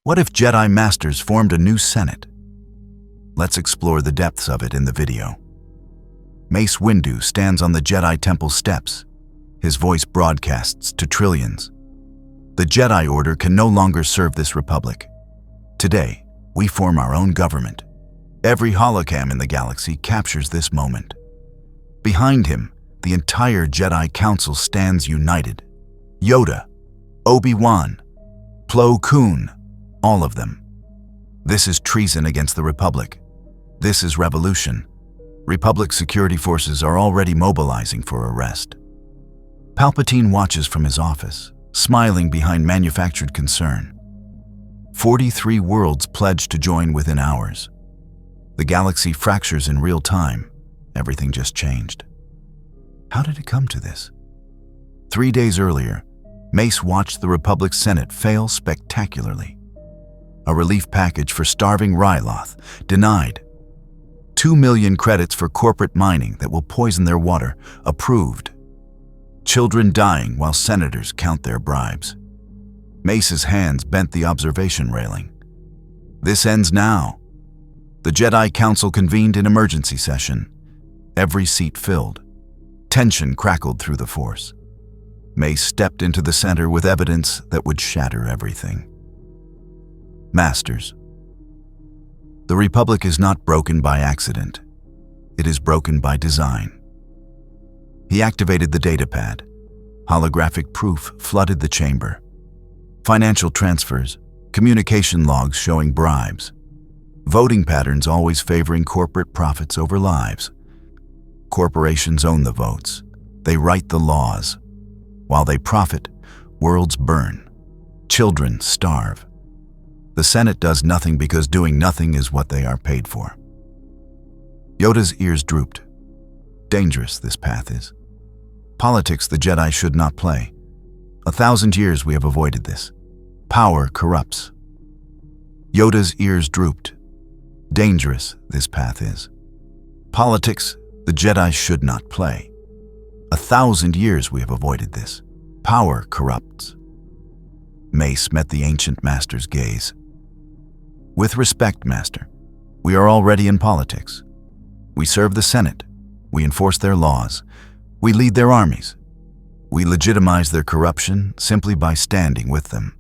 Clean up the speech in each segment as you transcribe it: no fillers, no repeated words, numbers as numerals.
What if Jedi Masters formed a new Senate? Let's explore the depths of it in the video. Mace Windu stands on the Jedi Temple steps. His voice broadcasts to trillions. The Jedi Order can no longer serve this republic. Today, we form our own government. Every holocam in the galaxy captures this moment. Behind him, the entire Jedi Council stands united. Yoda, Obi-Wan, Plo Koon, all of them. This is treason against the Republic. This is revolution. Republic security forces are already mobilizing for arrest. Palpatine watches from his office, smiling behind manufactured concern. 43 worlds pledge to join within hours. The galaxy fractures in real time. Everything just changed. How did it come to this? 3 days earlier, Mace watched the Republic Senate fail spectacularly. A relief package for starving Ryloth denied. 2 million credits for corporate mining that will poison their water approved. Children dying while senators count their bribes. Mace's hands bent the observation railing. This ends now. The Jedi Council convened in emergency session. Every seat filled. Tension crackled through the Force. Mace stepped into the center with evidence that would shatter everything. Masters. The Republic is not broken by accident. It is broken by design. He activated the datapad. Holographic proof flooded the chamber. Financial transfers, communication logs showing bribes. Voting patterns always favoring corporate profits over lives. Corporations own the votes. They write the laws. While they profit, worlds burn. Children starve. The Senate does nothing because doing nothing is what they are paid for. Yoda's ears drooped. Dangerous this path is. Politics the Jedi should not play. 1,000 years we have avoided this. Power corrupts. Yoda's ears drooped. Dangerous this path is. Politics the Jedi should not play. 1,000 years we have avoided this. Power corrupts. Mace met the ancient master's gaze. With respect, Master, we are already in politics. We serve the Senate. We enforce their laws. We lead their armies. We legitimize their corruption simply by standing with them.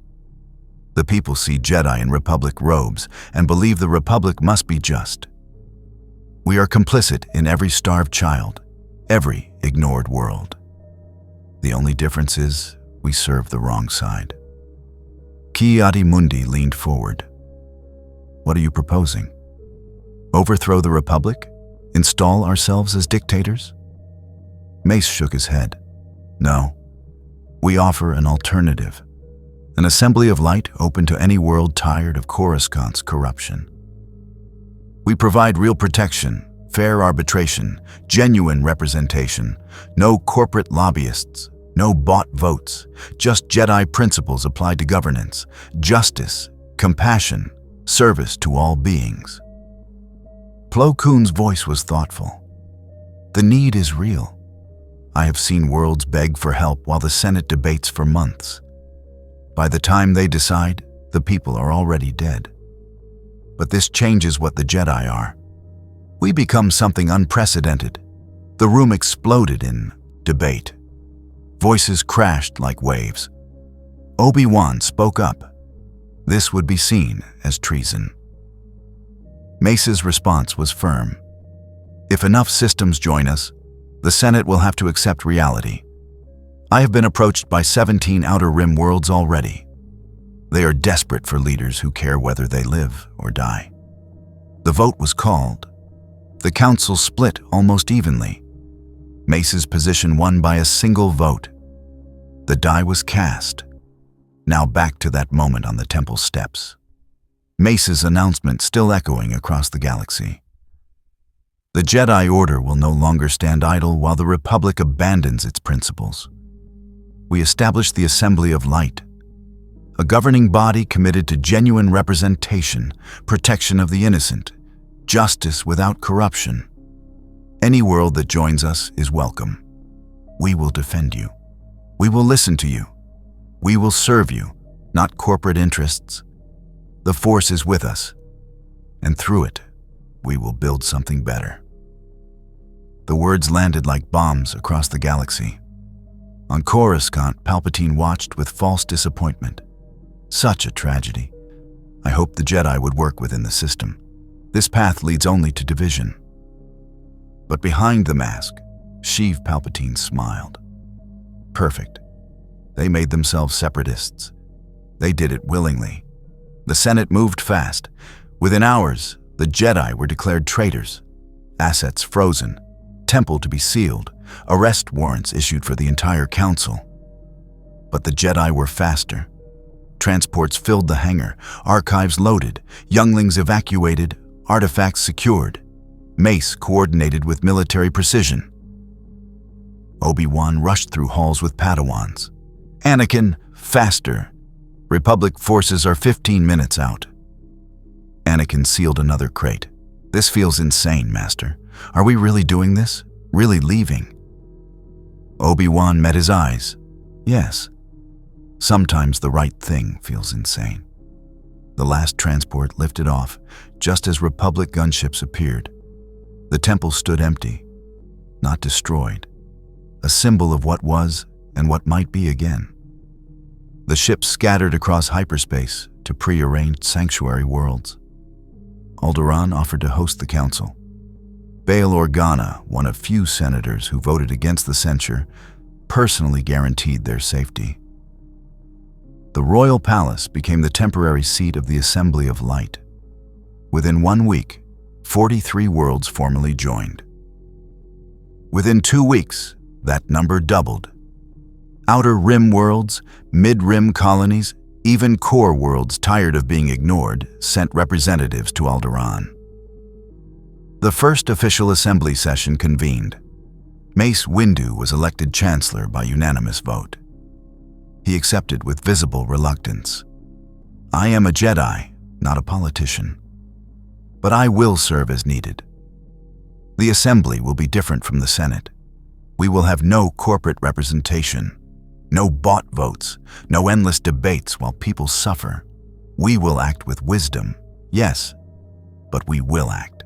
The people see Jedi in Republic robes and believe the Republic must be just. We are complicit in every starved child, every ignored world. The only difference is we serve the wrong side. Ki-Adi-Mundi leaned forward. What are you proposing? Overthrow the Republic? Install ourselves as dictators? Mace shook his head. No. We offer an alternative. An assembly of light open to any world tired of Coruscant's corruption. We provide real protection, fair arbitration, genuine representation, no corporate lobbyists, no bought votes, just Jedi principles applied to governance, justice, compassion, service to all beings. Plo Koon's voice was thoughtful. The need is real. I have seen worlds beg for help while the Senate debates for months. By the time they decide, the people are already dead. But this changes what the Jedi are. We become something unprecedented. The room exploded in debate. Voices crashed like waves. Obi-Wan spoke up. This would be seen as treason. Mace's response was firm. If enough systems join us, the Senate will have to accept reality. I have been approached by 17 Outer Rim worlds already. They are desperate for leaders who care whether they live or die. The vote was called. The council split almost evenly. Mace's position won by a single vote. The die was cast. Now back to that moment on the temple steps. Mace's announcement still echoing across the galaxy. The Jedi Order will no longer stand idle while the Republic abandons its principles. We establish the Assembly of Light, a governing body committed to genuine representation, protection of the innocent, justice without corruption. Any world that joins us is welcome. We will defend you. We will listen to you. We will serve you, not corporate interests. The Force is with us, and through it, we will build something better." The words landed like bombs across the galaxy. On Coruscant, Palpatine watched with false disappointment. Such a tragedy. I hoped the Jedi would work within the system. This path leads only to division. But behind the mask, Sheev Palpatine smiled. Perfect. They made themselves separatists. They did it willingly. The Senate moved fast. Within hours, the Jedi were declared traitors. Assets frozen. Temple to be sealed. Arrest warrants issued for the entire council. But the Jedi were faster. Transports filled the hangar, archives loaded, younglings evacuated, artifacts secured. Mace coordinated with military precision. Obi-Wan rushed through halls with Padawans. "Anakin, faster. Republic forces are 15 minutes out." Anakin sealed another crate. "This feels insane, Master. Are we really doing this? Really leaving?" Obi-Wan met his eyes. Yes. Sometimes the right thing feels insane. The last transport lifted off just as Republic gunships appeared. The temple stood empty, not destroyed, a symbol of what was and what might be again. The ships scattered across hyperspace to pre-arranged sanctuary worlds. Alderaan offered to host the council. Bail Organa, one of few senators who voted against the censure, personally guaranteed their safety. The royal palace became the temporary seat of the Assembly of Light. Within 1 week, 43 worlds formally joined. Within 2 weeks, that number doubled. Outer Rim worlds, mid-rim colonies, even core worlds tired of being ignored, sent representatives to Alderaan. The first official assembly session convened. Mace Windu was elected chancellor by unanimous vote. He accepted with visible reluctance. "I am a Jedi, not a politician. But I will serve as needed. The assembly will be different from the Senate. We will have no corporate representation, no bought votes, no endless debates while people suffer. We will act with wisdom, yes, but we will act."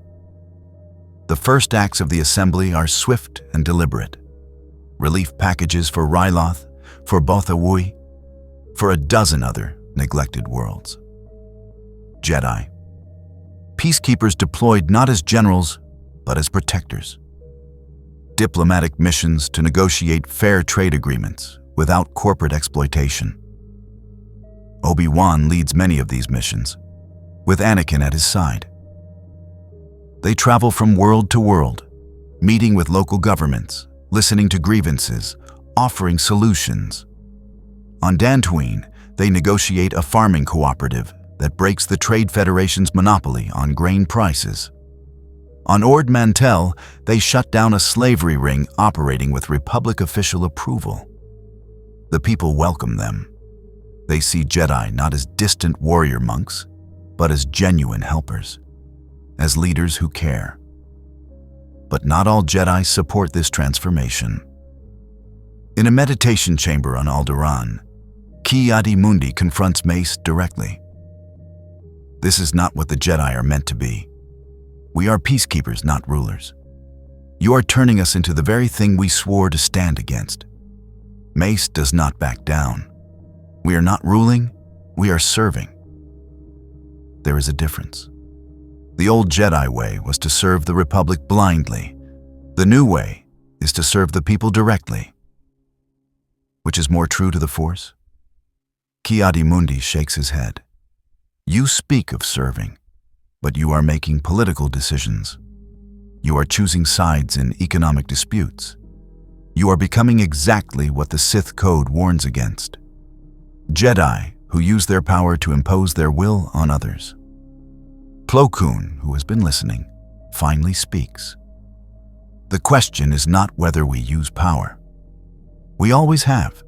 The first acts of the assembly are swift and deliberate. Relief packages for Ryloth, for Bothawui, for a dozen other neglected worlds. Jedi. Peacekeepers deployed not as generals, but as protectors. Diplomatic missions to negotiate fair trade agreements without corporate exploitation. Obi-Wan leads many of these missions, with Anakin at his side. They travel from world to world, meeting with local governments, listening to grievances, offering solutions. On Dantooine, they negotiate a farming cooperative that breaks the Trade Federation's monopoly on grain prices. On Ord Mantell, they shut down a slavery ring operating with Republic official approval. The people welcome them. They see Jedi not as distant warrior monks, but as genuine helpers, as leaders who care. But not all Jedi support this transformation. In a meditation chamber on Alderaan, Ki-Adi-Mundi confronts Mace directly. "This is not what the Jedi are meant to be. We are peacekeepers, not rulers. You are turning us into the very thing we swore to stand against." Mace does not back down. "We are not ruling, we are serving." There is a difference. The old Jedi way was to serve the Republic blindly. The new way is to serve the people directly. Which is more true to the Force? Ki-Adi-Mundi shakes his head. "You speak of serving, but you are making political decisions. You are choosing sides in economic disputes. You are becoming exactly what the Sith Code warns against. Jedi who use their power to impose their will on others." Plo Koon, who has been listening, finally speaks. "The question is not whether we use power. We always have.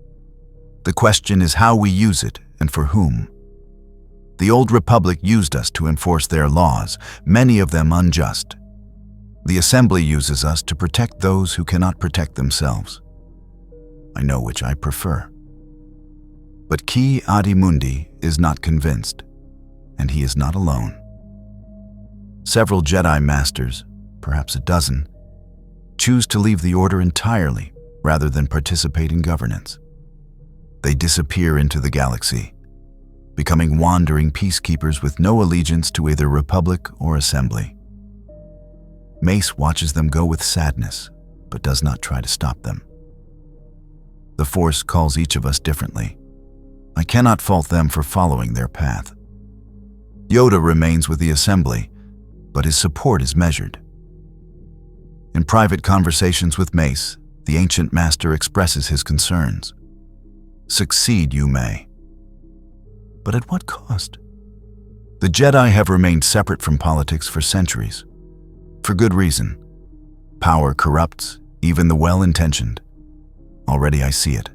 The question is how we use it and for whom. The old Republic used us to enforce their laws, many of them unjust. The Assembly uses us to protect those who cannot protect themselves. I know which I prefer." But Ki-Adi-Mundi is not convinced, and he is not alone. Several Jedi Masters, perhaps a dozen, choose to leave the Order entirely rather than participate in governance. They disappear into the galaxy, becoming wandering peacekeepers with no allegiance to either Republic or Assembly. Mace watches them go with sadness, but does not try to stop them. The Force calls each of us differently. I cannot fault them for following their path. Yoda remains with the Assembly, but his support is measured. In private conversations with Mace, the ancient master expresses his concerns. Succeed you may, but at what cost? The Jedi have remained separate from politics for centuries. For good reason. Power corrupts even the well-intentioned. Already I see it.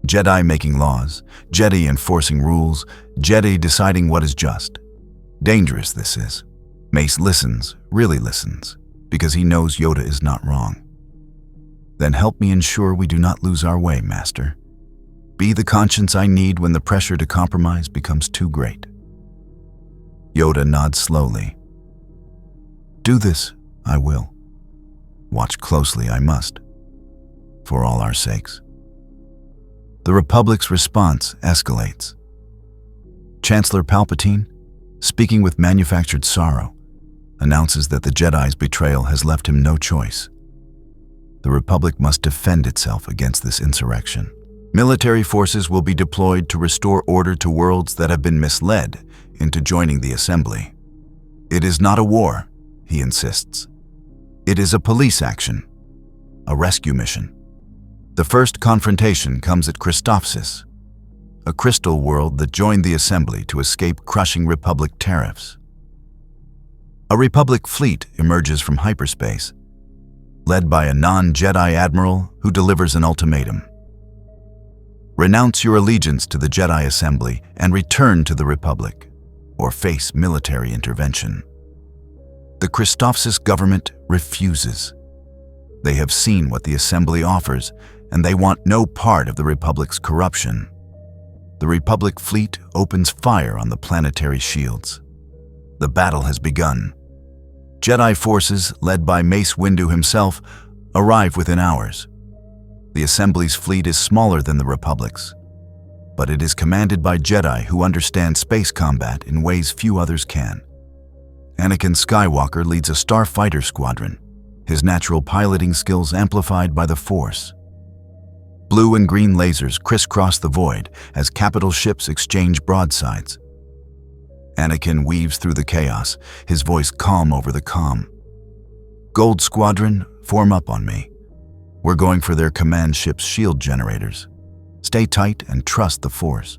Jedi making laws, Jedi enforcing rules, Jedi deciding what is just. Dangerous this is. Mace listens, really listens, because he knows Yoda is not wrong. Then help me ensure we do not lose our way, Master. Be the conscience I need when the pressure to compromise becomes too great. Yoda nods slowly. Do this, I will. Watch closely, I must. For all our sakes. The Republic's response escalates. Chancellor Palpatine, speaking with manufactured sorrow, announces that the Jedi's betrayal has left him no choice. The Republic must defend itself against this insurrection. Military forces will be deployed to restore order to worlds that have been misled into joining the Assembly. It is not a war, he insists. It is a police action, a rescue mission. The first confrontation comes at Christophsis, a crystal world that joined the Assembly to escape crushing Republic tariffs. A Republic fleet emerges from hyperspace, led by a non-Jedi admiral who delivers an ultimatum. Renounce your allegiance to the Jedi Assembly and return to the Republic, or face military intervention. The Christophsis government refuses. They have seen what the Assembly offers, and they want no part of the Republic's corruption. The Republic fleet opens fire on the planetary shields. The battle has begun. Jedi forces, led by Mace Windu himself, arrive within hours. The Assembly's fleet is smaller than the Republic's, but it is commanded by Jedi who understand space combat in ways few others can. Anakin Skywalker leads a starfighter squadron, his natural piloting skills amplified by the Force. Blue and green lasers crisscross the void as capital ships exchange broadsides. Anakin weaves through the chaos, his voice calm over the calm. Gold Squadron, form up on me. We're going for their command ship's shield generators. Stay tight and trust the Force.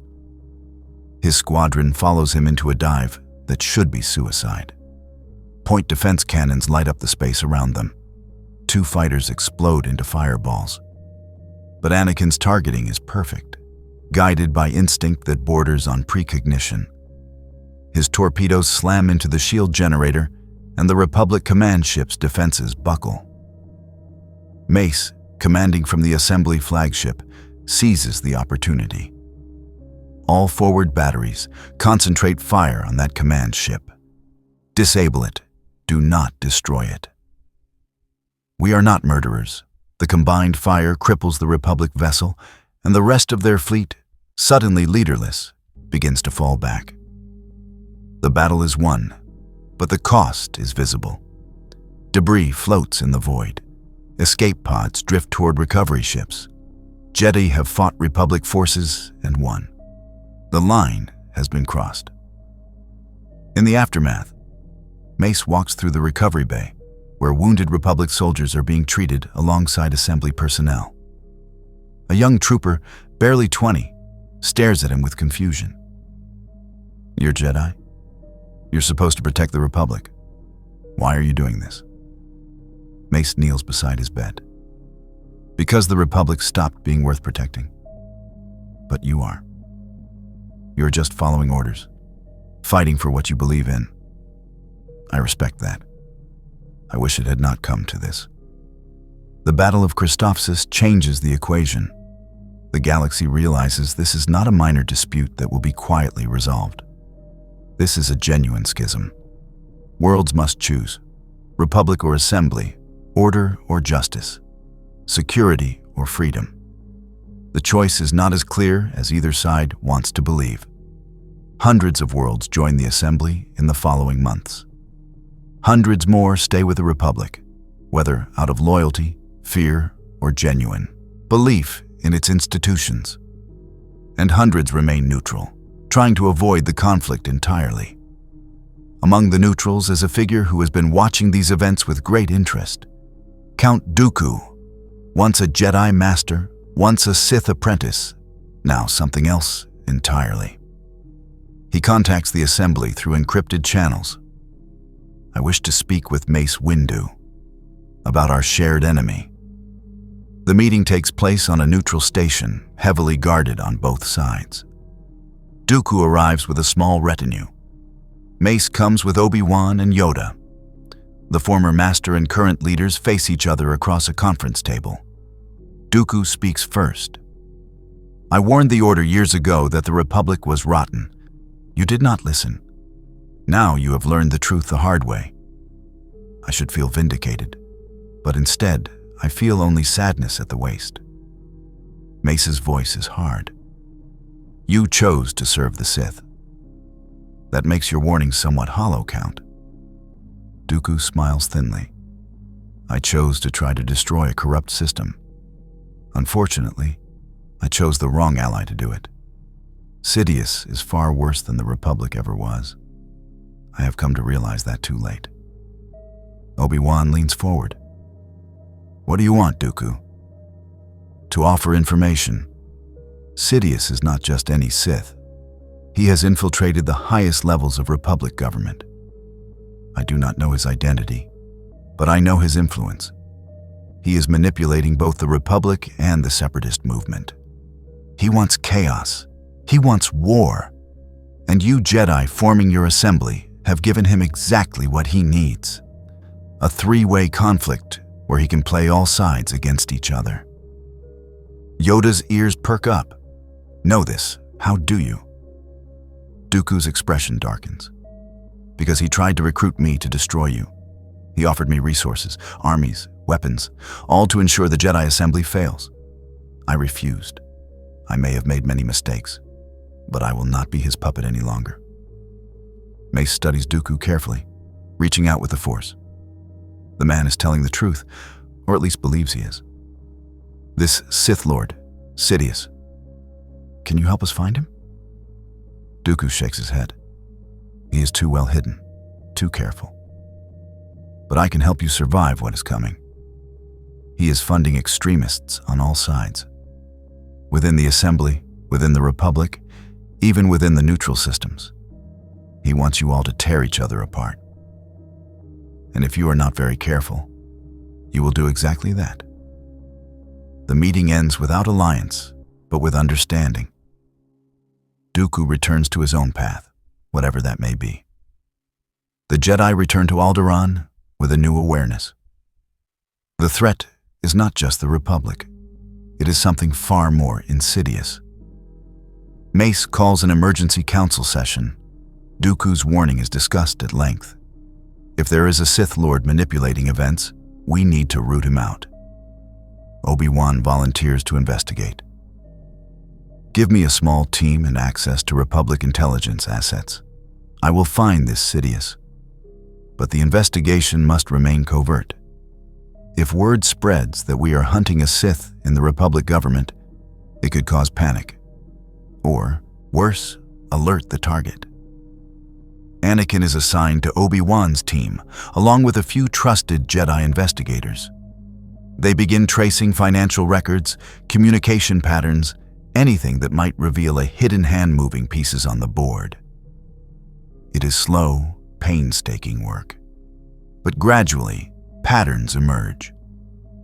His squadron follows him into a dive that should be suicide. Point defense cannons light up the space around them. Two fighters explode into fireballs. But Anakin's targeting is perfect, guided by instinct that borders on precognition. His torpedoes slam into the shield generator, and the Republic command ship's defenses buckle. Mace, commanding from the Assembly flagship, seizes the opportunity. All forward batteries concentrate fire on that command ship. Disable it. Do not destroy it. We are not murderers. The combined fire cripples the Republic vessel, and the rest of their fleet, suddenly leaderless, begins to fall back. The battle is won, but the cost is visible. Debris floats in the void. Escape pods drift toward recovery ships. Jedi have fought Republic forces and won. The line has been crossed. In the aftermath, Mace walks through the recovery bay, where wounded Republic soldiers are being treated alongside Assembly personnel. A young trooper, barely 20, stares at him with confusion. You're Jedi? You're supposed to protect the Republic. Why are you doing this? Mace kneels beside his bed. Because the Republic stopped being worth protecting. But you are. You're just following orders, fighting for what you believe in. I respect that. I wish it had not come to this. The Battle of Christophsis changes the equation. The galaxy realizes this is not a minor dispute that will be quietly resolved. This is a genuine schism. Worlds must choose: republic or assembly, order or justice, security or freedom. The choice is not as clear as either side wants to believe. Hundreds of worlds join the assembly in the following months. Hundreds more stay with the republic, whether out of loyalty, fear, or genuine belief in its institutions. And hundreds remain neutral, trying to avoid the conflict entirely. Among the neutrals is a figure who has been watching these events with great interest. Count Dooku, once a Jedi master, once a Sith apprentice, now something else entirely. He contacts the assembly through encrypted channels. I wish to speak with Mace Windu about our shared enemy. The meeting takes place on a neutral station, heavily guarded on both sides. Dooku arrives with a small retinue. Mace comes with Obi-Wan and Yoda. The former master and current leaders face each other across a conference table. Dooku speaks first. I warned the Order years ago that the Republic was rotten. You did not listen. Now you have learned the truth the hard way. I should feel vindicated, but instead, I feel only sadness at the waist. Mace's voice is hard. You chose to serve the Sith. That makes your warning somewhat hollow, Count. Dooku smiles thinly. I chose to try to destroy a corrupt system. Unfortunately, I chose the wrong ally to do it. Sidious is far worse than the Republic ever was. I have come to realize that too late. Obi-Wan leans forward. What do you want, Dooku? To offer information. Sidious is not just any Sith. He has infiltrated the highest levels of Republic government. I do not know his identity, but I know his influence. He is manipulating both the Republic and the Separatist movement. He wants chaos. He wants war. And you Jedi forming your assembly have given him exactly what he needs. A three-way conflict where he can play all sides against each other. Yoda's ears perk up. Know this, how do you? Dooku's expression darkens. Because he tried to recruit me to destroy you. He offered me resources, armies, weapons, all to ensure the Jedi Assembly fails. I refused. I may have made many mistakes, but I will not be his puppet any longer. Mace studies Dooku carefully, reaching out with the Force. The man is telling the truth, or at least believes he is. This Sith Lord, Sidious. Can you help us find him? Dooku shakes his head. He is too well hidden, too careful. But I can help you survive what is coming. He is funding extremists on all sides. Within the Assembly, within the Republic, even within the neutral systems. He wants you all to tear each other apart. And if you are not very careful, you will do exactly that. The meeting ends without alliance, but with understanding. Dooku returns to his own path, whatever that may be. The Jedi return to Alderaan with a new awareness. The threat is not just the Republic. It is something far more insidious. Mace calls an emergency council session. Dooku's warning is discussed at length. If there is a Sith Lord manipulating events, we need to root him out. Obi-Wan volunteers to investigate. Give me a small team and access to Republic intelligence assets. I will find this Sidious. But the investigation must remain covert. If word spreads that we are hunting a Sith in the Republic government, it could cause panic. Or, worse, alert the target. Anakin is assigned to Obi-Wan's team, along with a few trusted Jedi investigators. They begin tracing financial records, communication patterns, anything that might reveal a hidden hand moving pieces on the board. It is slow, painstaking work. But gradually, patterns emerge.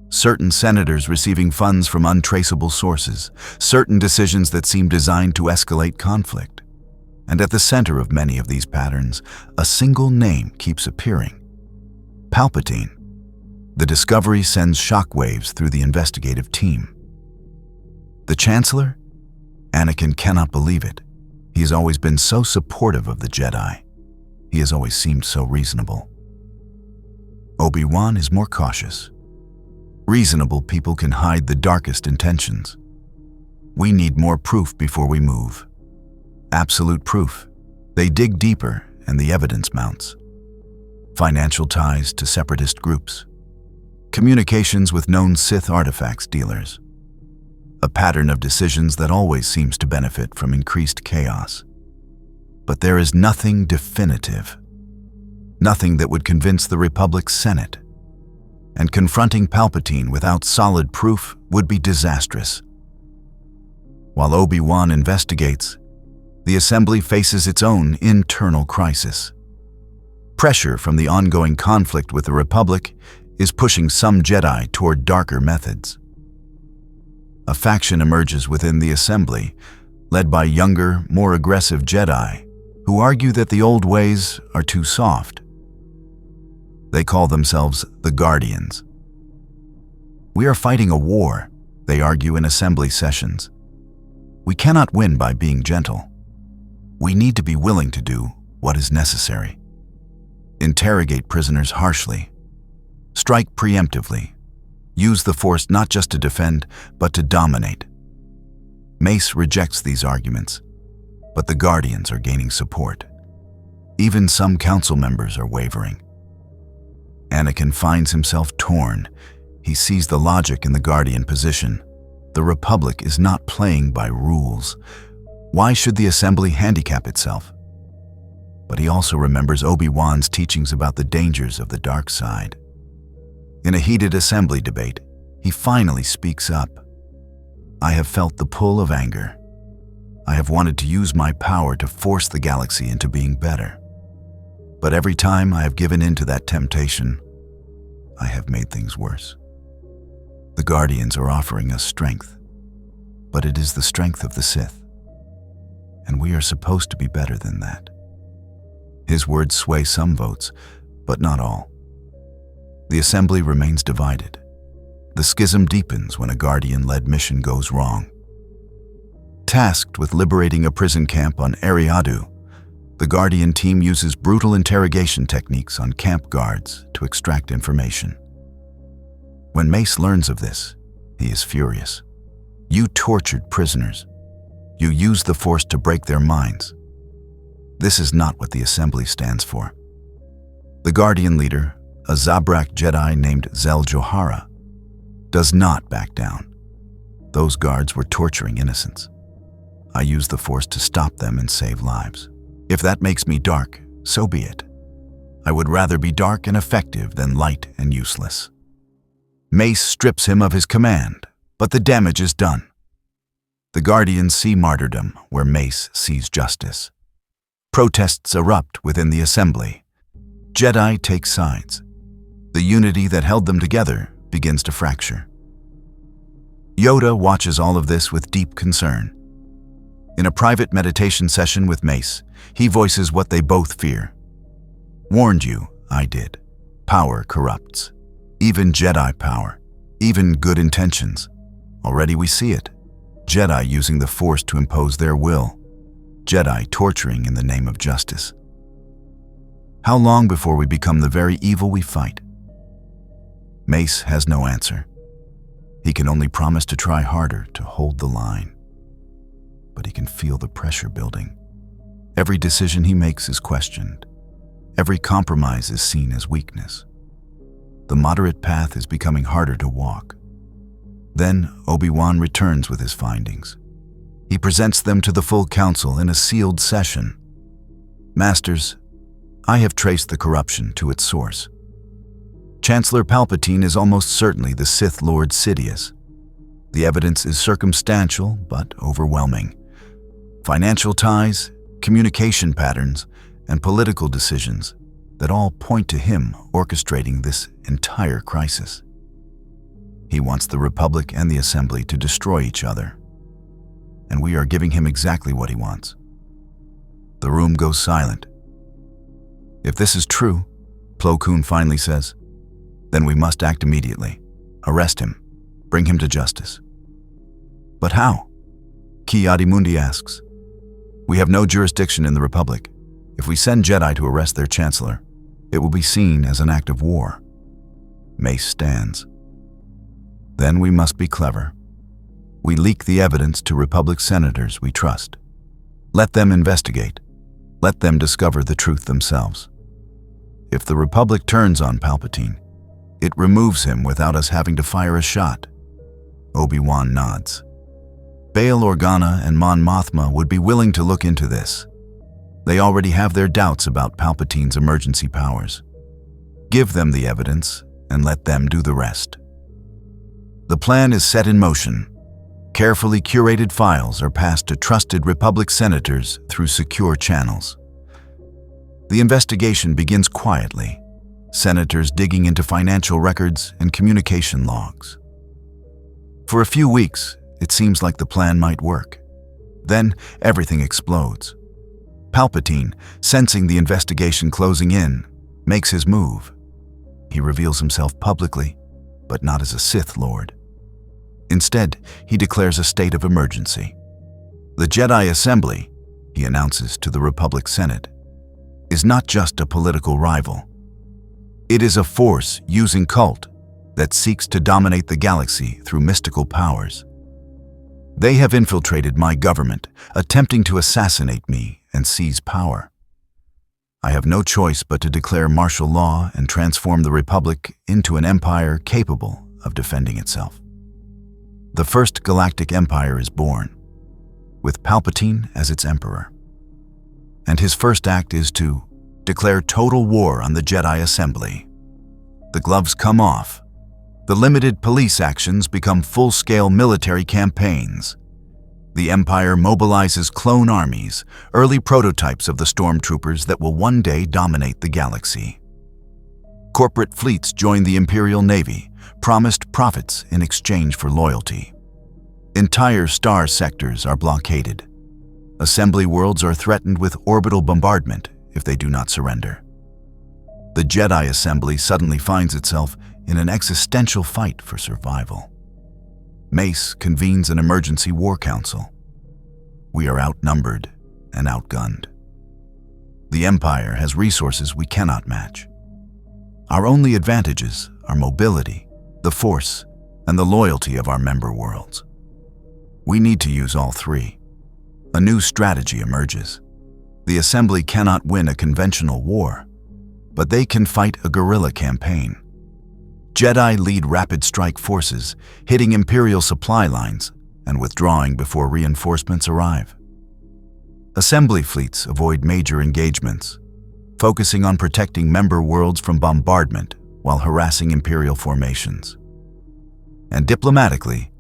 Certain senators receiving funds from untraceable sources, certain decisions that seem designed to escalate conflict. And at the center of many of these patterns, a single name keeps appearing: Palpatine. The discovery sends shockwaves through the investigative team. The Chancellor? Anakin cannot believe it. He has always been so supportive of the Jedi. He has always seemed so reasonable. Obi-Wan is more cautious. Reasonable people can hide the darkest intentions. We need more proof before we move. Absolute proof. They dig deeper and the evidence mounts. Financial ties to separatist groups. Communications with known Sith artifacts dealers. A pattern of decisions that always seems to benefit from increased chaos. But there is nothing definitive. Nothing that would convince the Republic's Senate. And confronting Palpatine without solid proof would be disastrous. While Obi-Wan investigates, the Assembly faces its own internal crisis. Pressure from the ongoing conflict with the Republic is pushing some Jedi toward darker methods. A faction emerges within the Assembly, led by younger, more aggressive Jedi, who argue that the old ways are too soft. They call themselves the Guardians. We are fighting a war, they argue in Assembly sessions. We cannot win by being gentle. We need to be willing to do what is necessary. Interrogate prisoners harshly. Strike preemptively. Use the Force not just to defend, but to dominate. Mace rejects these arguments, but the Guardians are gaining support. Even some council members are wavering. Anakin finds himself torn. He sees the logic in the Guardian position. The Republic is not playing by rules. Why should the Assembly handicap itself? But he also remembers Obi-Wan's teachings about the dangers of the dark side. In a heated Assembly debate, he finally speaks up. I have felt the pull of anger. I have wanted to use my power to force the galaxy into being better. But every time I have given in to that temptation, I have made things worse. The Guardians are offering us strength, but it is the strength of the Sith. And we are supposed to be better than that. His words sway some votes, but not all. The Assembly remains divided. The schism deepens when a Guardian-led mission goes wrong. Tasked with liberating a prison camp on Eriadu, the Guardian team uses brutal interrogation techniques on camp guards to extract information. When Mace learns of this, he is furious. You tortured prisoners. You used the Force to break their minds. This is not what the Assembly stands for. The Guardian leader, a Zabrak Jedi named Zel Johara, does not back down. Those guards were torturing innocents. I used the Force to stop them and save lives. If that makes me dark, so be it. I would rather be dark and effective than light and useless. Mace strips him of his command, but the damage is done. The Guardians see martyrdom where Mace sees justice. Protests erupt within the Assembly. Jedi take sides. The unity that held them together begins to fracture. Yoda watches all of this with deep concern. In a private meditation session with Mace, he voices what they both fear. Warned you, I did. Power corrupts. Even Jedi power. Even good intentions. Already we see it. Jedi using the Force to impose their will. Jedi torturing in the name of justice. How long before we become the very evil we fight? Mace has no answer. He can only promise to try harder to hold the line. But he can feel the pressure building. Every decision he makes is questioned. Every compromise is seen as weakness. The moderate path is becoming harder to walk. Then Obi-Wan returns with his findings. He presents them to the full council in a sealed session. Masters, I have traced the corruption to its source. Chancellor Palpatine is almost certainly the Sith Lord Sidious. The evidence is circumstantial but overwhelming. Financial ties, communication patterns, and political decisions that all point to him orchestrating this entire crisis. He wants the Republic and the Assembly to destroy each other. And we are giving him exactly what he wants. The room goes silent. If this is true, Plo Koon finally says, then we must act immediately. Arrest him. Bring him to justice. But how? Ki-Adi-Mundi asks. We have no jurisdiction in the Republic. If we send Jedi to arrest their chancellor, it will be seen as an act of war. Mace stands. Then we must be clever. We leak the evidence to Republic senators we trust. Let them investigate. Let them discover the truth themselves. If the Republic turns on Palpatine, it removes him without us having to fire a shot. Obi-Wan nods. Bail Organa and Mon Mothma would be willing to look into this. They already have their doubts about Palpatine's emergency powers. Give them the evidence and let them do the rest. The plan is set in motion. Carefully curated files are passed to trusted Republic senators through secure channels. The investigation begins quietly, senators digging into financial records and communication logs. For a few weeks, it seems like the plan might work. Then, everything explodes. Palpatine, sensing the investigation closing in, makes his move. He reveals himself publicly, but not as a Sith Lord. Instead, he declares a state of emergency. The Jedi Assembly, he announces to the Republic Senate, is not just a political rival. It is a force using cult that seeks to dominate the galaxy through mystical powers. They have infiltrated my government, attempting to assassinate me and seize power. I have no choice but to declare martial law and transform the Republic into an empire capable of defending itself. The First Galactic Empire is born, with Palpatine as its emperor. And his first act is to declare total war on the Jedi Assembly. The gloves come off. The limited police actions become full-scale military campaigns. The Empire mobilizes clone armies, early prototypes of the stormtroopers that will one day dominate the galaxy. Corporate fleets join the Imperial Navy, promised profits in exchange for loyalty. Entire star sectors are blockaded. Assembly worlds are threatened with orbital bombardment if they do not surrender. The Jedi Assembly suddenly finds itself in an existential fight for survival. Mace convenes an emergency war council. We are outnumbered and outgunned. The Empire has resources we cannot match. Our only advantages are mobility, the Force, and the loyalty of our member worlds. We need to use all three. A new strategy emerges. The Assembly cannot win a conventional war, but they can fight a guerrilla campaign. Jedi lead rapid strike forces, hitting Imperial supply lines and withdrawing before reinforcements arrive. Assembly fleets avoid major engagements, focusing on protecting member worlds from bombardment while harassing Imperial formations. And diplomatically,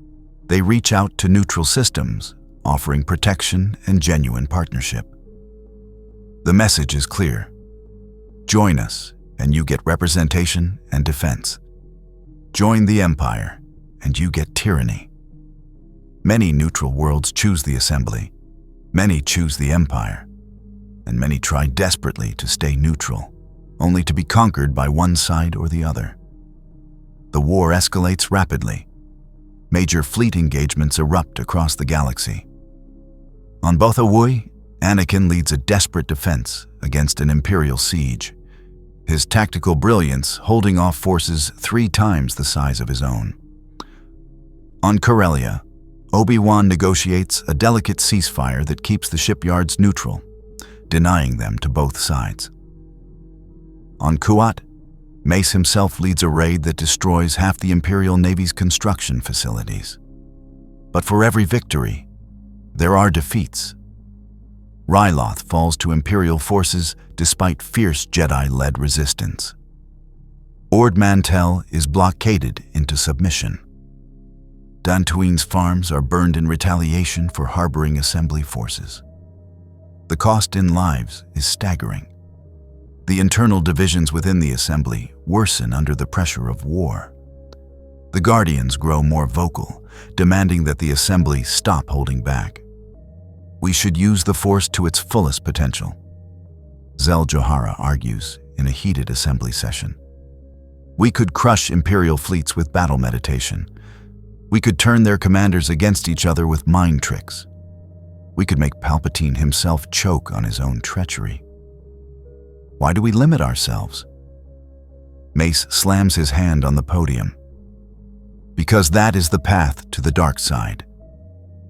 they reach out to neutral systems, offering protection and genuine partnership. The message is clear. Join us, and you get representation and defense. Join the Empire, and you get tyranny. Many neutral worlds choose the Assembly. Many choose the Empire. And many try desperately to stay neutral, only to be conquered by one side or the other. The war escalates rapidly. Major fleet engagements erupt across the galaxy. On Botha Wui, Anakin leads a desperate defense against an Imperial siege, his tactical brilliance holding off forces 3 times the size of his own. On Corellia, Obi-Wan negotiates a delicate ceasefire that keeps the shipyards neutral, denying them to both sides. On Kuat, Mace himself leads a raid that destroys half the Imperial Navy's construction facilities. But for every victory, there are defeats. Ryloth falls to Imperial forces despite fierce Jedi-led resistance. Ord Mantell is blockaded into submission. Dantooine's farms are burned in retaliation for harboring Assembly forces. The cost in lives is staggering. The internal divisions within the Assembly worsen under the pressure of war. The Guardians grow more vocal, demanding that the Assembly stop holding back. We should use the Force to its fullest potential, Zel Johara argues in a heated Assembly session. We could crush Imperial fleets with battle meditation. We could turn their commanders against each other with mind tricks. We could make Palpatine himself choke on his own treachery. Why do we limit ourselves? Mace slams his hand on the podium. Because that is the path to the dark side.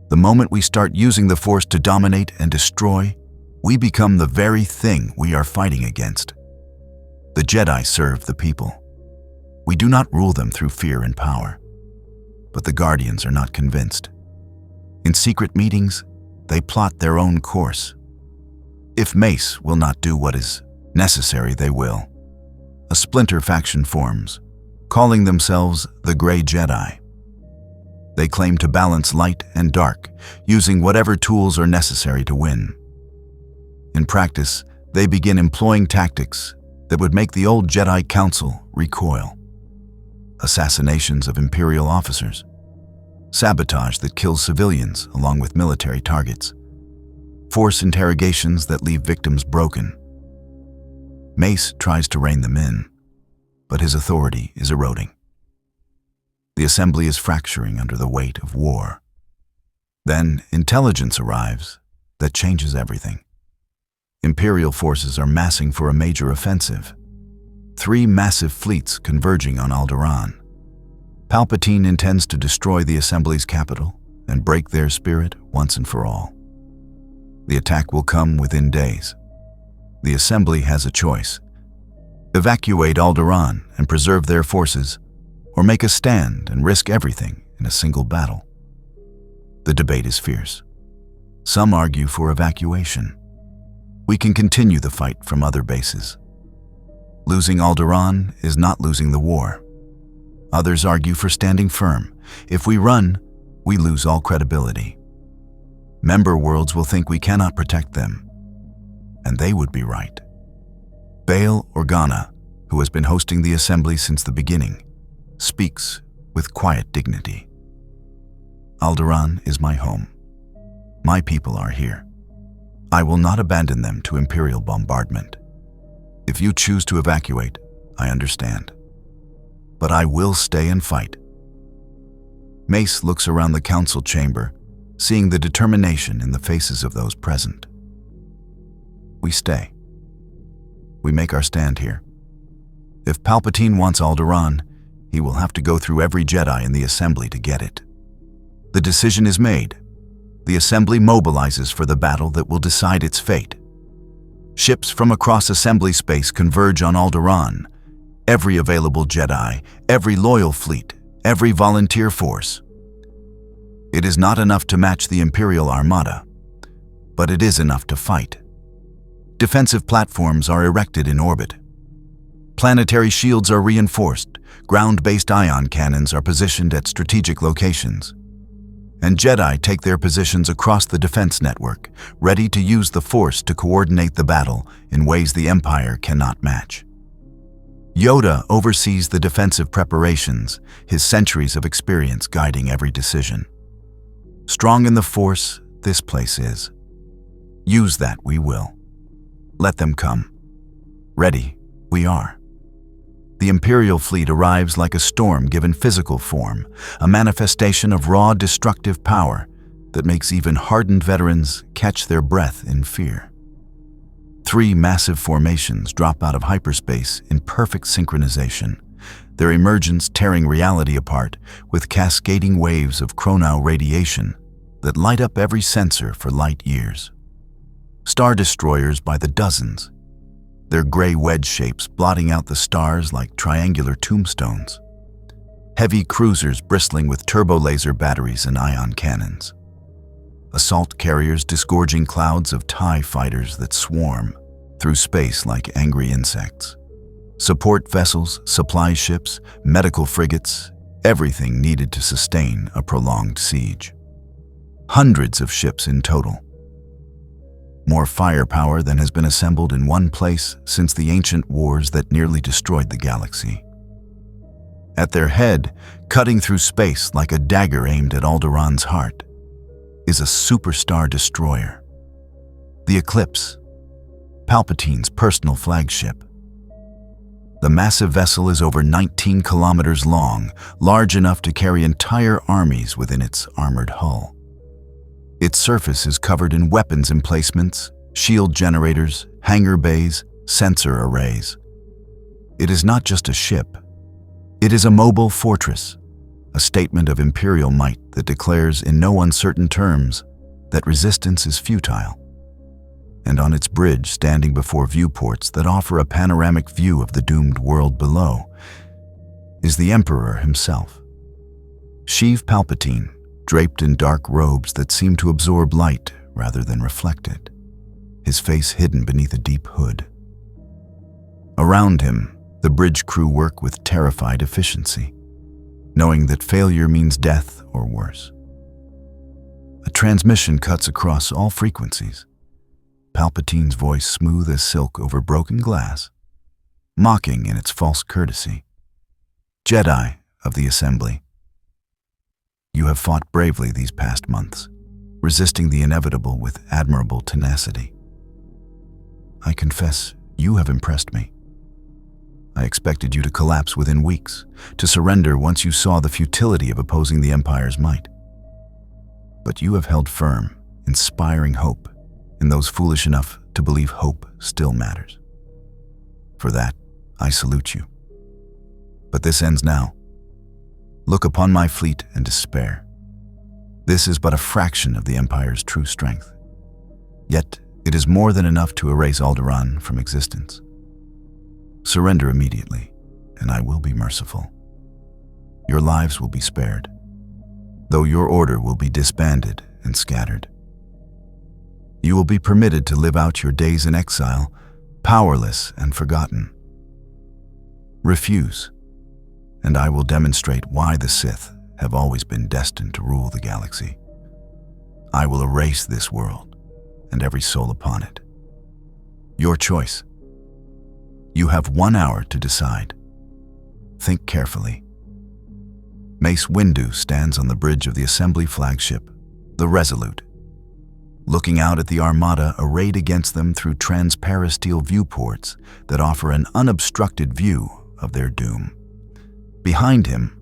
The moment we start using the Force to dominate and destroy, we become the very thing we are fighting against. The Jedi serve the people. We do not rule them through fear and power. But the Guardians are not convinced. In secret meetings, they plot their own course. If Mace will not do what is necessary, they will. A splinter faction forms, calling themselves the Grey Jedi. They claim to balance light and dark, using whatever tools are necessary to win. In practice, they begin employing tactics that would make the old Jedi Council recoil. Assassinations of Imperial officers, sabotage that kills civilians along with military targets, Force interrogations that leave victims broken. Mace tries to rein them in, but his authority is eroding. The Assembly is fracturing under the weight of war. Then intelligence arrives that changes everything. Imperial forces are massing for a major offensive. 3 massive fleets converging on Alderaan. Palpatine intends to destroy the Assembly's capital and break their spirit once and for all. The attack will come within days. The Assembly has a choice: evacuate Alderaan and preserve their forces, or make a stand and risk everything in a single battle. The debate is fierce. Some argue for evacuation. We can continue the fight from other bases. Losing Alderaan is not losing the war. Others argue for standing firm. If we run, we lose all credibility. Member worlds will think we cannot protect them, and they would be right. Bail Organa, who has been hosting the Assembly since the beginning, speaks with quiet dignity. Alderaan is my home. My people are here. I will not abandon them to Imperial bombardment. If you choose to evacuate, I understand. But I will stay and fight. Mace looks around the council chamber, seeing the determination in the faces of those present. We stay. We make our stand here. If Palpatine wants Alderaan, he will have to go through every Jedi in the Assembly to get it. The decision is made. The Assembly mobilizes for the battle that will decide its fate. Ships from across Assembly space converge on Alderaan. Every available Jedi, every loyal fleet, every volunteer force. It is not enough to match the Imperial Armada, but it is enough to fight. Defensive platforms are erected in orbit. Planetary shields are reinforced. Ground-based ion cannons are positioned at strategic locations. And Jedi take their positions across the defense network, ready to use the Force to coordinate the battle in ways the Empire cannot match. Yoda oversees the defensive preparations, his centuries of experience guiding every decision. Strong in the Force, this place is. Use that we will. Let them come. Ready, we are. The Imperial fleet arrives like a storm given physical form, a manifestation of raw, destructive power that makes even hardened veterans catch their breath in fear. 3 massive formations drop out of hyperspace in perfect synchronization, their emergence tearing reality apart with cascading waves of chronal radiation that light up every sensor for light years. Star destroyers by the dozens, their gray wedge shapes blotting out the stars like triangular tombstones. Heavy cruisers bristling with turbo-laser batteries and ion cannons. Assault carriers disgorging clouds of TIE fighters that swarm through space like angry insects. Support vessels, supply ships, medical frigates, everything needed to sustain a prolonged siege. Hundreds of ships in total. More firepower than has been assembled in one place since the ancient wars that nearly destroyed the galaxy. At their head, cutting through space like a dagger aimed at Alderaan's heart, is a superstar destroyer. The Eclipse, Palpatine's personal flagship. The massive vessel is over 19 kilometers long, large enough to carry entire armies within its armored hull. Its surface is covered in weapons emplacements, shield generators, hangar bays, sensor arrays. It is not just a ship. It is a mobile fortress, a statement of imperial might that declares in no uncertain terms that resistance is futile. And on its bridge, standing before viewports that offer a panoramic view of the doomed world below, is the Emperor himself. Sheev Palpatine, draped in dark robes that seem to absorb light rather than reflect it, his face hidden beneath a deep hood. Around him, the bridge crew work with terrified efficiency, knowing that failure means death or worse. A transmission cuts across all frequencies, Palpatine's voice smooth as silk over broken glass, mocking in its false courtesy. Jedi of the Assembly, you have fought bravely these past months, resisting the inevitable with admirable tenacity. I confess, you have impressed me. I expected you to collapse within weeks, to surrender once you saw the futility of opposing the Empire's might. But you have held firm, inspiring hope in those foolish enough to believe hope still matters. For that, I salute you. But this ends now. Look upon my fleet and despair. This is but a fraction of the Empire's true strength. Yet, it is more than enough to erase Alderaan from existence. Surrender immediately, and I will be merciful. Your lives will be spared, though your order will be disbanded and scattered. You will be permitted to live out your days in exile, powerless and forgotten. Refuse, and I will demonstrate why the Sith have always been destined to rule the galaxy. I will erase this world and every soul upon it. Your choice. You have 1 hour to decide. Think carefully. Mace Windu stands on the bridge of the Assembly flagship, the Resolute, looking out at the Armada arrayed against them through transparisteel viewports that offer an unobstructed view of their doom. Behind him,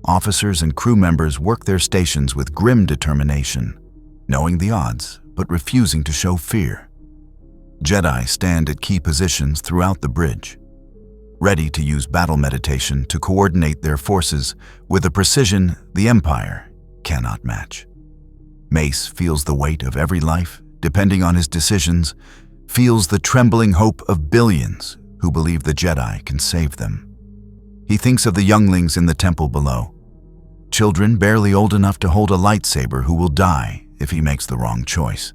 officers and crew members work their stations with grim determination, knowing the odds but refusing to show fear. Jedi stand at key positions throughout the bridge, ready to use battle meditation to coordinate their forces with a precision the Empire cannot match. Mace feels the weight of every life depending on his decisions, feels the trembling hope of billions who believe the Jedi can save them. He thinks of the younglings in the temple below, children barely old enough to hold a lightsaber who will die if he makes the wrong choice.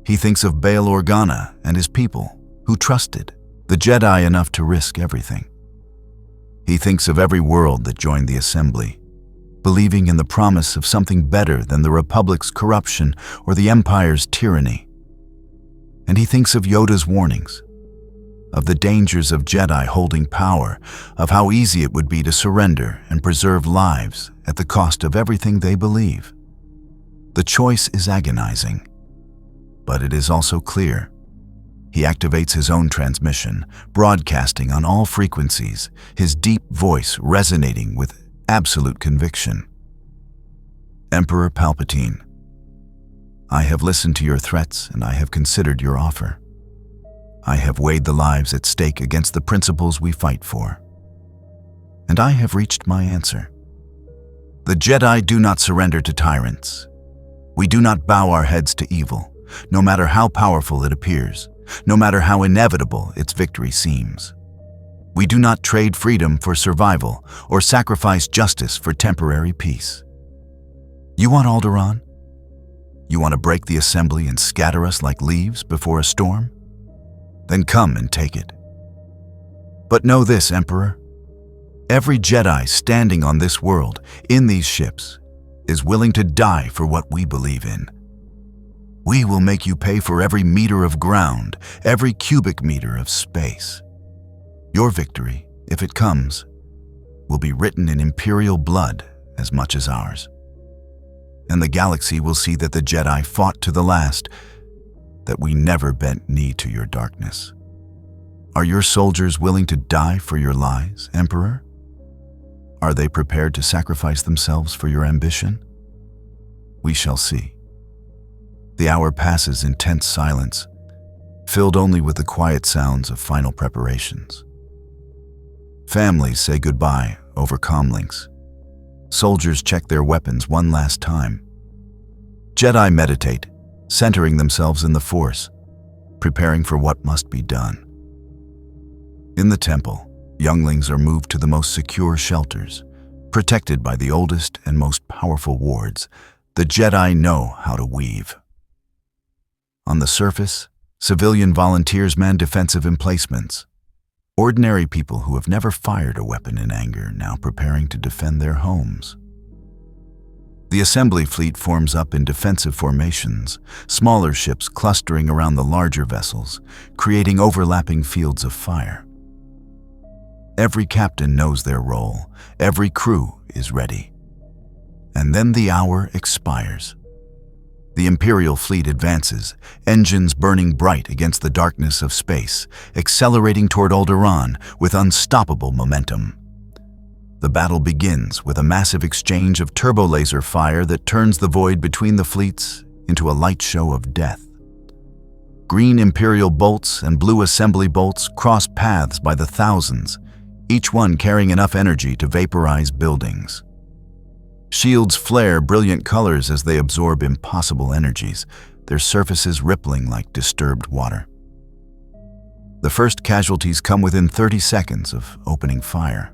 He thinks of Bail Organa and his people who trusted the Jedi enough to risk everything. He thinks of every world that joined the Assembly, believing in the promise of something better than the Republic's corruption or the Empire's tyranny. And he thinks of Yoda's warnings, of the dangers of Jedi holding power, of how easy it would be to surrender and preserve lives at the cost of everything they believe. The choice is agonizing, but it is also clear. He activates his own transmission, broadcasting on all frequencies, his deep voice resonating with absolute conviction. Emperor Palpatine, I have listened to your threats and I have considered your offer. I have weighed the lives at stake against the principles we fight for. And I have reached my answer. The Jedi do not surrender to tyrants. We do not bow our heads to evil, no matter how powerful it appears, no matter how inevitable its victory seems. We do not trade freedom for survival or sacrifice justice for temporary peace. You want Alderaan? You want to break the Assembly and scatter us like leaves before a storm? Then come and take it. But know this, Emperor. Every Jedi standing on this world, in these ships, is willing to die for what we believe in. We will make you pay for every meter of ground, every cubic meter of space. Your victory, if it comes, will be written in Imperial blood as much as ours. And the galaxy will see that the Jedi fought to the last, that we never bent knee to your darkness. Are your soldiers willing to die for your lies, Emperor? Are they prepared to sacrifice themselves for your ambition? We shall see. The hour passes in tense silence, filled only with the quiet sounds of final preparations. Families say goodbye over comlinks. Soldiers check their weapons one last time. Jedi meditate, centering themselves in the Force, preparing for what must be done. In the temple, younglings are moved to the most secure shelters, protected by the oldest and most powerful wards. The Jedi know how to weave. On the surface, civilian volunteers man defensive emplacements. Ordinary people who have never fired a weapon in anger now preparing to defend their homes. The assembly fleet forms up in defensive formations, smaller ships clustering around the larger vessels, creating overlapping fields of fire. Every captain knows their role, every crew is ready. And then the hour expires. The Imperial fleet advances, engines burning bright against the darkness of space, accelerating toward Alderaan with unstoppable momentum. The battle begins with a massive exchange of turbo-laser fire that turns the void between the fleets into a light show of death. Green Imperial bolts and blue assembly bolts cross paths by the thousands, each one carrying enough energy to vaporize buildings. Shields flare brilliant colors as they absorb impossible energies, their surfaces rippling like disturbed water. The first casualties come within 30 seconds of opening fire.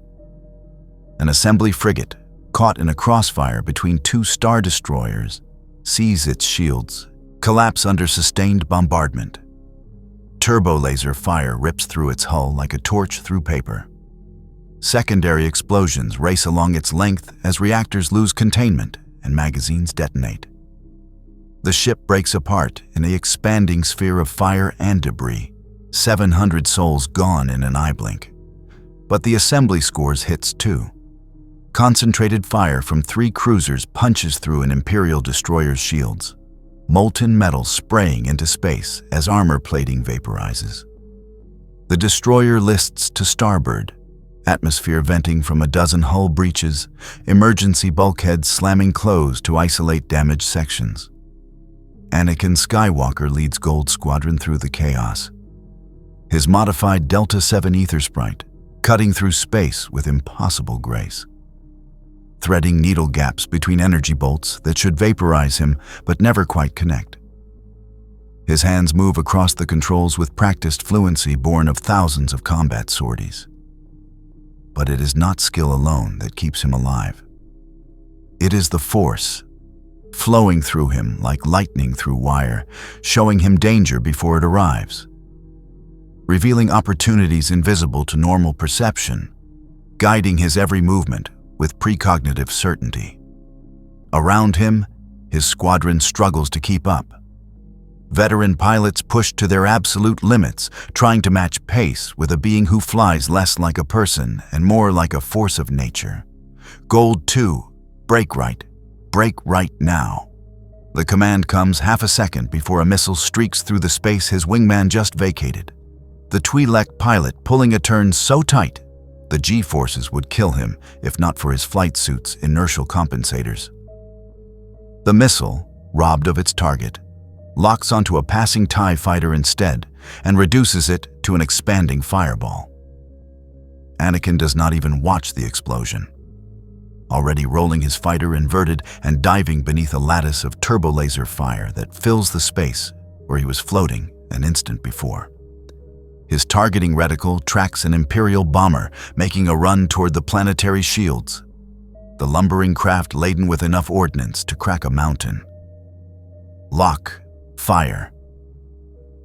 An assembly frigate, caught in a crossfire between two star destroyers, sees its shields collapse under sustained bombardment. Turbo laser fire rips through its hull like a torch through paper. Secondary explosions race along its length as reactors lose containment and magazines detonate. The ship breaks apart in an expanding sphere of fire and debris, 700 souls gone in an eye blink. But the assembly scores hits too. Concentrated fire from 3 cruisers punches through an Imperial destroyer's shields, molten metal spraying into space as armor plating vaporizes. The destroyer lists to starboard, atmosphere venting from a dozen hull breaches, emergency bulkheads slamming closed to isolate damaged sections. Anakin Skywalker leads Gold Squadron through the chaos. His modified Delta 7 ether sprite, cutting through space with impossible grace. Threading needle gaps between energy bolts that should vaporize him but never quite connect. His hands move across the controls with practiced fluency born of thousands of combat sorties. But it is not skill alone that keeps him alive. It is the Force, flowing through him like lightning through wire, showing him danger before it arrives, revealing opportunities invisible to normal perception, guiding his every movement with precognitive certainty. Around him, his squadron struggles to keep up. Veteran pilots pushed to their absolute limits, trying to match pace with a being who flies less like a person and more like a force of nature. Gold 2, brake right now. The command comes half a second before a missile streaks through the space his wingman just vacated. The Twi'lek pilot pulling a turn so tight, the G-forces would kill him if not for his flight suit's inertial compensators. The missile, robbed of its target, locks onto a passing TIE fighter instead and reduces it to an expanding fireball. Anakin does not even watch the explosion, already rolling his fighter inverted and diving beneath a lattice of turbo-laser fire that fills the space where he was floating an instant before. His targeting reticle tracks an Imperial bomber making a run toward the planetary shields, the lumbering craft laden with enough ordnance to crack a mountain. Lock, fire.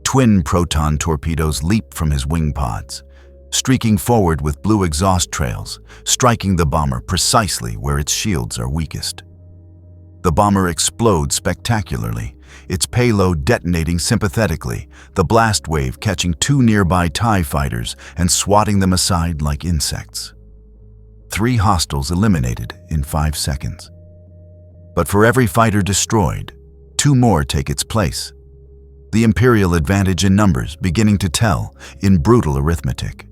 Twin proton torpedoes leap from his wing pods, streaking forward with blue exhaust trails, striking the bomber precisely where its shields are weakest. The bomber explodes spectacularly, its payload detonating sympathetically, the blast wave catching 2 nearby TIE fighters and swatting them aside like insects. 3 hostiles eliminated in 5 seconds. But for every fighter destroyed, 2 more take its place. The Imperial advantage in numbers beginning to tell in brutal arithmetic.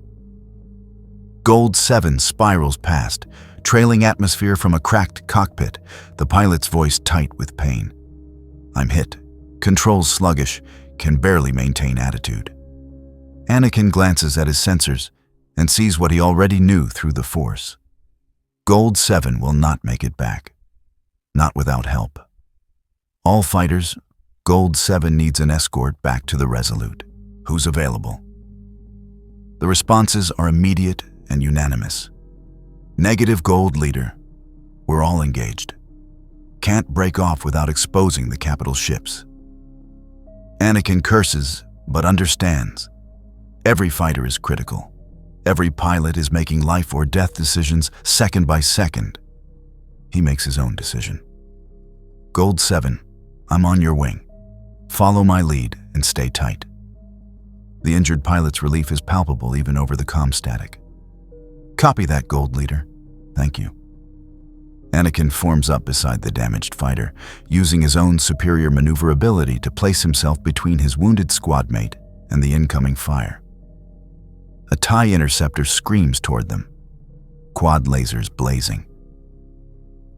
Gold 7 spirals past, trailing atmosphere from a cracked cockpit, the pilot's voice tight with pain. I'm hit. Controls sluggish. can barely maintain attitude. Anakin glances at his sensors and sees what he already knew through the Force. Gold 7 will not make it back. Not without help. All fighters, Gold 7 needs an escort back to the Resolute. Who's available? The responses are immediate and unanimous. Negative, Gold Leader. We're all engaged. Can't break off without exposing the capital ships. Anakin curses, but understands. Every fighter is critical. Every pilot is making life or death decisions second by second. He makes his own decision. Gold 7, I'm on your wing. Follow my lead and stay tight. The injured pilot's relief is palpable even over the comm static. Copy that, Gold Leader. Thank you. Anakin forms up beside the damaged fighter, using his own superior maneuverability to place himself between his wounded squad mate and the incoming fire. A TIE interceptor screams toward them, quad lasers blazing.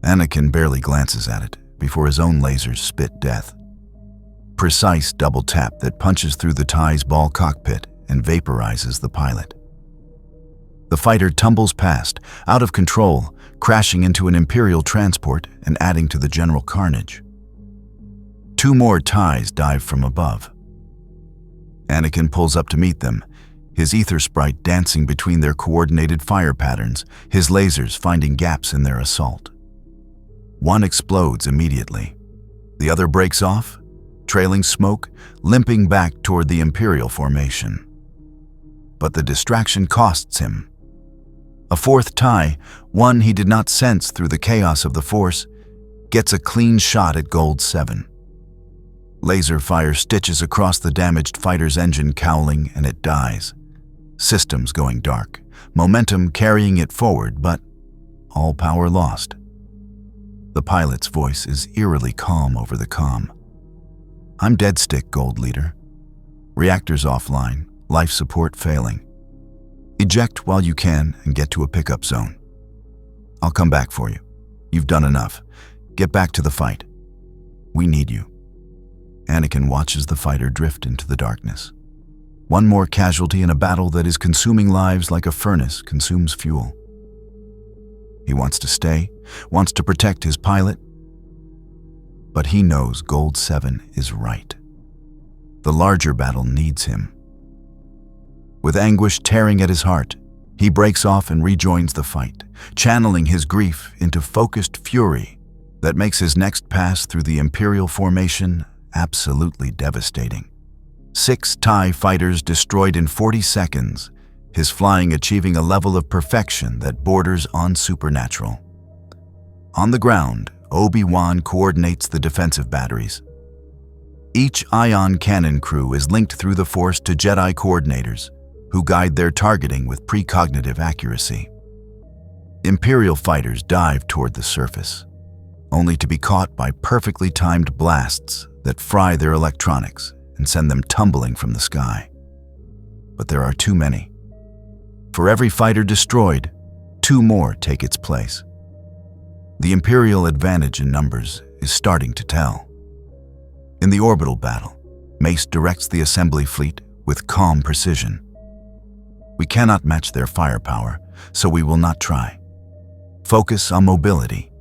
Anakin barely glances at it before his own lasers spit death. Precise double tap that punches through the TIE's ball cockpit and vaporizes the pilot. The fighter tumbles past, out of control, crashing into an Imperial transport and adding to the general carnage. 2 more TIEs dive from above. Anakin pulls up to meet them, his ether sprite dancing between their coordinated fire patterns, his lasers finding gaps in their assault. One explodes immediately. The other breaks off, trailing smoke, limping back toward the Imperial formation. But the distraction costs him. A 4th TIE, one he did not sense through the chaos of the Force, gets a clean shot at Gold 7. Laser fire stitches across the damaged fighter's engine cowling and it dies. Systems going dark, momentum carrying it forward, but all power lost. The pilot's voice is eerily calm over the comm. I'm dead stick, Gold Leader. Reactors offline, life support failing. Eject while you can and get to a pickup zone. I'll come back for you. You've done enough. Get back to the fight. We need you. Anakin watches the fighter drift into the darkness. One more casualty in a battle that is consuming lives like a furnace consumes fuel. He wants to stay, wants to protect his pilot, but he knows Gold 7 is right. The larger battle needs him. With anguish tearing at his heart, he breaks off and rejoins the fight, channeling his grief into focused fury that makes his next pass through the Imperial formation absolutely devastating. 6 TIE fighters destroyed in 40 seconds, his flying achieving a level of perfection that borders on supernatural. On the ground, Obi-Wan coordinates the defensive batteries. Each ion cannon crew is linked through the Force to Jedi coordinators, who guide their targeting with precognitive accuracy. Imperial fighters dive toward the surface, only to be caught by perfectly timed blasts that fry their electronics and send them tumbling from the sky. But there are too many. For every fighter destroyed, 2 more take its place. The Imperial advantage in numbers is starting to tell. In the orbital battle, Mace directs the assembly fleet with calm precision. We cannot match their firepower, so we will not try. Focus on mobility,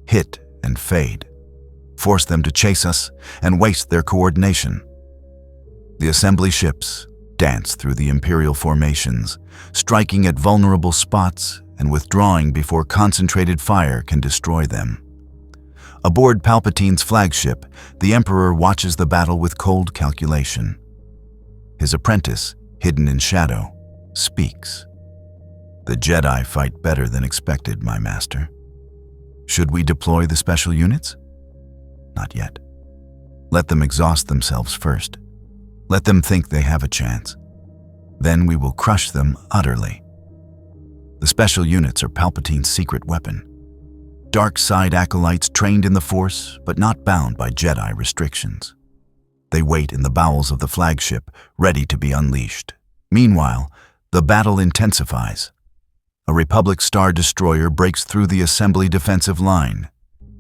hit and fade. Force them to chase us and waste their coordination. The assembly ships dance through the Imperial formations, striking at vulnerable spots and withdrawing before concentrated fire can destroy them. Aboard Palpatine's flagship, the Emperor watches the battle with cold calculation. His apprentice, hidden in shadow, speaks. The Jedi fight better than expected, my master. Should we deploy the special units? Not yet. Let them exhaust themselves first. Let them think they have a chance. Then we will crush them utterly. The special units are Palpatine's secret weapon. Dark side acolytes trained in the Force, but not bound by Jedi restrictions. They wait in the bowels of the flagship, ready to be unleashed. Meanwhile, the battle intensifies. A Republic Star Destroyer breaks through the assembly defensive line,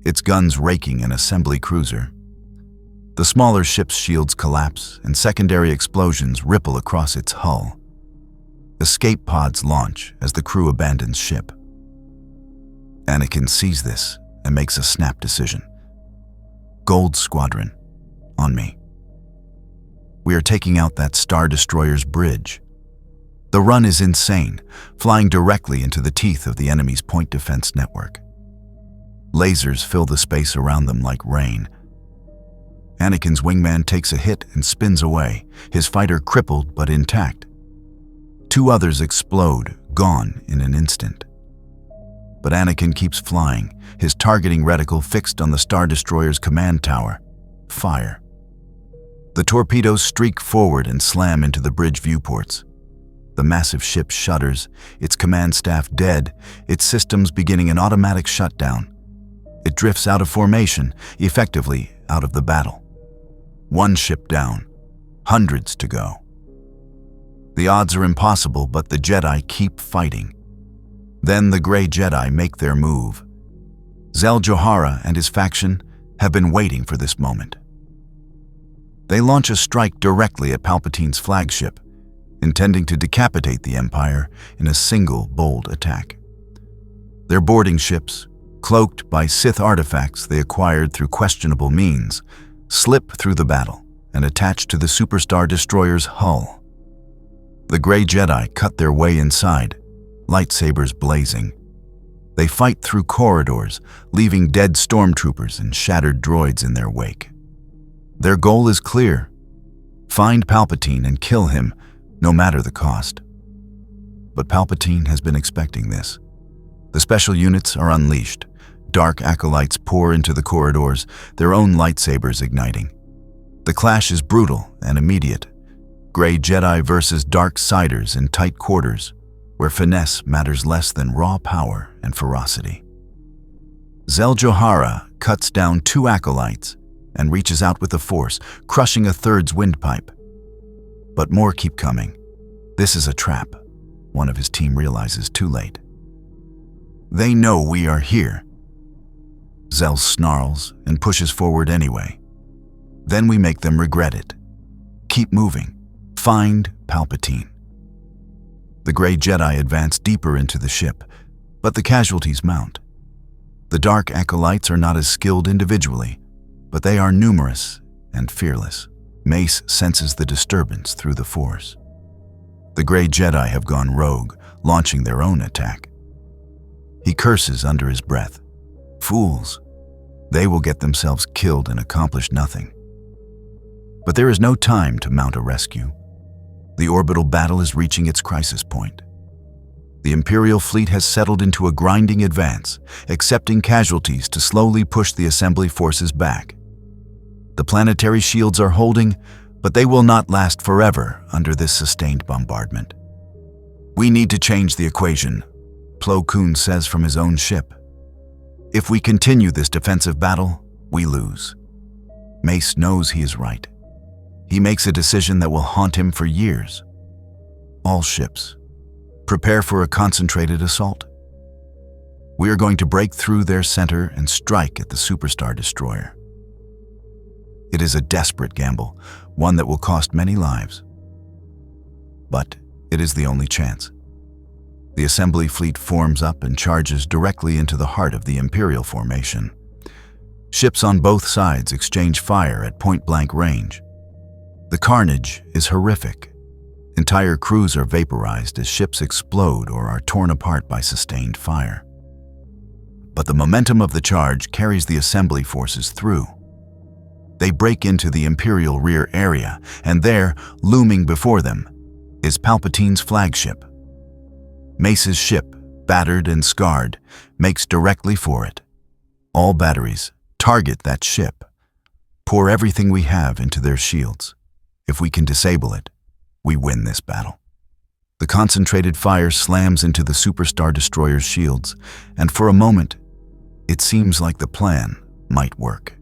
its guns raking an assembly cruiser. The smaller ship's shields collapse and secondary explosions ripple across its hull. Escape pods launch as the crew abandons ship. Anakin sees this and makes a snap decision. Gold Squadron, on me. We are taking out that Star Destroyer's bridge. The run is insane, flying directly into the teeth of the enemy's point defense network. Lasers fill the space around them like rain. Anakin's wingman takes a hit and spins away, his fighter crippled but intact. 2 others explode, gone in an instant. But Anakin keeps flying, his targeting reticle fixed on the Star Destroyer's command tower. Fire. The torpedoes streak forward and slam into the bridge viewports. The massive ship shudders, its command staff dead, its systems beginning an automatic shutdown. It drifts out of formation, effectively out of the battle. 1 ship down, hundreds to go. The odds are impossible, but the Jedi keep fighting. Then the Grey Jedi make their move. Zell Johara and his faction have been waiting for this moment. They launch a strike directly at Palpatine's flagship, intending to decapitate the Empire in a single, bold attack. Their boarding ships, cloaked by Sith artifacts they acquired through questionable means, slip through the battle and attach to the Superstar Destroyer's hull. The Grey Jedi cut their way inside, lightsabers blazing. They fight through corridors, leaving dead stormtroopers and shattered droids in their wake. Their goal is clear: find Palpatine and kill him, no matter the cost. But Palpatine has been expecting this. The special units are unleashed. Dark acolytes pour into the corridors, their own lightsabers igniting. The clash is brutal and immediate. Grey Jedi versus Dark Siders in tight quarters, where finesse matters less than raw power and ferocity. Zell Johara cuts down 2 acolytes and reaches out with the Force, crushing a 3rd's windpipe. But more keep coming. This is a trap, one of his team realizes too late. They know we are here. Zell snarls and pushes forward anyway. Then we make them regret it. Keep moving. Find Palpatine. The Grey Jedi advance deeper into the ship, but the casualties mount. The Dark Acolytes are not as skilled individually, but they are numerous and fearless. Mace senses the disturbance through the Force. The Grey Jedi have gone rogue, launching their own attack. He curses under his breath. Fools. They will get themselves killed and accomplish nothing. But there is no time to mount a rescue. The orbital battle is reaching its crisis point. The Imperial fleet has settled into a grinding advance, accepting casualties to slowly push the assembly forces back. The planetary shields are holding, but they will not last forever under this sustained bombardment. We need to change the equation, Plo Koon says from his own ship. If we continue this defensive battle, we lose. Mace knows he is right. He makes a decision that will haunt him for years. All ships, prepare for a concentrated assault. We are going to break through their center and strike at the Superstar Destroyer. It is a desperate gamble, one that will cost many lives. But it is the only chance. The assembly fleet forms up and charges directly into the heart of the Imperial formation. Ships on both sides exchange fire at point-blank range. The carnage is horrific. Entire crews are vaporized as ships explode or are torn apart by sustained fire. But the momentum of the charge carries the assembly forces through. They break into the Imperial rear area, and there, looming before them, is Palpatine's flagship. Mace's ship, battered and scarred, makes directly for it. All batteries target that ship. Pour everything we have into their shields. If we can disable it, we win this battle. The concentrated fire slams into the Superstar Destroyer's shields, and for a moment, it seems like the plan might work.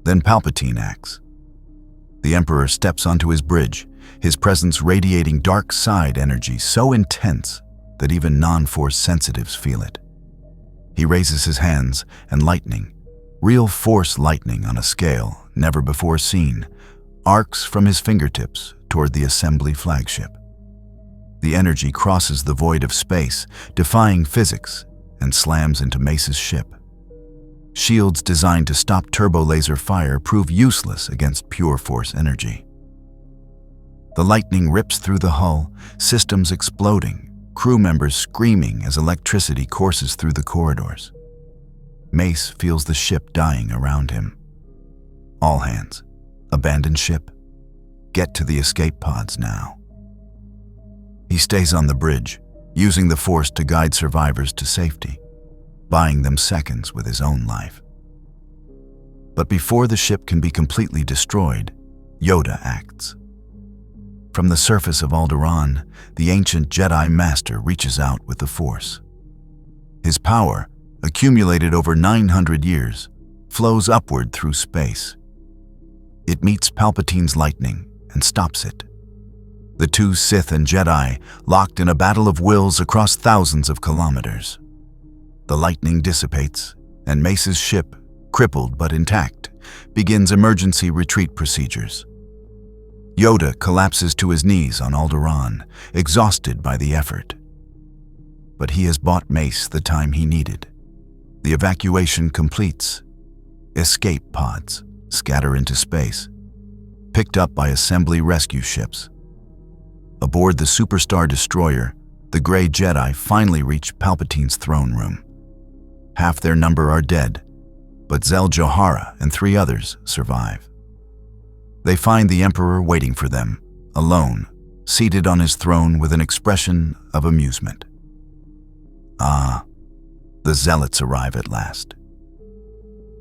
Then Palpatine acts. The Emperor steps onto his bridge, his presence radiating dark side energy so intense that even non-Force sensitives feel it. He raises his hands, and lightning, real Force lightning on a scale never before seen, arcs from his fingertips toward the assembly flagship. The energy crosses the void of space, defying physics, and slams into Mace's ship. Shields designed to stop turbo-laser fire prove useless against pure force energy. The lightning rips through the hull, systems exploding, crew members screaming as electricity courses through the corridors. Mace feels the ship dying around him. All hands, abandon ship. Get to the escape pods now. He stays on the bridge, using the force to guide survivors to safety, buying them seconds with his own life. But before the ship can be completely destroyed, Yoda acts. From the surface of Alderaan, the ancient Jedi Master reaches out with the Force. His power, accumulated over 900 years, flows upward through space. It meets Palpatine's lightning and stops it. The two Sith and Jedi locked in a battle of wills across thousands of kilometers. The lightning dissipates, and Mace's ship, crippled but intact, begins emergency retreat procedures. Yoda collapses to his knees on Alderaan, exhausted by the effort. But he has bought Mace the time he needed. The evacuation completes. Escape pods scatter into space, picked up by assembly rescue ships. Aboard the Superstar Destroyer, the Grey Jedi finally reach Palpatine's throne room. Half their number are dead, but Zell Johara and 3 others survive. They find the Emperor waiting for them, alone, seated on his throne with an expression of amusement. Ah, the Zealots arrive at last.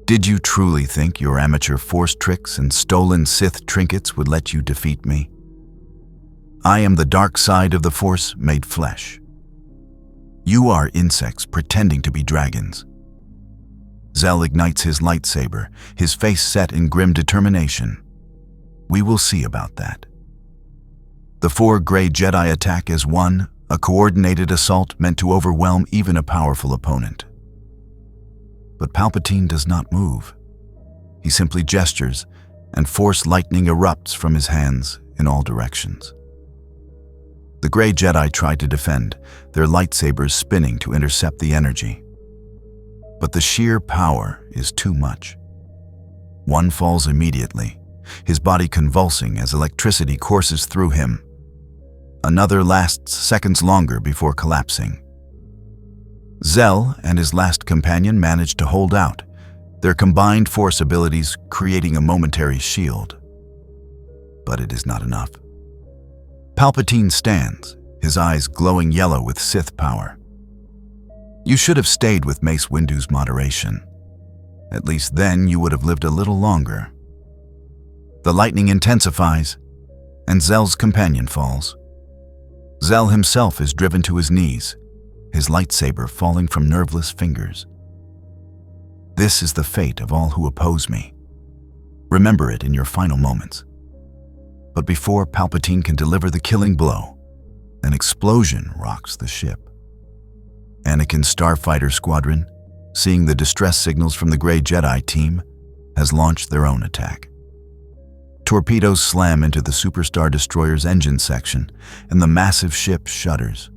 Did you truly think your amateur force tricks and stolen Sith trinkets would let you defeat me? I am the dark side of the Force made flesh. You are insects pretending to be dragons. Zell ignites his lightsaber, his face set in grim determination. We will see about that. The 4 Grey Jedi attack as one, a coordinated assault meant to overwhelm even a powerful opponent. But Palpatine does not move. He simply gestures, and Force lightning erupts from his hands in all directions. The Grey Jedi try to defend, their lightsabers spinning to intercept the energy. But the sheer power is too much. One falls immediately, his body convulsing as electricity courses through him. Another lasts seconds longer before collapsing. Zell and his last companion manage to hold out, their combined force abilities creating a momentary shield. But it is not enough. Palpatine stands, his eyes glowing yellow with Sith power. You should have stayed with Mace Windu's moderation. At least then you would have lived a little longer. The lightning intensifies, and Zell's companion falls. Zell himself is driven to his knees, his lightsaber falling from nerveless fingers. This is the fate of all who oppose me. Remember it in your final moments. But before Palpatine can deliver the killing blow, an explosion rocks the ship. Anakin's Starfighter Squadron, seeing the distress signals from the Grey Jedi team, has launched their own attack. Torpedoes slam into the Superstar Destroyer's engine section, and the massive ship shudders.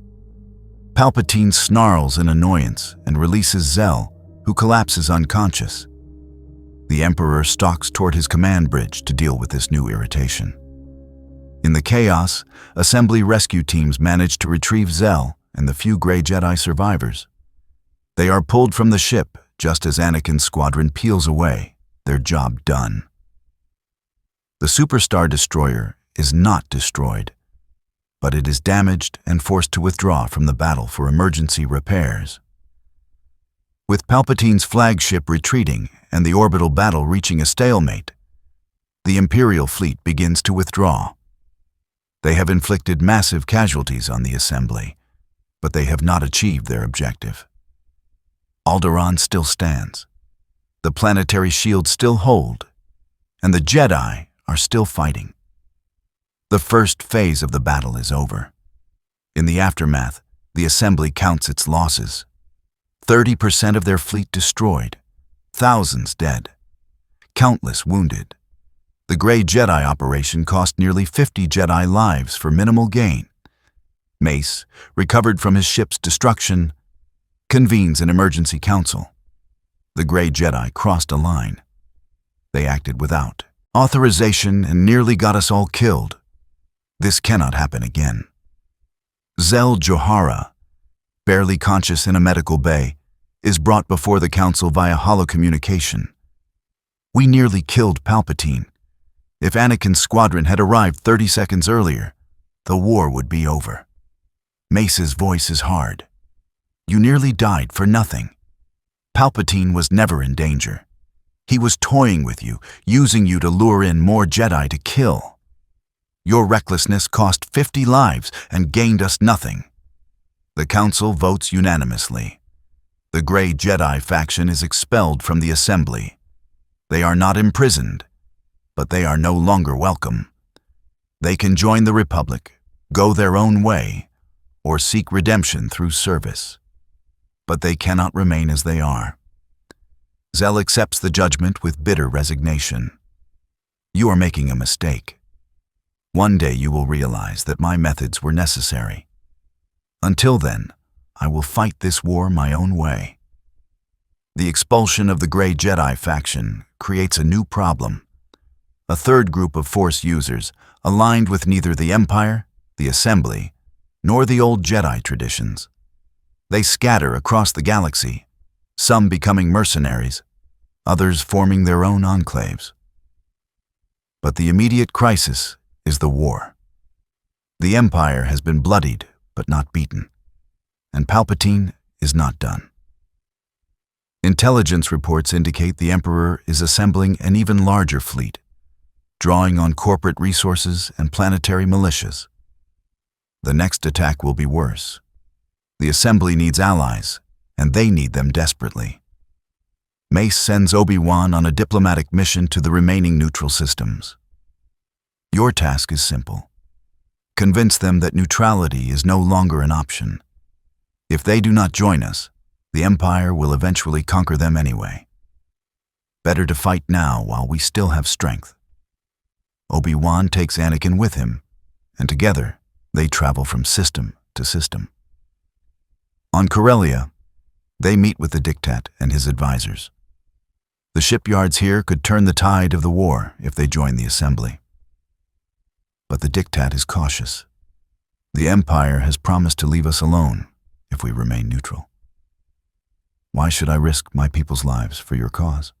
Palpatine snarls in annoyance and releases Zell, who collapses unconscious. The Emperor stalks toward his command bridge to deal with this new irritation. In the chaos, assembly rescue teams manage to retrieve Zell and the few Grey Jedi survivors. They are pulled from the ship just as Anakin's squadron peels away, their job done. The Superstar Destroyer is not destroyed, but it is damaged and forced to withdraw from the battle for emergency repairs. With Palpatine's flagship retreating and the orbital battle reaching a stalemate, the Imperial fleet begins to withdraw. They have inflicted massive casualties on the assembly, but they have not achieved their objective. Alderaan still stands. The planetary shields still hold, and the Jedi are still fighting. The first phase of the battle is over. In the aftermath, the assembly counts its losses. 30% of their fleet destroyed, thousands dead, countless wounded, The Grey Jedi operation cost nearly 50 Jedi lives for minimal gain. Mace, recovered from his ship's destruction, convenes an emergency council. The Grey Jedi crossed a line. They acted without authorization and nearly got us all killed. This cannot happen again. Zell Johara, barely conscious in a medical bay, is brought before the council via holocommunication. We nearly killed Palpatine. If Anakin's squadron had arrived 30 seconds earlier, the war would be over. Mace's voice is hard. You nearly died for nothing. Palpatine was never in danger. He was toying with you, using you to lure in more Jedi to kill. Your recklessness cost 50 lives and gained us nothing. The council votes unanimously. The Grey Jedi faction is expelled from the assembly. They are not imprisoned, but they are no longer welcome. They can join the Republic, go their own way, or seek redemption through service. But they cannot remain as they are. Zell accepts the judgment with bitter resignation. You are making a mistake. One day you will realize that my methods were necessary. Until then, I will fight this war my own way. The expulsion of the Grey Jedi faction creates a new problem. A third group of Force users aligned with neither the Empire, the Assembly, nor the old Jedi traditions. They scatter across the galaxy, some becoming mercenaries, others forming their own enclaves. But the immediate crisis is the war. The Empire has been bloodied but not beaten, and Palpatine is not done. Intelligence reports indicate the Emperor is assembling an even larger fleet, drawing on corporate resources and planetary militias. The next attack will be worse. The Assembly needs allies, and they need them desperately. Mace sends Obi-Wan on a diplomatic mission to the remaining neutral systems. Your task is simple. Convince them that neutrality is no longer an option. If they do not join us, the Empire will eventually conquer them anyway. Better to fight now while we still have strength. Obi-Wan takes Anakin with him, and together they travel from system to system. On Corellia, they meet with the Diktat and his advisors. The shipyards here could turn the tide of the war if they join the Assembly. But the Diktat is cautious. The Empire has promised to leave us alone if we remain neutral. Why should I risk my people's lives for your cause?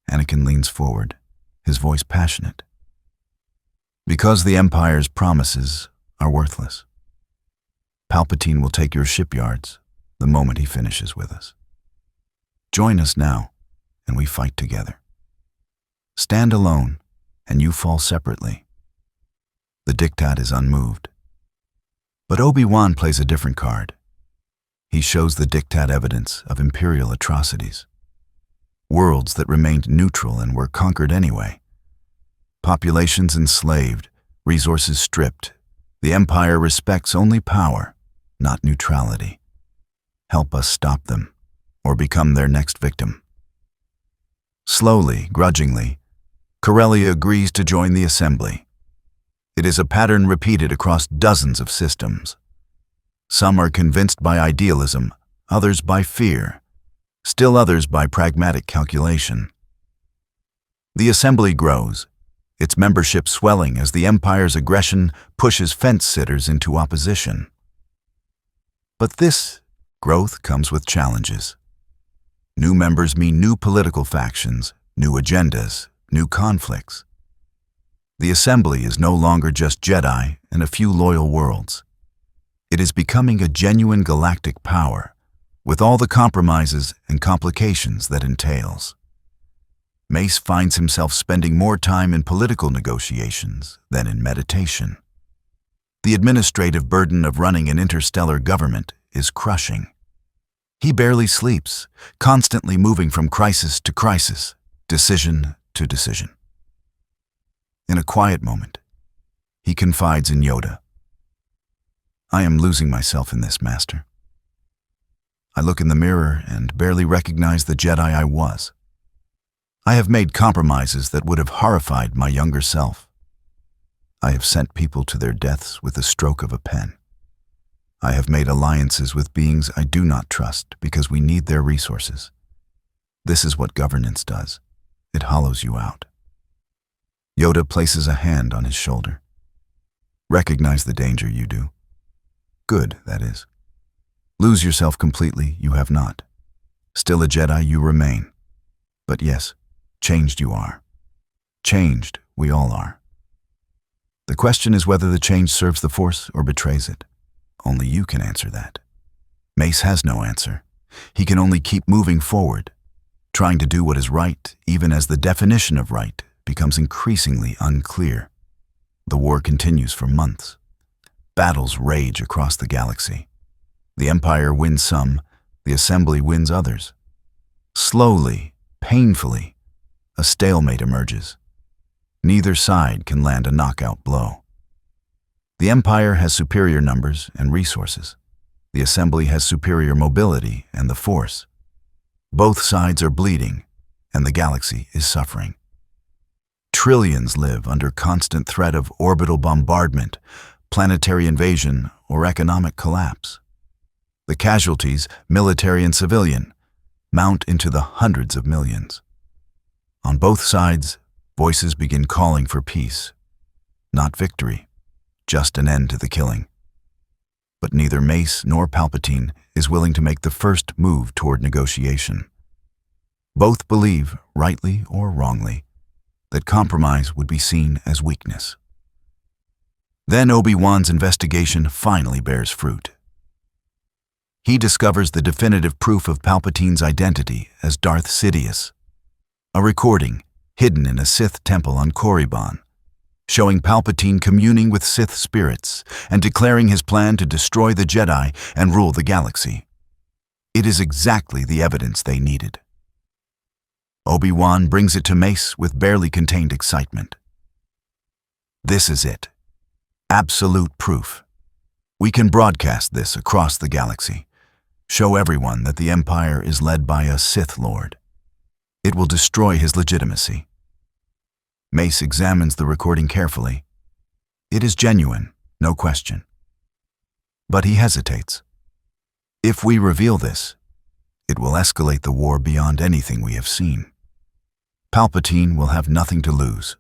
Anakin leans forward, his voice passionate. Because the Empire's promises are worthless. Palpatine will take your shipyards the moment he finishes with us. Join us now, and we fight together. Stand alone, and you fall separately. The Diktat is unmoved. But Obi-Wan plays a different card. He shows the Diktat evidence of imperial atrocities. Worlds that remained neutral and were conquered anyway. Populations enslaved, resources stripped. The Empire respects only power, not neutrality. Help us stop them, or become their next victim. Slowly, grudgingly, Corellia agrees to join the Assembly. It is a pattern repeated across dozens of systems. Some are convinced by idealism, others by fear, still others by pragmatic calculation. The Assembly grows, its membership swelling as the Empire's aggression pushes fence-sitters into opposition. But this growth comes with challenges. New members mean new political factions, new agendas, new conflicts. The Assembly is no longer just Jedi and a few loyal worlds. It is becoming a genuine galactic power, with all the compromises and complications that entails. Mace finds himself spending more time in political negotiations than in meditation. The administrative burden of running an interstellar government is crushing. He barely sleeps, constantly moving from crisis to crisis, decision to decision. In a quiet moment, he confides in Yoda. I am losing myself in this, Master. I look in the mirror and barely recognize the Jedi I was. I have made compromises that would have horrified my younger self. I have sent people to their deaths with the stroke of a pen. I have made alliances with beings I do not trust because we need their resources. This is what governance does. It hollows you out. Yoda places a hand on his shoulder. Recognize the danger you do. Good, that is. Lose yourself completely, you have not. Still a Jedi, you remain. But yes, changed you are. Changed, we all are. The question is whether the change serves the Force or betrays it. Only you can answer that. Mace has no answer. He can only keep moving forward, trying to do what is right, even as the definition of right becomes increasingly unclear. The war continues for months. Battles rage across the galaxy. The Empire wins some, the Assembly wins others. Slowly, painfully, a stalemate emerges. Neither side can land a knockout blow. The Empire has superior numbers and resources. The Assembly has superior mobility and the Force. Both sides are bleeding, and the galaxy is suffering. Trillions live under constant threat of orbital bombardment, planetary invasion, or economic collapse. The casualties, military and civilian, mount into the hundreds of millions. On both sides, voices begin calling for peace. Not victory, just an end to the killing. But neither Mace nor Palpatine is willing to make the first move toward negotiation. Both believe, rightly or wrongly, that compromise would be seen as weakness. Then Obi-Wan's investigation finally bears fruit. He discovers the definitive proof of Palpatine's identity as Darth Sidious, a recording hidden in a Sith temple on Korriban, showing Palpatine communing with Sith spirits and declaring his plan to destroy the Jedi and rule the galaxy. It is exactly the evidence they needed. Obi-Wan brings it to Mace with barely contained excitement. This is it. Absolute proof. We can broadcast this across the galaxy. Show everyone that the Empire is led by a Sith Lord. It will destroy his legitimacy. Mace examines the recording carefully. It is genuine, no question. But he hesitates. If we reveal this, it will escalate the war beyond anything we have seen. Palpatine will have nothing to lose.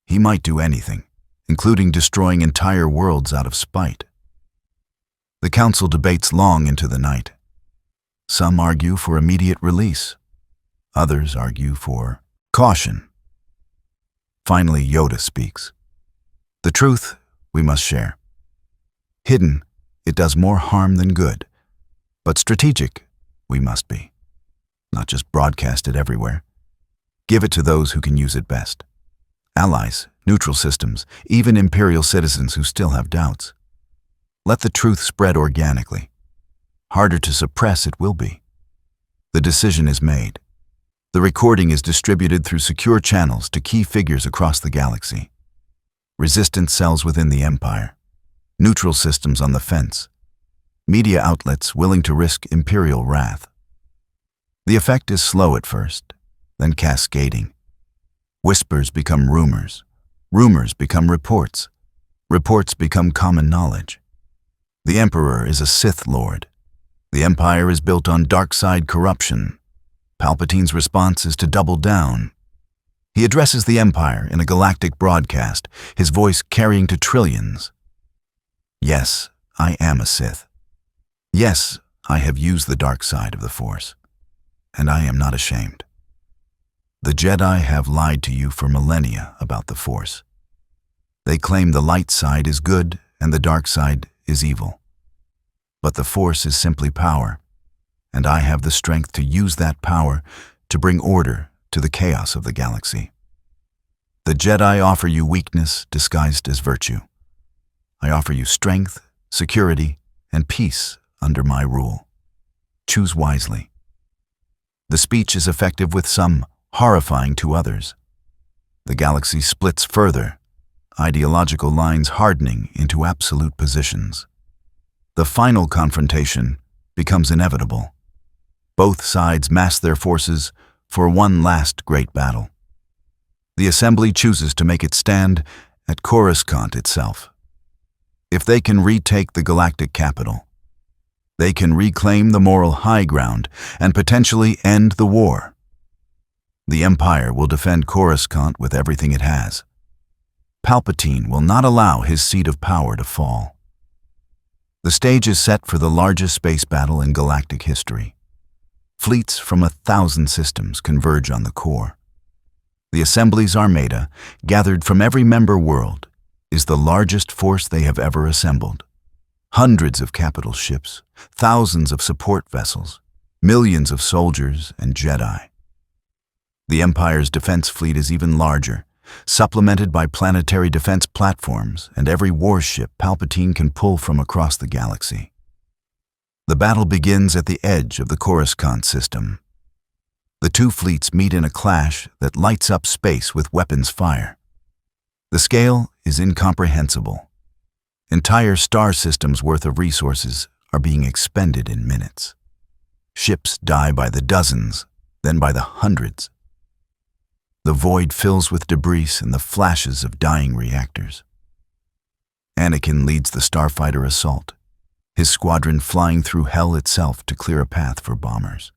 He might do anything, including destroying entire worlds out of spite. The council debates long into the night. Some argue for immediate release. Others argue for caution. Finally, Yoda speaks. The truth we must share. Hidden, it does more harm than good. But strategic, we must be. Not just broadcast it everywhere. Give it to those who can use it best. Allies, neutral systems, even Imperial citizens who still have doubts. Let the truth spread organically. Harder to suppress it will be. The decision is made. The recording is distributed through secure channels to key figures across the galaxy. Resistance cells within the Empire. Neutral systems on the fence. Media outlets willing to risk Imperial wrath. The effect is slow at first, then cascading. Whispers become rumors. Rumors become reports. Reports become common knowledge. The Emperor is a Sith Lord. The Empire is built on dark side corruption. Palpatine's response is to double down. He addresses the Empire in a galactic broadcast, his voice carrying to trillions. Yes, I am a Sith. Yes, I have used the dark side of the Force. And I am not ashamed. The Jedi have lied to you for millennia about the Force. They claim the light side is good and the dark side is evil. But the Force is simply power, and I have the strength to use that power to bring order to the chaos of the galaxy. The Jedi offer you weakness disguised as virtue. I offer you strength, security, and peace under my rule. Choose wisely. The speech is effective with some, horrifying to others. The galaxy splits further, ideological lines hardening into absolute positions. The final confrontation becomes inevitable. Both sides mass their forces, for one last great battle. The Assembly chooses to make its stand at Coruscant itself. If they can retake the galactic capital, they can reclaim the moral high ground and potentially end the war. The Empire will defend Coruscant with everything it has. Palpatine will not allow his seat of power to fall. The stage is set for the largest space battle in galactic history. Fleets from 1,000 systems converge on the core. The Assembly's armada, gathered from every member world, is the largest force they have ever assembled. Hundreds of capital ships, thousands of support vessels, millions of soldiers and Jedi. The Empire's defense fleet is even larger, supplemented by planetary defense platforms and every warship Palpatine can pull from across the galaxy. The battle begins at the edge of the Coruscant system. The two fleets meet in a clash that lights up space with weapons fire. The scale is incomprehensible. Entire star systems worth of resources are being expended in minutes. Ships die by the dozens, then by the hundreds. The void fills with debris and the flashes of dying reactors. Anakin leads the starfighter assault, his squadron flying through hell itself to clear a path for bombers.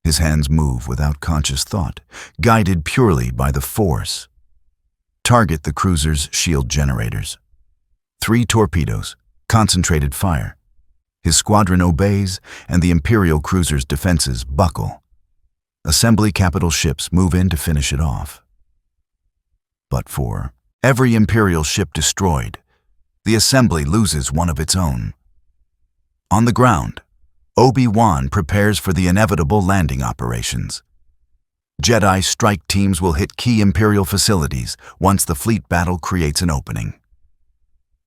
His hands move without conscious thought, guided purely by the Force. Target the cruiser's shield generators. 3 torpedoes, concentrated fire. His squadron obeys, and the Imperial cruiser's defenses buckle. Assembly capital ships move in to finish it off. But for every Imperial ship destroyed, the Assembly loses one of its own. On the ground, Obi-Wan prepares for the inevitable landing operations. Jedi strike teams will hit key Imperial facilities once the fleet battle creates an opening.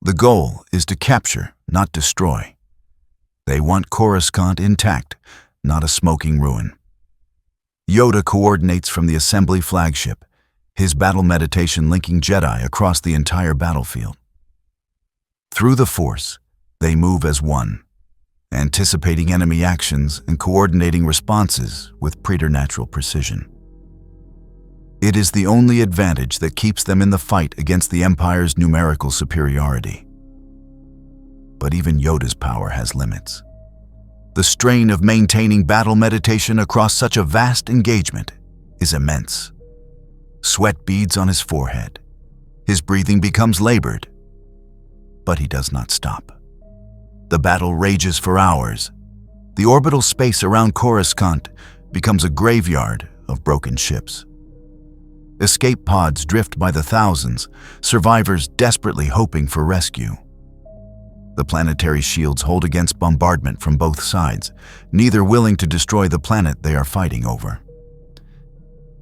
The goal is to capture, not destroy. They want Coruscant intact, not a smoking ruin. Yoda coordinates from the Assembly flagship, his battle meditation linking Jedi across the entire battlefield. Through the Force, they move as one, anticipating enemy actions and coordinating responses with preternatural precision. It is the only advantage that keeps them in the fight against the Empire's numerical superiority. But even Yoda's power has limits. The strain of maintaining battle meditation across such a vast engagement is immense. Sweat beads on his forehead. His breathing becomes labored. But he does not stop. The battle rages for hours. The orbital space around Coruscant becomes a graveyard of broken ships. Escape pods drift by the thousands, survivors desperately hoping for rescue. The planetary shields hold against bombardment from both sides, neither willing to destroy the planet they are fighting over.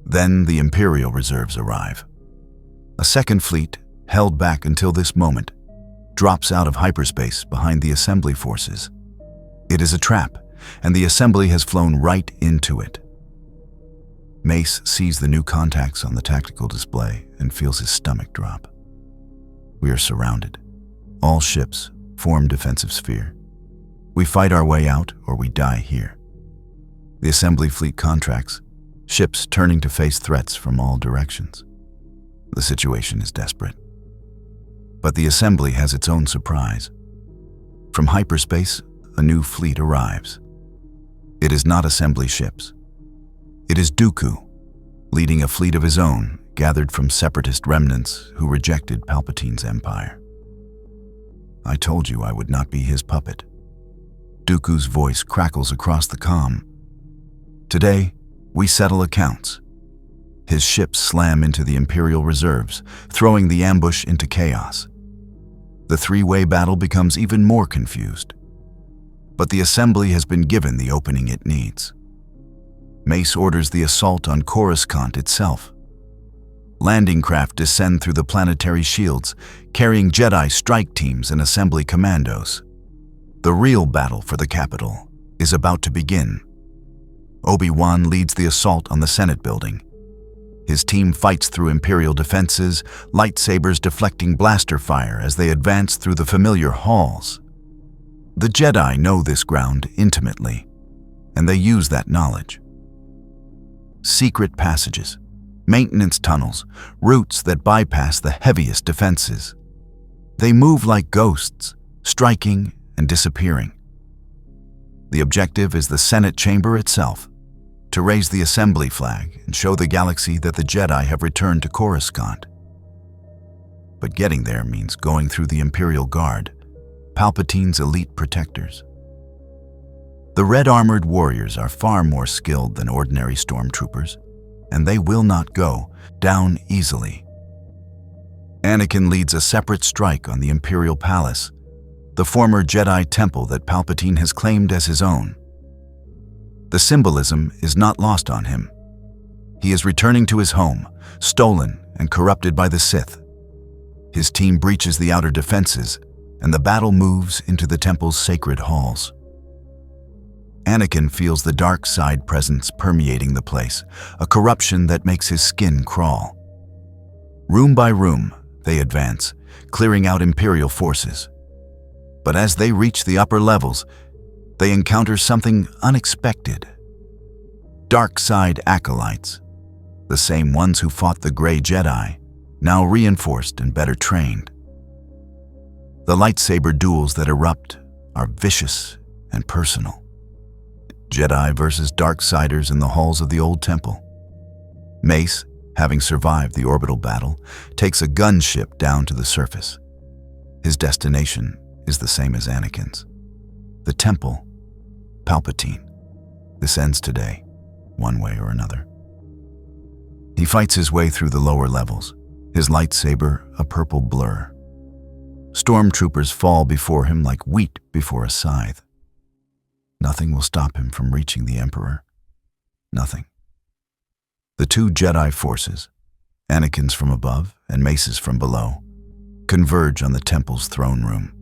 Then the Imperial reserves arrive. A second fleet, held back until this moment, drops out of hyperspace behind the Assembly forces. It is a trap, and the Assembly has flown right into it. Mace sees the new contacts on the tactical display and feels his stomach drop. We are surrounded. All ships form defensive sphere. We fight our way out or we die here. The Assembly fleet contracts, ships turning to face threats from all directions. The situation is desperate. But the Assembly has its own surprise. From hyperspace, a new fleet arrives. It is not Assembly ships. It is Dooku, leading a fleet of his own, gathered from separatist remnants who rejected Palpatine's empire. I told you I would not be his puppet. Dooku's voice crackles across the comm. Today, we settle accounts. His ships slam into the Imperial reserves, throwing the ambush into chaos. The three-way battle becomes even more confused. But the Assembly has been given the opening it needs. Mace orders the assault on Coruscant itself. Landing craft descend through the planetary shields, carrying Jedi strike teams and Assembly commandos. The real battle for the capital is about to begin. Obi-Wan leads the assault on the Senate building. His team fights through Imperial defenses, lightsabers deflecting blaster fire as they advance through the familiar halls. The Jedi know this ground intimately, and they use that knowledge. secret passages, maintenance tunnels, routes that bypass the heaviest defenses. They move like ghosts, striking and disappearing. The objective is the Senate chamber itself, to raise the assembly flag and show the galaxy that the Jedi have returned to Coruscant. But getting there means going through the Imperial Guard, Palpatine's elite protectors. The red-armored warriors are far more skilled than ordinary stormtroopers, and they will not go down easily. Anakin leads a separate strike on the Imperial Palace, the former Jedi temple that Palpatine has claimed as his own. The symbolism is not lost on him. He is returning to his home, stolen and corrupted by the Sith. His team breaches the outer defenses, and the battle moves into the temple's sacred halls. Anakin feels the dark side presence permeating the place, a corruption that makes his skin crawl. Room by room, they advance, clearing out Imperial forces. But as they reach the upper levels, they encounter something unexpected. Dark side acolytes, the same ones who fought the Grey Jedi, now reinforced and better trained. The lightsaber duels that erupt are vicious and personal. Jedi versus Darksiders in the halls of the old temple. Mace, having survived the orbital battle, takes a gunship down to the surface. His destination is the same as Anakin's. The temple, Palpatine. This ends today, one way or another. He fights his way through the lower levels, his lightsaber a purple blur. Stormtroopers fall before him like wheat before a scythe. Nothing will stop him from reaching the Emperor. Nothing. The two Jedi forces, Anakin's from above and Mace's from below, converge on the temple's throne room.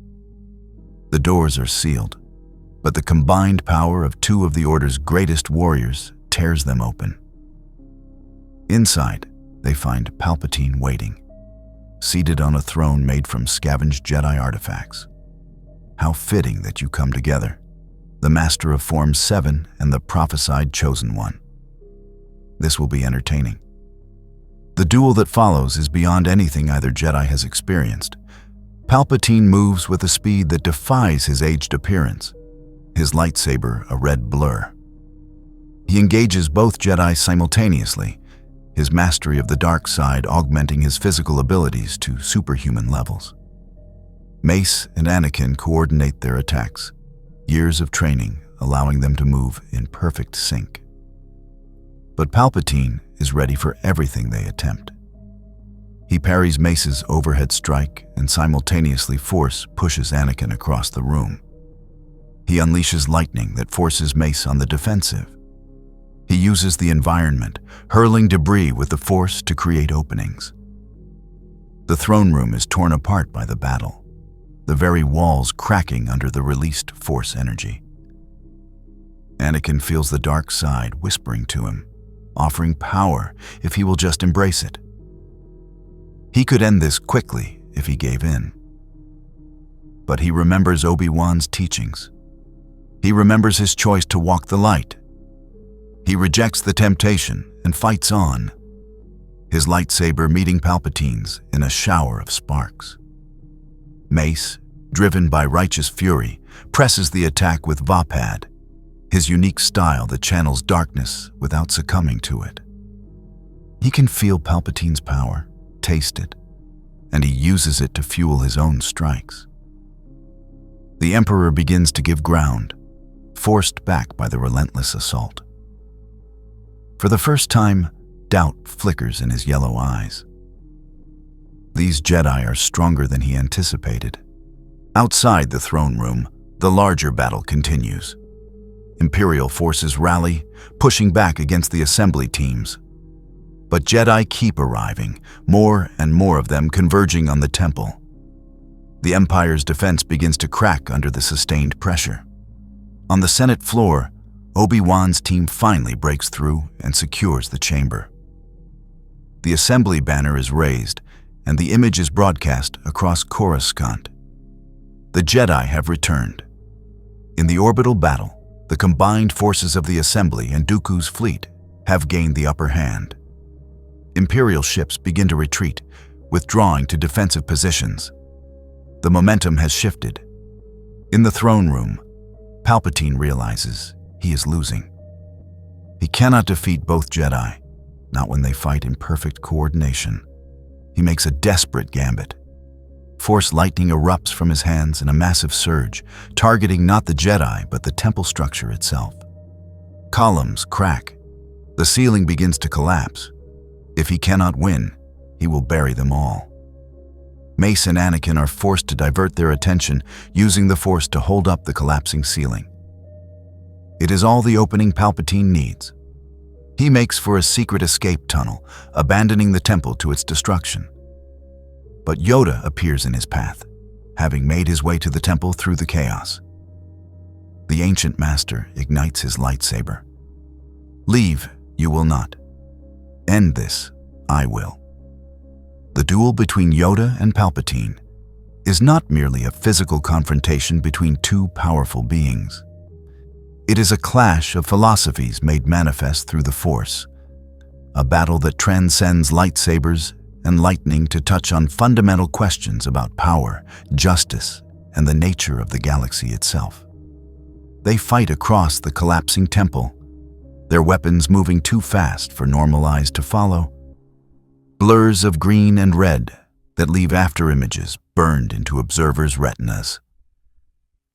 The doors are sealed, but the combined power of two of the Order's greatest warriors tears them open. Inside, they find Palpatine waiting, seated on a throne made from scavenged Jedi artifacts. How fitting that you come together, the Master of Form 7 and the prophesied Chosen One. This will be entertaining. The duel that follows is beyond anything either Jedi has experienced. Palpatine moves with a speed that defies his aged appearance, his lightsaber a red blur. He engages both Jedi simultaneously, his mastery of the dark side augmenting his physical abilities to superhuman levels. Mace and Anakin coordinate their attacks, years of training allowing them to move in perfect sync. But Palpatine is ready for everything they attempt. He parries Mace's overhead strike and simultaneously force pushes Anakin across the room. He unleashes lightning that forces Mace on the defensive. He uses the environment, hurling debris with the Force to create openings. The throne room is torn apart by the battle, the very walls cracking under the released Force energy. Anakin feels the dark side whispering to him, offering power if he will just embrace it. He could end this quickly if he gave in. But he remembers Obi-Wan's teachings. He remembers his choice to walk the light. He rejects the temptation and fights on, his lightsaber meeting Palpatine's in a shower of sparks. Mace, driven by righteous fury, presses the attack with Vapad, his unique style that channels darkness without succumbing to it. He can feel Palpatine's power, taste it, and he uses it to fuel his own strikes. The Emperor begins to give ground, forced back by the relentless assault. For the first time, doubt flickers in his yellow eyes. These Jedi are stronger than he anticipated. Outside the throne room, the larger battle continues. Imperial forces rally, pushing back against the assembly teams. But Jedi keep arriving, more and more of them converging on the temple. The Empire's defense begins to crack under the sustained pressure. On the Senate floor, Obi-Wan's team finally breaks through and secures the chamber. The assembly banner is raised, and the image is broadcast across Coruscant. The Jedi have returned. In the orbital battle, the combined forces of the Assembly and Dooku's fleet have gained the upper hand. Imperial ships begin to retreat, withdrawing to defensive positions. The momentum has shifted. In the throne room, Palpatine realizes he is losing. He cannot defeat both Jedi, not when they fight in perfect coordination. He makes a desperate gambit. Force lightning erupts from his hands in a massive surge, targeting not the Jedi but the temple structure itself. Columns crack. The ceiling begins to collapse. If he cannot win, he will bury them all. Mace and Anakin are forced to divert their attention, using the Force to hold up the collapsing ceiling. It is all the opening Palpatine needs. He makes for a secret escape tunnel, abandoning the temple to its destruction. But Yoda appears in his path, having made his way to the temple through the chaos. The ancient master ignites his lightsaber. "Leave, you will not. End this, I will." The duel between Yoda and Palpatine is not merely a physical confrontation between two powerful beings. It is a clash of philosophies made manifest through the Force, a battle that transcends lightsabers and lightning to touch on fundamental questions about power, justice, and the nature of the galaxy itself. They fight across the collapsing temple, their weapons moving too fast for normal eyes to follow. Blurs of green and red that leave afterimages burned into observers' retinas.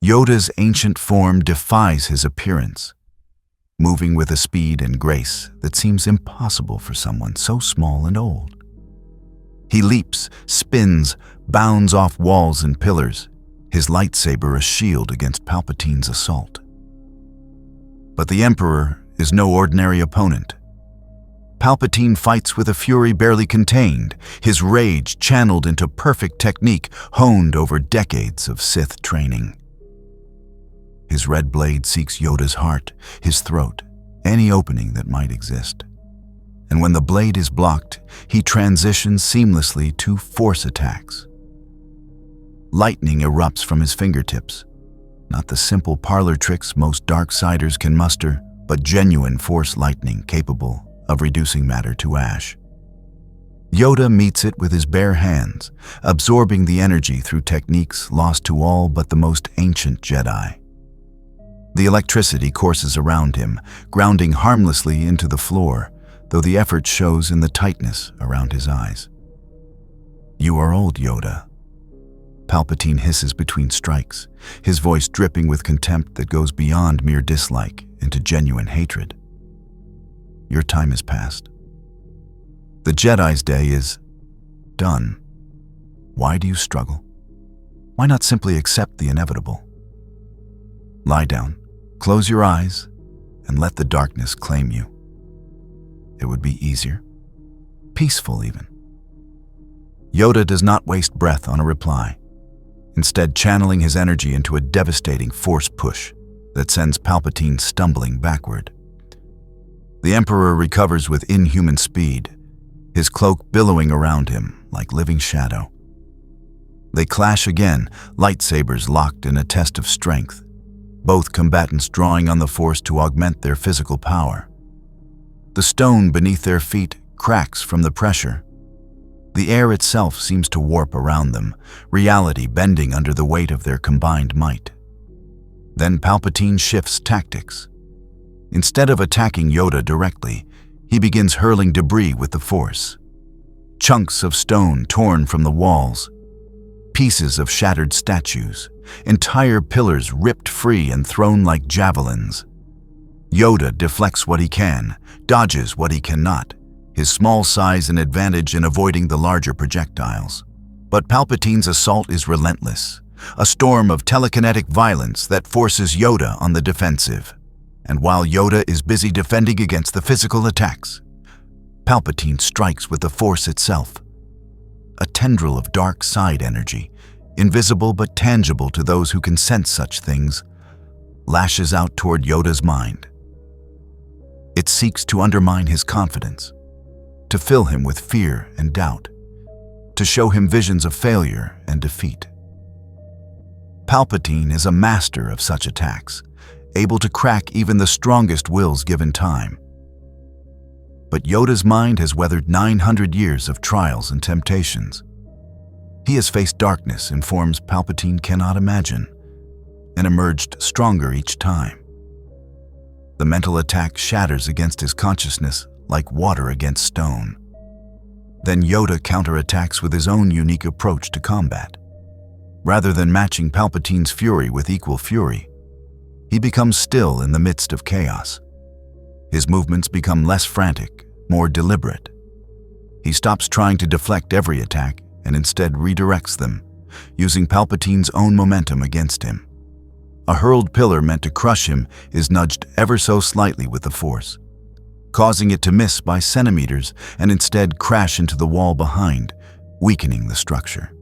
Yoda's ancient form defies his appearance, moving with a speed and grace that seems impossible for someone so small and old. He leaps, spins, bounds off walls and pillars, his lightsaber a shield against Palpatine's assault. But the Emperor is no ordinary opponent. Palpatine fights with a fury barely contained, his rage channeled into perfect technique honed over decades of Sith training. His red blade seeks Yoda's heart, his throat, any opening that might exist. And when the blade is blocked, he transitions seamlessly to Force attacks. Lightning erupts from his fingertips, not the simple parlor tricks most Darksiders can muster, but genuine Force lightning capable of reducing matter to ash. Yoda meets it with his bare hands, absorbing the energy through techniques lost to all but the most ancient Jedi. The electricity courses around him, grounding harmlessly into the floor, though the effort shows in the tightness around his eyes. "You are old, Yoda." Palpatine hisses between strikes, his voice dripping with contempt that goes beyond mere dislike into genuine hatred. "Your time is past. The Jedi's day is done. Why do you struggle? Why not simply accept the inevitable? Lie down, close your eyes, and let the darkness claim you. It would be easier, peaceful even." Yoda does not waste breath on a reply, instead channeling his energy into a devastating Force push that sends Palpatine stumbling backward. The Emperor recovers with inhuman speed, his cloak billowing around him like living shadow. They clash again, lightsabers locked in a test of strength, both combatants drawing on the Force to augment their physical power. The stone beneath their feet cracks from the pressure. The air itself seems to warp around them, reality bending under the weight of their combined might. Then Palpatine shifts tactics. Instead of attacking Yoda directly, he begins hurling debris with the Force. Chunks of stone torn from the walls, pieces of shattered statues, entire pillars ripped free and thrown like javelins. Yoda deflects what he can, dodges what he cannot, his small size an advantage in avoiding the larger projectiles. But Palpatine's assault is relentless, a storm of telekinetic violence that forces Yoda on the defensive. And while Yoda is busy defending against the physical attacks, Palpatine strikes with the Force itself. A tendril of dark side energy, invisible but tangible to those who can sense such things, lashes out toward Yoda's mind. It seeks to undermine his confidence, to fill him with fear and doubt, to show him visions of failure and defeat. Palpatine is a master of such attacks, able to crack even the strongest wills given time. But Yoda's mind has weathered 900 years of trials and temptations. He has faced darkness in forms Palpatine cannot imagine, and emerged stronger each time. The mental attack shatters against his consciousness like water against stone. Then Yoda counterattacks with his own unique approach to combat. Rather than matching Palpatine's fury with equal fury, he becomes still in the midst of chaos. His movements become less frantic, more deliberate. He stops trying to deflect every attack and instead redirects them, using Palpatine's own momentum against him. A hurled pillar meant to crush him is nudged ever so slightly with the Force, causing it to miss by centimeters and instead crash into the wall behind, weakening the structure.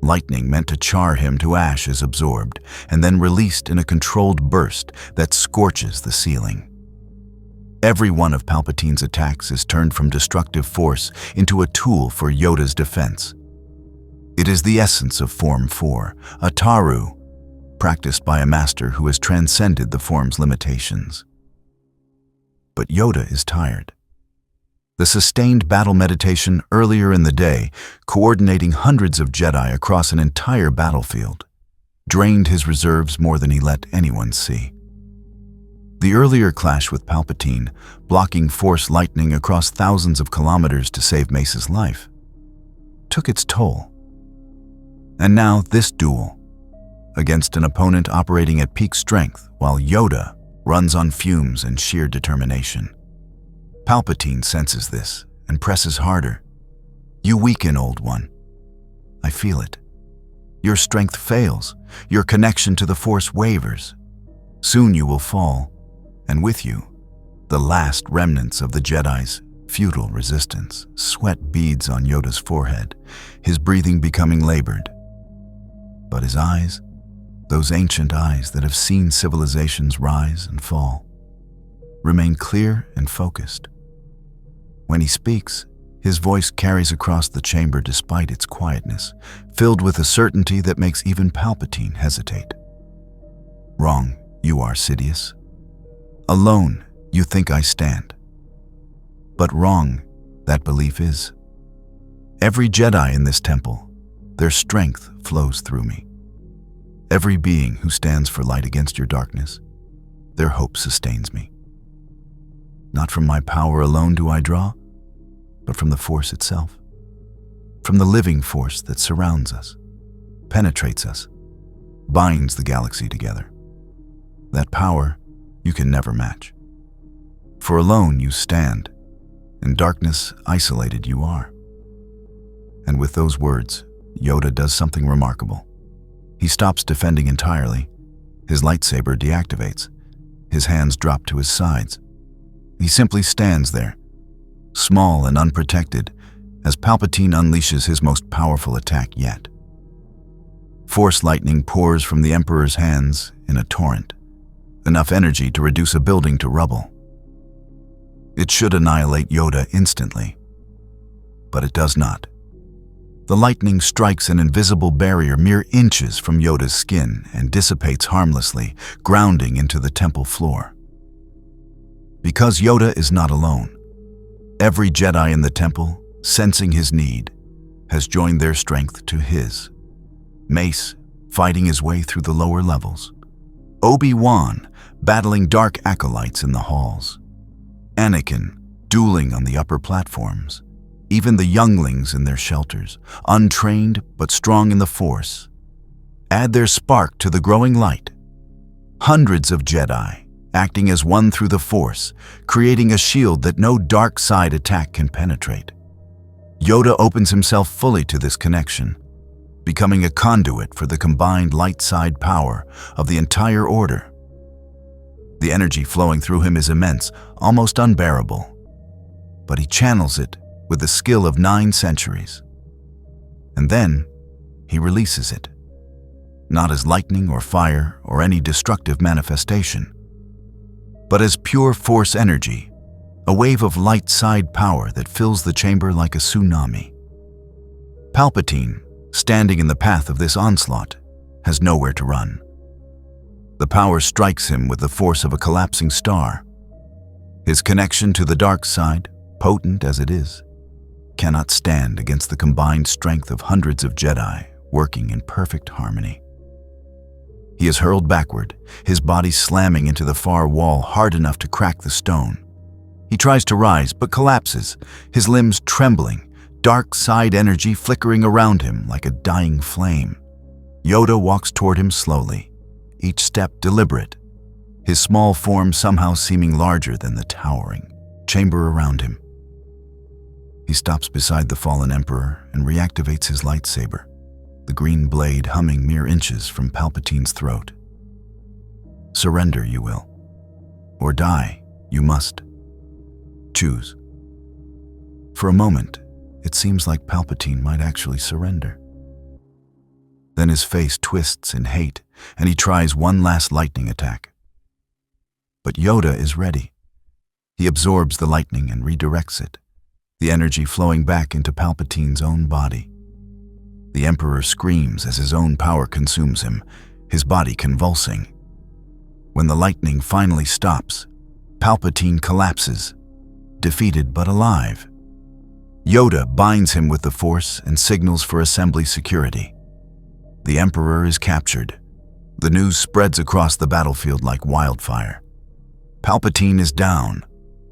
Lightning meant to char him to ash is absorbed and then released in a controlled burst that scorches the ceiling. Every one of Palpatine's attacks is turned from destructive force into a tool for Yoda's defense. It is the essence of Form 4, a Taru, practiced by a master who has transcended the form's limitations. But Yoda is tired. The sustained battle meditation earlier in the day, coordinating hundreds of Jedi across an entire battlefield, drained his reserves more than he let anyone see. The earlier clash with Palpatine, blocking Force lightning across thousands of kilometers to save Mace's life, took its toll. And now this duel, against an opponent operating at peak strength while Yoda runs on fumes and sheer determination. Palpatine senses this and presses harder. "You weaken, old one. I feel it. Your strength fails. Your connection to the Force wavers. Soon you will fall, and with you, the last remnants of the Jedi's futile resistance." Sweat beads on Yoda's forehead, his breathing becoming labored. But his eyes, those ancient eyes that have seen civilizations rise and fall, remain clear and focused. When he speaks, his voice carries across the chamber despite its quietness, filled with a certainty that makes even Palpatine hesitate. "Wrong you are, Sidious. Alone you think I stand. But wrong that belief is. Every Jedi in this temple, their strength flows through me. Every being who stands for light against your darkness, their hope sustains me. Not from my power alone do I draw, but from the Force itself. From the living Force that surrounds us, penetrates us, binds the galaxy together. That power you can never match. For alone you stand, in darkness isolated you are." And with those words, Yoda does something remarkable. He stops defending entirely. His lightsaber deactivates. His hands drop to his sides. He simply stands there, small and unprotected, as Palpatine unleashes his most powerful attack yet. Force lightning pours from the Emperor's hands in a torrent, enough energy to reduce a building to rubble. It should annihilate Yoda instantly, but it does not. The lightning strikes an invisible barrier mere inches from Yoda's skin and dissipates harmlessly, grounding into the temple floor. Because Yoda is not alone, every Jedi in the temple, sensing his need, has joined their strength to his. Mace, fighting his way through the lower levels. Obi-Wan, battling dark acolytes in the halls. Anakin, dueling on the upper platforms. Even the younglings in their shelters, untrained but strong in the Force, add their spark to the growing light. Hundreds of Jedi, acting as one through the Force, creating a shield that no dark side attack can penetrate. Yoda opens himself fully to this connection, becoming a conduit for the combined light side power of the entire Order. The energy flowing through him is immense, almost unbearable, but he channels it with the skill of 9 centuries. And then he releases it, not as lightning or fire or any destructive manifestation, but as pure Force energy, a wave of light side power that fills the chamber like a tsunami. Palpatine, standing in the path of this onslaught, has nowhere to run. The power strikes him with the force of a collapsing star. His connection to the dark side, potent as it is, cannot stand against the combined strength of hundreds of Jedi working in perfect harmony. He is hurled backward, his body slamming into the far wall hard enough to crack the stone. He tries to rise, but collapses, his limbs trembling, dark side energy flickering around him like a dying flame. Yoda walks toward him slowly, each step deliberate, his small form somehow seeming larger than the towering chamber around him. He stops beside the fallen Emperor and reactivates his lightsaber, the green blade humming mere inches from Palpatine's throat. Surrender, you will. Or die, you must. Choose. For a moment, it seems like Palpatine might actually surrender. Then his face twists in hate, and he tries one last lightning attack. But Yoda is ready. He absorbs the lightning and redirects it, the energy flowing back into Palpatine's own body. The Emperor screams as his own power consumes him, his body convulsing. When the lightning finally stops, Palpatine collapses, defeated but alive. Yoda binds him with the Force and signals for assembly security. The Emperor is captured. The news spreads across the battlefield like wildfire. Palpatine is down.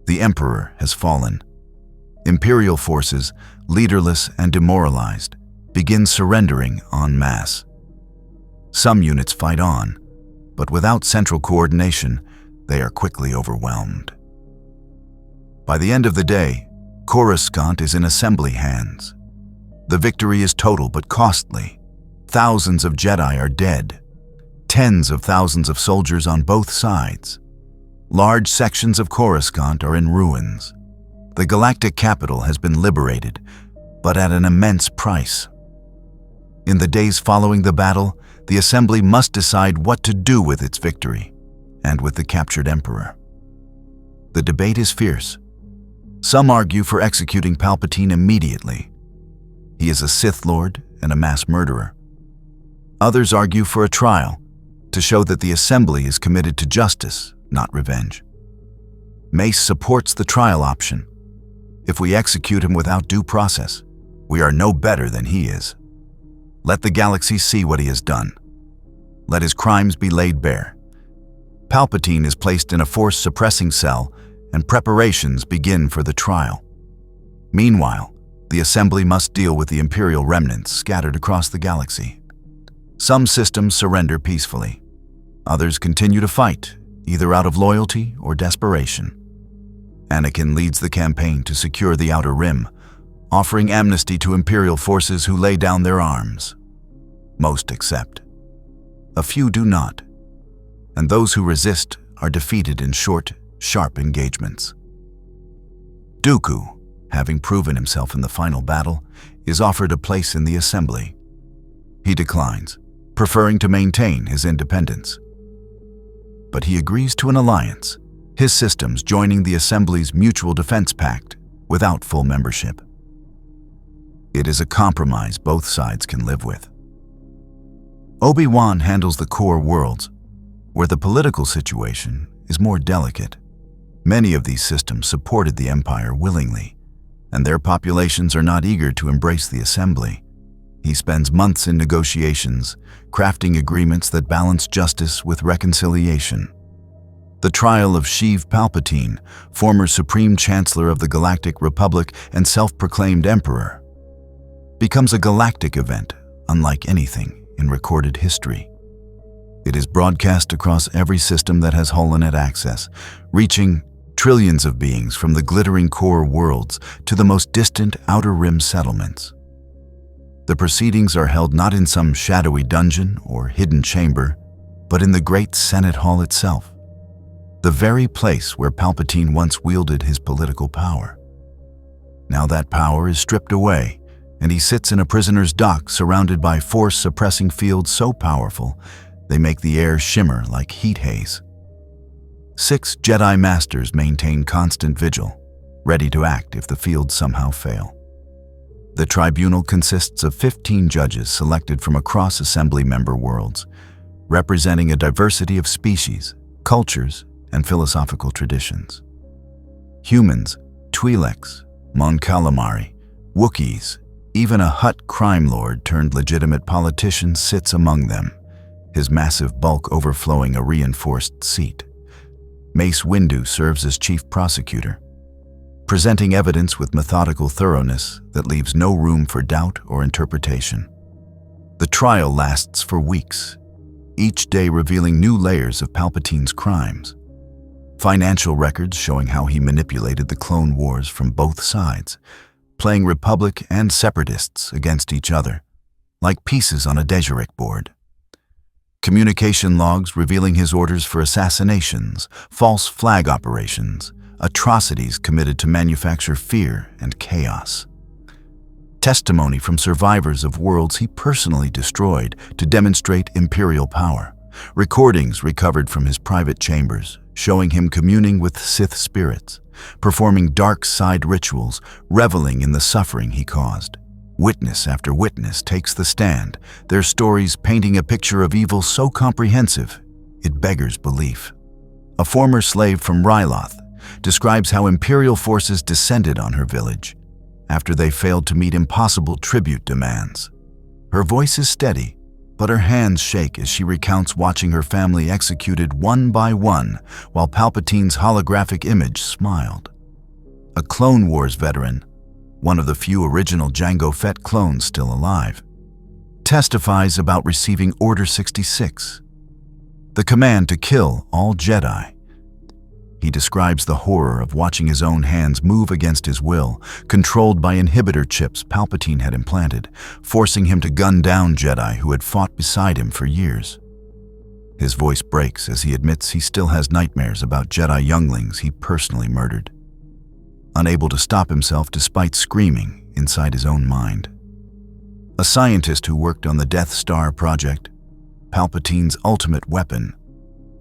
The Emperor has fallen. Imperial forces, leaderless and demoralized, begin surrendering en masse. Some units fight on, but without central coordination, they are quickly overwhelmed. By the end of the day, Coruscant is in assembly hands. The victory is total but costly. Thousands of Jedi are dead. Tens of thousands of soldiers on both sides. Large sections of Coruscant are in ruins. The galactic capital has been liberated, but at an immense price. In the days following the battle, the Assembly must decide what to do with its victory and with the captured Emperor. The debate is fierce. Some argue for executing Palpatine immediately. He is a Sith Lord and a mass murderer. Others argue for a trial to show that the Assembly is committed to justice, not revenge. Mace supports the trial option. If we execute him without due process, we are no better than he is. Let the galaxy see what he has done. Let his crimes be laid bare. Palpatine is placed in a Force-suppressing cell, and preparations begin for the trial. Meanwhile, the Assembly must deal with the Imperial remnants scattered across the galaxy. Some systems surrender peacefully. Others continue to fight, either out of loyalty or desperation. Anakin leads the campaign to secure the Outer Rim, offering amnesty to Imperial forces who lay down their arms. Most accept. A few do not, and those who resist are defeated in short, sharp engagements. Dooku, having proven himself in the final battle, is offered a place in the Assembly. He declines, preferring to maintain his independence. But he agrees to an alliance, his systems joining the Assembly's Mutual Defense Pact without full membership. It is a compromise both sides can live with. Obi-Wan handles the core worlds, where the political situation is more delicate. Many of these systems supported the Empire willingly, and their populations are not eager to embrace the Assembly. He spends months in negotiations, crafting agreements that balance justice with reconciliation. The trial of Sheev Palpatine, former Supreme Chancellor of the Galactic Republic and self-proclaimed Emperor, becomes a galactic event unlike anything in recorded history. It is broadcast across every system that has holonet access, reaching trillions of beings from the glittering core worlds to the most distant Outer Rim settlements. The proceedings are held not in some shadowy dungeon or hidden chamber, but in the great Senate Hall itself, the very place where Palpatine once wielded his political power. Now that power is stripped away, and he sits in a prisoner's dock surrounded by Force-suppressing fields so powerful they make the air shimmer like heat haze. 6 Jedi Masters maintain constant vigil, ready to act if the fields somehow fail. The tribunal consists of 15 judges selected from across Assembly member worlds, representing a diversity of species, cultures, and philosophical traditions. Humans, Twi'leks, Mon Calamari, Wookiees, even a Hutt crime lord turned legitimate politician sits among them, his massive bulk overflowing a reinforced seat. Mace Windu serves as chief prosecutor, presenting evidence with methodical thoroughness that leaves no room for doubt or interpretation. The trial lasts for weeks, each day revealing new layers of Palpatine's crimes. Financial records showing how he manipulated the Clone Wars from both sides, playing Republic and Separatists against each other, like pieces on a Dejarik board. Communication logs revealing his orders for assassinations, false flag operations, atrocities committed to manufacture fear and chaos. Testimony from survivors of worlds he personally destroyed to demonstrate imperial power. Recordings recovered from his private chambers, showing him communing with Sith spirits, performing dark side rituals, reveling in the suffering he caused. Witness after witness takes the stand, their stories painting a picture of evil so comprehensive, it beggars belief. A former slave from Ryloth describes how Imperial forces descended on her village after they failed to meet impossible tribute demands. Her voice is steady, but her hands shake as she recounts watching her family executed one by one while Palpatine's holographic image smiled. A Clone Wars veteran, one of the few original Jango Fett clones still alive, testifies about receiving Order 66, the command to kill all Jedi. He describes the horror of watching his own hands move against his will, controlled by inhibitor chips Palpatine had implanted, forcing him to gun down Jedi who had fought beside him for years. His voice breaks as he admits he still has nightmares about Jedi younglings he personally murdered, unable to stop himself despite screaming inside his own mind. A scientist who worked on the Death Star project, Palpatine's ultimate weapon,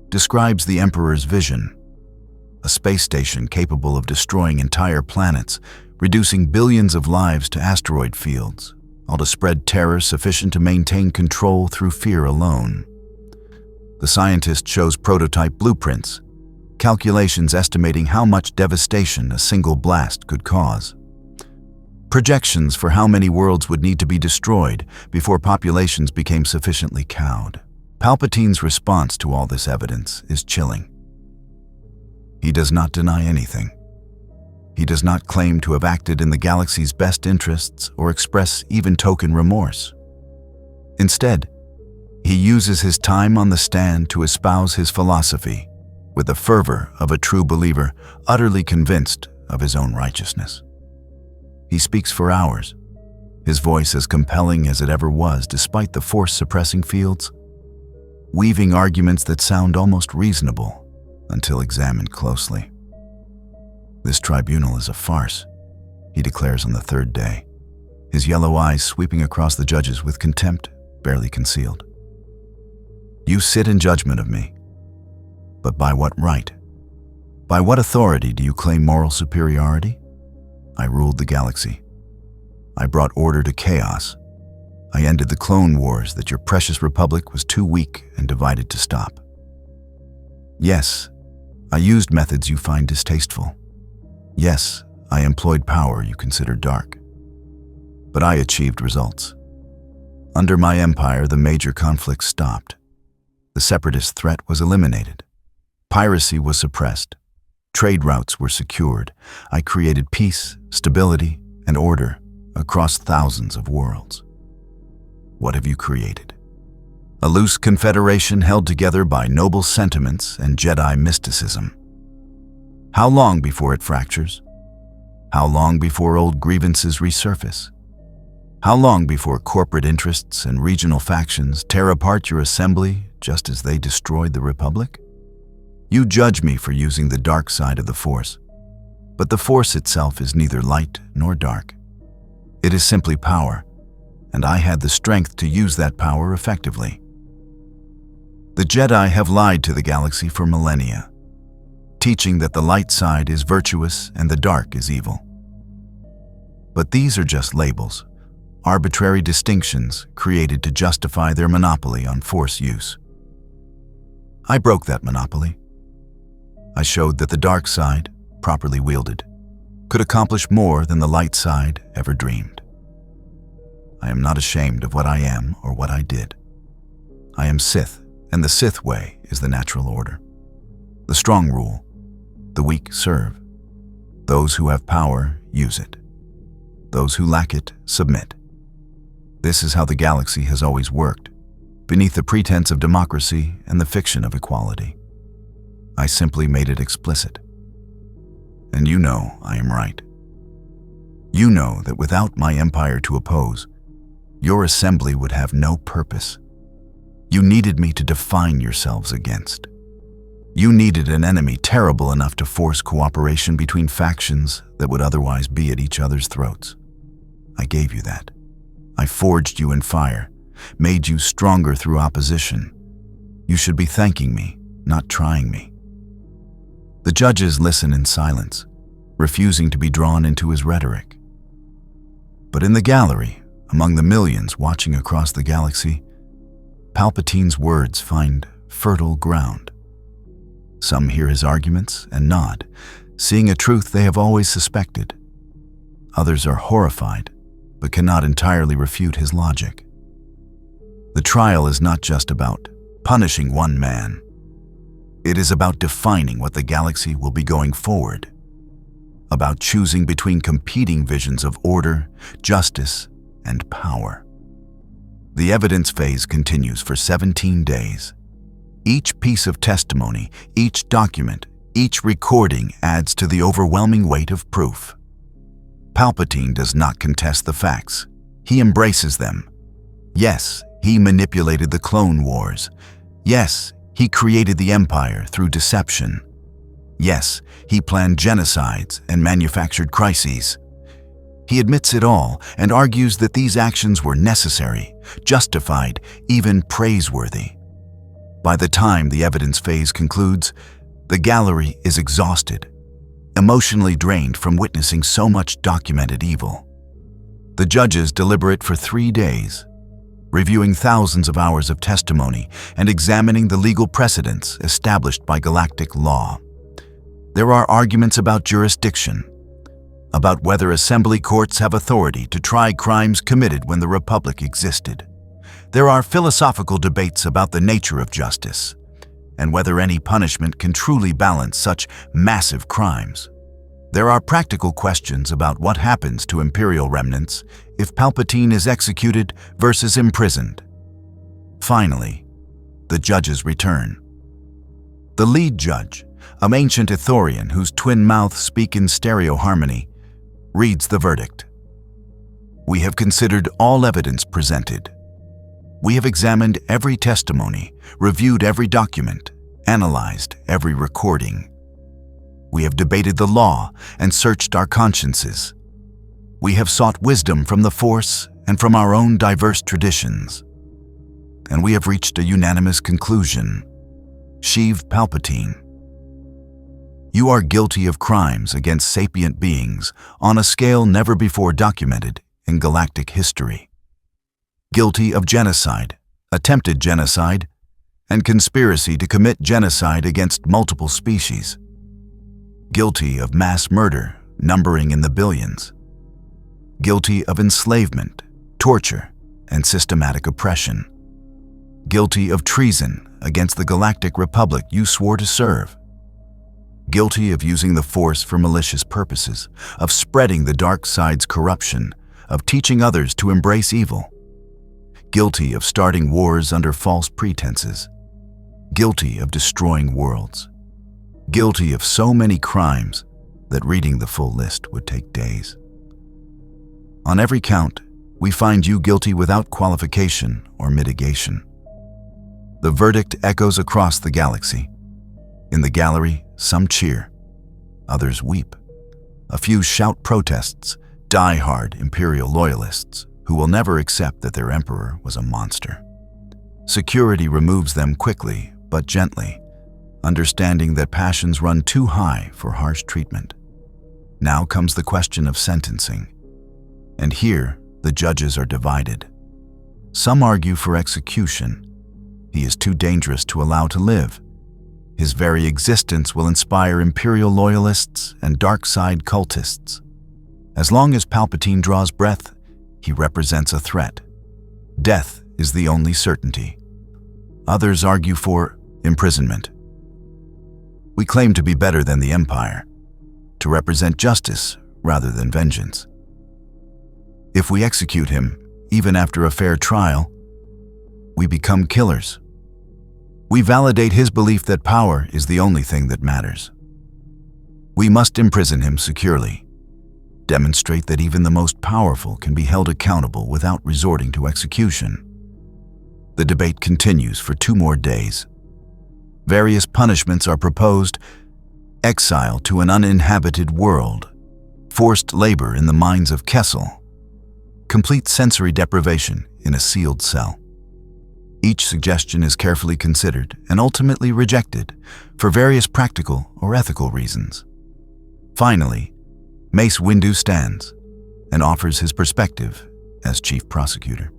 describes the Emperor's vision: a space station capable of destroying entire planets, reducing billions of lives to asteroid fields, all to spread terror sufficient to maintain control through fear alone. The scientist shows prototype blueprints, calculations estimating how much devastation a single blast could cause. Projections for how many worlds would need to be destroyed before populations became sufficiently cowed. Palpatine's response to all this evidence is chilling. He does not deny anything. He does not claim to have acted in the galaxy's best interests or express even token remorse. Instead, he uses his time on the stand to espouse his philosophy with the fervor of a true believer, utterly convinced of his own righteousness. He speaks for hours, his voice as compelling as it ever was despite the force-suppressing fields, weaving arguments that sound almost reasonable until examined closely. This tribunal is a farce, he declares on the third day, his yellow eyes sweeping across the judges with contempt barely concealed. You sit in judgment of me, but by what right? By what authority do you claim moral superiority? I ruled the galaxy. I brought order to chaos. I ended the Clone Wars that your precious Republic was too weak and divided to stop. Yes, I used methods you find distasteful. Yes, I employed power you consider dark. But I achieved results. Under my empire, the major conflicts stopped. The separatist threat was eliminated. Piracy was suppressed. Trade routes were secured. I created peace, stability, and order across thousands of worlds. What have you created? A loose confederation held together by noble sentiments and Jedi mysticism. How long before it fractures? How long before old grievances resurface? How long before corporate interests and regional factions tear apart your assembly just as they destroyed the Republic? You judge me for using the dark side of the Force, but the Force itself is neither light nor dark. It is simply power, and I had the strength to use that power effectively. The Jedi have lied to the galaxy for millennia, teaching that the light side is virtuous and the dark is evil. But these are just labels, arbitrary distinctions created to justify their monopoly on Force use. I broke that monopoly. I showed that the dark side, properly wielded, could accomplish more than the light side ever dreamed. I am not ashamed of what I am or what I did. I am Sith, and the Sith way is the natural order. The strong rule, the weak serve. Those who have power use it. Those who lack it submit. This is how the galaxy has always worked, beneath the pretense of democracy and the fiction of equality. I simply made it explicit. And you know I am right. You know that without my empire to oppose, your assembly would have no purpose. You needed me to define yourselves against. You needed an enemy terrible enough to force cooperation between factions that would otherwise be at each other's throats. I gave you that. I forged you in fire, made you stronger through opposition. You should be thanking me, not trying me. The judges listen in silence, refusing to be drawn into his rhetoric. But in the gallery, among the millions watching across the galaxy, Palpatine's words find fertile ground. Some hear his arguments and nod, seeing a truth they have always suspected. Others are horrified, but cannot entirely refute his logic. The trial is not just about punishing one man. It is about defining what the galaxy will be going forward, about choosing between competing visions of order, justice, and power. The evidence phase continues for 17 days. Each piece of testimony, each document, each recording adds to the overwhelming weight of proof. Palpatine does not contest the facts. He embraces them. Yes, he manipulated the Clone Wars. Yes, he created the Empire through deception. Yes, he planned genocides and manufactured crises. He admits it all and argues that these actions were necessary, justified, even praiseworthy. By the time the evidence phase concludes, the gallery is exhausted, emotionally drained from witnessing so much documented evil. The judges deliberate for 3 days, reviewing thousands of hours of testimony and examining the legal precedents established by galactic law. There are arguments about jurisdiction, about whether assembly courts have authority to try crimes committed when the Republic existed. There are philosophical debates about the nature of justice, and whether any punishment can truly balance such massive crimes. There are practical questions about what happens to Imperial remnants if Palpatine is executed versus imprisoned. Finally, the judges return. The lead judge, an ancient Ithorian whose twin mouths speak in stereo harmony, reads the verdict. We have considered all evidence presented. We have examined every testimony, reviewed every document, analyzed every recording. We have debated the law and searched our consciences. We have sought wisdom from the Force and from our own diverse traditions. And we have reached a unanimous conclusion. Sheev Palpatine, you are guilty of crimes against sapient beings on a scale never before documented in galactic history. Guilty of genocide, attempted genocide, and conspiracy to commit genocide against multiple species. Guilty of mass murder, numbering in the billions. Guilty of enslavement, torture, and systematic oppression. Guilty of treason against the Galactic Republic you swore to serve. Guilty of using the Force for malicious purposes, of spreading the dark side's corruption, of teaching others to embrace evil. Guilty of starting wars under false pretenses. Guilty of destroying worlds. Guilty of so many crimes that reading the full list would take days. On every count, we find you guilty without qualification or mitigation. The verdict echoes across the galaxy. In the gallery, some cheer, others weep. A few shout protests, die-hard Imperial loyalists who will never accept that their emperor was a monster. Security removes them quickly but gently, understanding that passions run too high for harsh treatment. Now comes the question of sentencing. And here, the judges are divided. Some argue for execution. He is too dangerous to allow to live. His very existence will inspire Imperial loyalists and dark side cultists. As long as Palpatine draws breath, he represents a threat. Death is the only certainty. Others argue for imprisonment. We claim to be better than the Empire, to represent justice rather than vengeance. If we execute him, even after a fair trial, we become killers. We validate his belief that power is the only thing that matters. We must imprison him securely, demonstrate that even the most powerful can be held accountable without resorting to execution. The debate continues for 2 more days. Various punishments are proposed: exile to an uninhabited world, forced labor in the mines of Kessel, complete sensory deprivation in a sealed cell. Each suggestion is carefully considered and ultimately rejected for various practical or ethical reasons. Finally, Mace Windu stands and offers his perspective as chief prosecutor.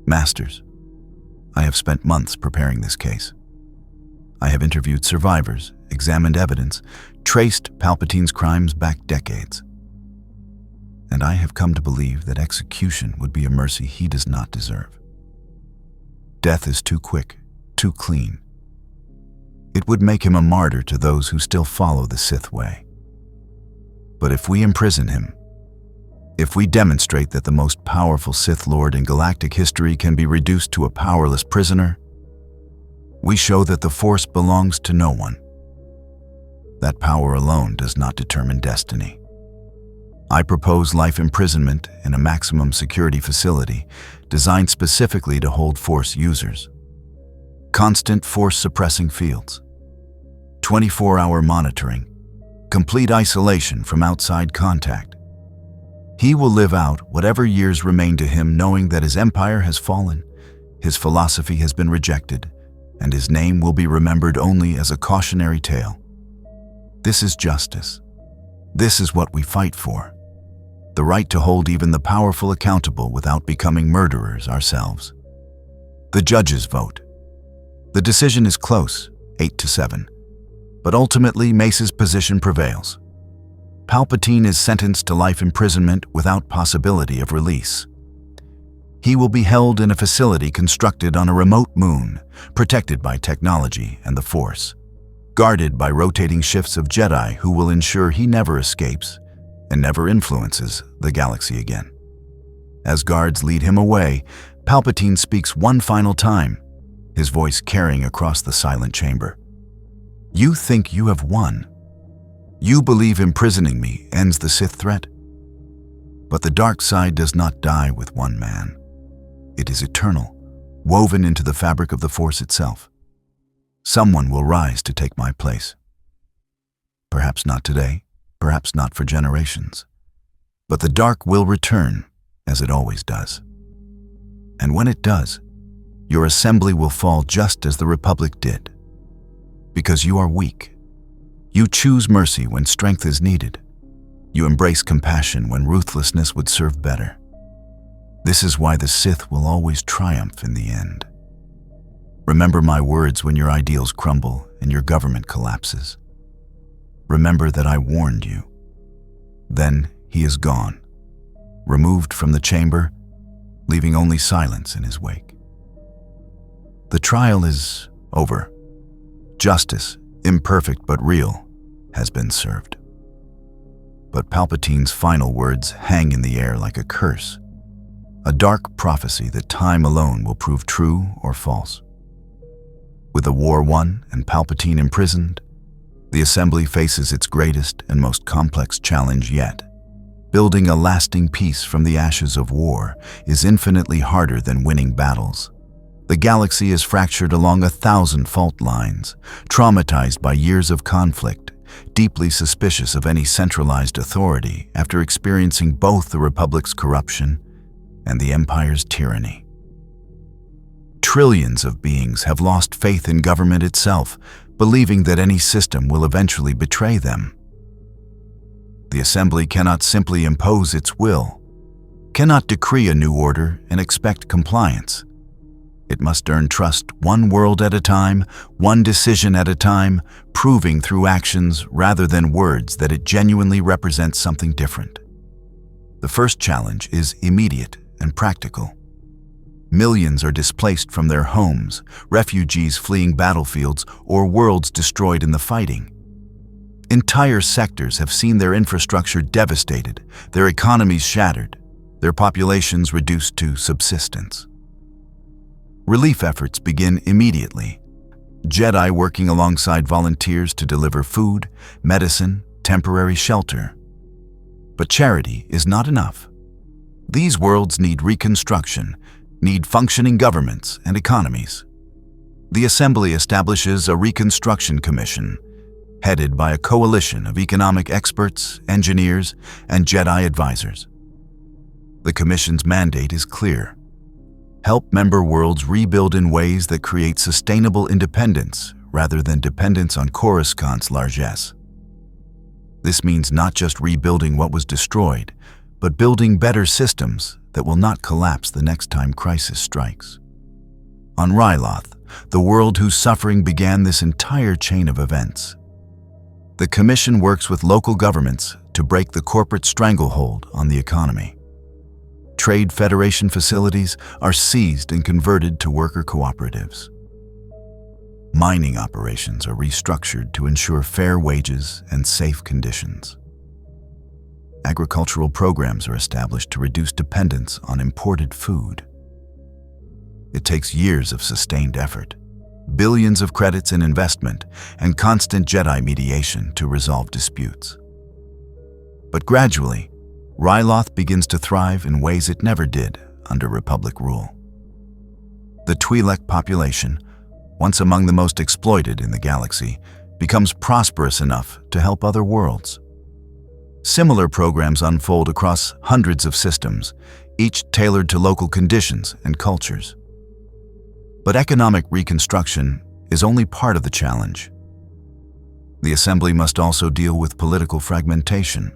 Masters, I have spent months preparing this case. I have interviewed survivors, examined evidence, traced Palpatine's crimes back decades. And I have come to believe that execution would be a mercy he does not deserve. Death is too quick, too clean. It would make him a martyr to those who still follow the Sith way. But if we imprison him, if we demonstrate that the most powerful Sith Lord in galactic history can be reduced to a powerless prisoner, we show that the Force belongs to no one. That power alone does not determine destiny. I propose life imprisonment in a maximum security facility designed specifically to hold Force users. Constant Force-suppressing fields, 24-hour monitoring, complete isolation from outside contact. He will live out whatever years remain to him knowing that his empire has fallen, his philosophy has been rejected, and his name will be remembered only as a cautionary tale. This is justice. This is what we fight for. The right to hold even the powerful accountable without becoming murderers ourselves. The judges vote. The decision is close, 8-7, but ultimately Mace's position prevails. Palpatine is sentenced to life imprisonment without possibility of release. He will be held in a facility constructed on a remote moon, protected by technology and the Force, guarded by rotating shifts of Jedi who will ensure he never escapes and never influences the galaxy again. As guards lead him away, Palpatine speaks one final time, his voice carrying across the silent chamber. You think you have won. You believe imprisoning me ends the Sith threat. But the dark side does not die with one man. It is eternal, woven into the fabric of the Force itself. Someone will rise to take my place. Perhaps not today, perhaps not for generations. But the dark will return, as it always does. And when it does, your assembly will fall just as the Republic did. Because you are weak. You choose mercy when strength is needed. You embrace compassion when ruthlessness would serve better. This is why the Sith will always triumph in the end. Remember my words when your ideals crumble and your government collapses. Remember that I warned you. Then he is gone, removed from the chamber, leaving only silence in his wake. The trial is over. Justice, imperfect but real, has been served. But Palpatine's final words hang in the air like a curse, a dark prophecy that time alone will prove true or false. With the war won and Palpatine imprisoned, the Assembly faces its greatest and most complex challenge yet. Building a lasting peace from the ashes of war is infinitely harder than winning battles. The galaxy is fractured along 1,000 fault lines, traumatized by years of conflict, deeply suspicious of any centralized authority after experiencing both the Republic's corruption and the Empire's tyranny. Trillions of beings have lost faith in government itself, believing that any system will eventually betray them. The Assembly cannot simply impose its will, cannot decree a new order and expect compliance. It must earn trust one world at a time, one decision at a time, proving through actions rather than words that it genuinely represents something different. The first challenge is immediate and practical. Millions are displaced from their homes, refugees fleeing battlefields, or worlds destroyed in the fighting. Entire sectors have seen their infrastructure devastated, their economies shattered, their populations reduced to subsistence. Relief efforts begin immediately. Jedi working alongside volunteers to deliver food, medicine, temporary shelter. But charity is not enough. These worlds need reconstruction, need functioning governments and economies. The Assembly establishes a Reconstruction Commission, headed by a coalition of economic experts, engineers, and Jedi advisors. The Commission's mandate is clear. Help member worlds rebuild in ways that create sustainable independence rather than dependence on Coruscant's largesse. This means not just rebuilding what was destroyed, but building better systems that will not collapse the next time crisis strikes. On Ryloth, the world whose suffering began this entire chain of events, the Commission works with local governments to break the corporate stranglehold on the economy. Trade Federation facilities are seized and converted to worker cooperatives. Mining operations are restructured to ensure fair wages and safe conditions. Agricultural programs are established to reduce dependence on imported food. It takes years of sustained effort, billions of credits in investment, and constant Jedi mediation to resolve disputes. But gradually, Ryloth begins to thrive in ways it never did under Republic rule. The Twi'lek population, once among the most exploited in the galaxy, becomes prosperous enough to help other worlds. Similar programs unfold across hundreds of systems, each tailored to local conditions and cultures. But economic reconstruction is only part of the challenge. The Assembly must also deal with political fragmentation.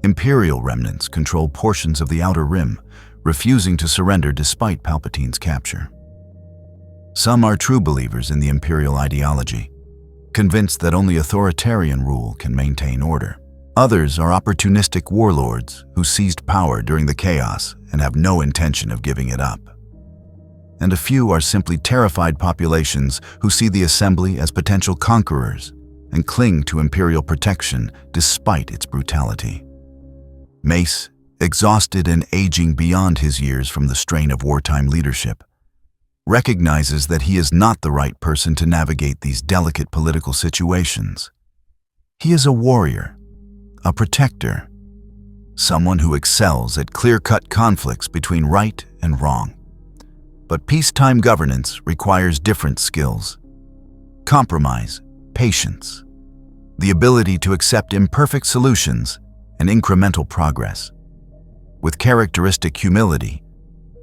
Imperial remnants control portions of the Outer Rim, refusing to surrender despite Palpatine's capture. Some are true believers in the Imperial ideology, convinced that only authoritarian rule can maintain order. Others are opportunistic warlords who seized power during the chaos and have no intention of giving it up. And a few are simply terrified populations who see the Assembly as potential conquerors and cling to Imperial protection despite its brutality. Mace, exhausted and aging beyond his years from the strain of wartime leadership, recognizes that he is not the right person to navigate these delicate political situations. He is a warrior, a protector, someone who excels at clear-cut conflicts between right and wrong. But peacetime governance requires different skills: compromise, patience, the ability to accept imperfect solutions and incremental progress. With characteristic humility,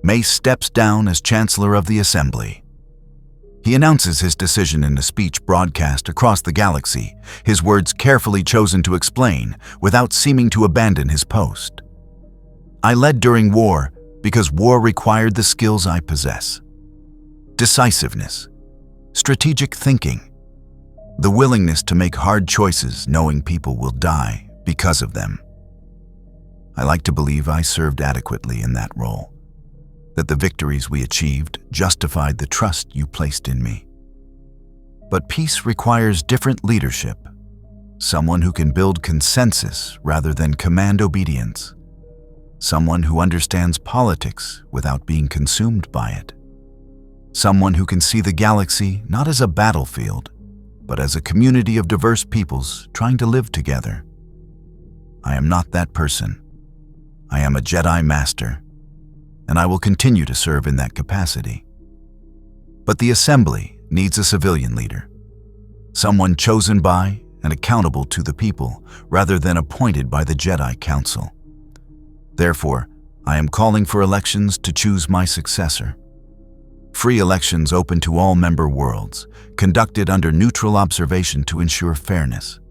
Mace steps down as Chancellor of the Assembly. He announces his decision in a speech broadcast across the galaxy, his words carefully chosen to explain, without seeming to abandon his post. "I led during war because war required the skills I possess: decisiveness, strategic thinking, the willingness to make hard choices knowing people will die because of them. I like to believe I served adequately in that role, that the victories we achieved justified the trust you placed in me. But peace requires different leadership, someone who can build consensus rather than command obedience, someone who understands politics without being consumed by it, someone who can see the galaxy not as a battlefield, but as a community of diverse peoples trying to live together. I am not that person. I am a Jedi Master, and I will continue to serve in that capacity. But the Assembly needs a civilian leader, someone chosen by and accountable to the people rather than appointed by the Jedi Council. Therefore, I am calling for elections to choose my successor. Free elections open to all member worlds, conducted under neutral observation to ensure fairness.